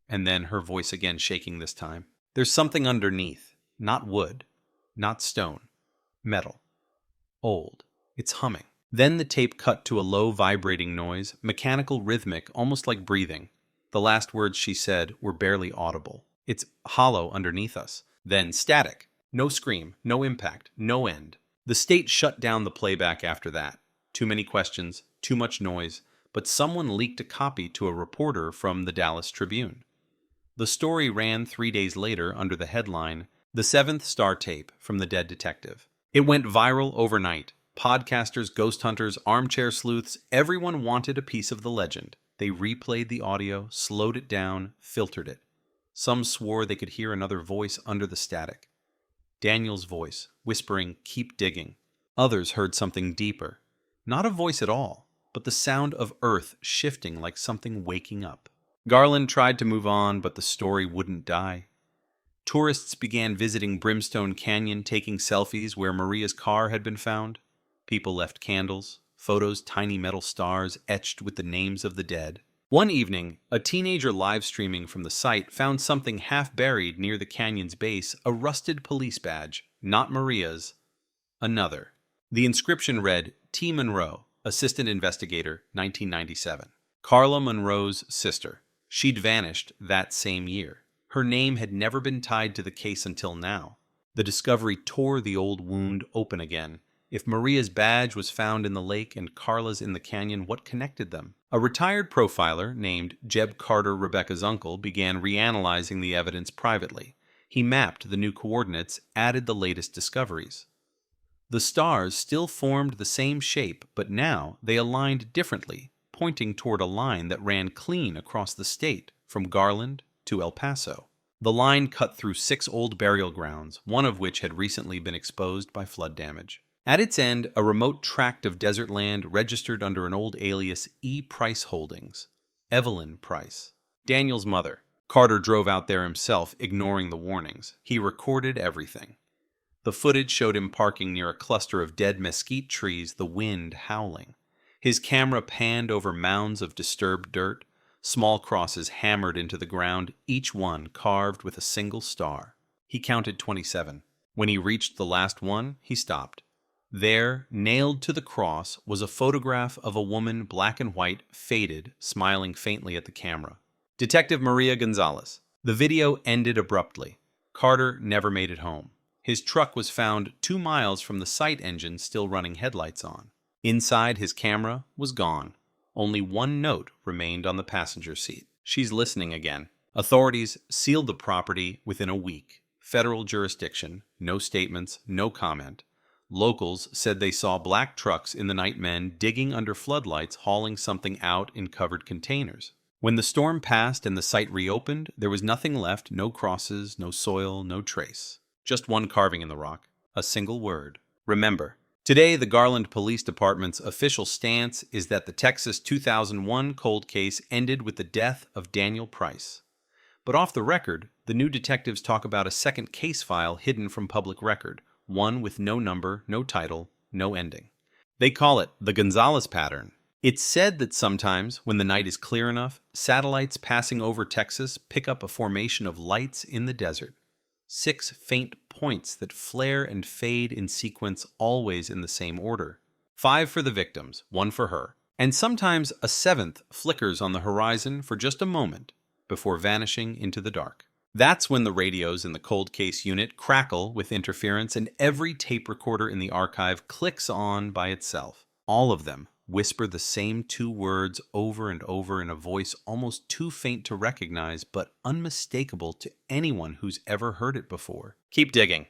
And then her voice again, shaking this time. There's something underneath. Not wood. Not stone. Metal. Old. It's humming. Then the tape cut to a low vibrating noise, mechanical, rhythmic, almost like breathing. The last words she said were barely audible. It's hollow underneath us. Then static. No scream, no impact, no end. The state shut down the playback after that. Too many questions, too much noise, but someone leaked a copy to a reporter from the Dallas Tribune. The story ran 3 days later under the headline, The 7th Star Tape from the Dead Detective. It went viral overnight. Podcasters, ghost hunters, armchair sleuths, everyone wanted a piece of the legend. They replayed the audio, slowed it down, filtered it. Some swore they could hear another voice under the static. Daniel's voice, whispering, keep digging. Others heard something deeper. Not a voice at all, but the sound of earth shifting like something waking up. Garland tried to move on, but the story wouldn't die. Tourists began visiting Brimstone Canyon, taking selfies where Maria's car had been found. People left candles, photos, tiny metal stars etched with the names of the dead. One evening, a teenager live streaming from the site found something half buried near the canyon's base, a rusted police badge, not Maria's, another. The inscription read, T. Monroe, Assistant Investigator, 1997. Carla Monroe's sister. She'd vanished that same year. Her name had never been tied to the case until now. The discovery tore the old wound open again. If Maria's badge was found in the lake and Carla's in the canyon, what connected them? A retired profiler named Jeb Carter, Rebecca's uncle, began reanalyzing the evidence privately. He mapped the new coordinates, added the latest discoveries. The stars still formed the same shape, but now they aligned differently, pointing toward a line that ran clean across the state, from Garland to El Paso. The line cut through 6 old burial grounds, one of which had recently been exposed by flood damage. At its end, a remote tract of desert land registered under an old alias E. Price Holdings. Evelyn Price. Daniel's mother. Carter drove out there himself, ignoring the warnings. He recorded everything. The footage showed him parking near a cluster of dead mesquite trees, the wind howling. His camera panned over mounds of disturbed dirt, small crosses hammered into the ground, each one carved with a single star. He counted 27. When he reached the last one, he stopped. There, nailed to the cross, was a photograph of a woman, black and white, faded, smiling faintly at the camera. Detective Maria Gonzalez. The video ended abruptly. Carter never made it home. His truck was found 2 miles from the sight engine still running headlights on. Inside, his camera was gone. Only one note remained on the passenger seat. She's listening again. Authorities sealed the property within a week. Federal jurisdiction, no statements, no comment. Locals said they saw black trucks in the night, men digging under floodlights, hauling something out in covered containers. When the storm passed and the site reopened, there was nothing left, no crosses, no soil, no trace. Just one carving in the rock, a single word. Remember. Today, the Garland Police Department's official stance is that the Texas 2001 cold case ended with the death of Daniel Price. But off the record, the new detectives talk about a second case file hidden from public record, one with no number, no title, no ending. They call it the Gonzalez pattern. It's said that sometimes, when the night is clear enough, satellites passing over Texas pick up a formation of lights in the desert. 6 faint points that flare and fade in sequence, always in the same order. 5 for the victims, 1 for her. And sometimes a 7th flickers on the horizon for just a moment before vanishing into the dark. That's when the radios in the cold case unit crackle with interference and every tape recorder in the archive clicks on by itself. All of them whisper the same 2 words over and over in a voice almost too faint to recognize, but unmistakable to anyone who's ever heard it before. Keep digging.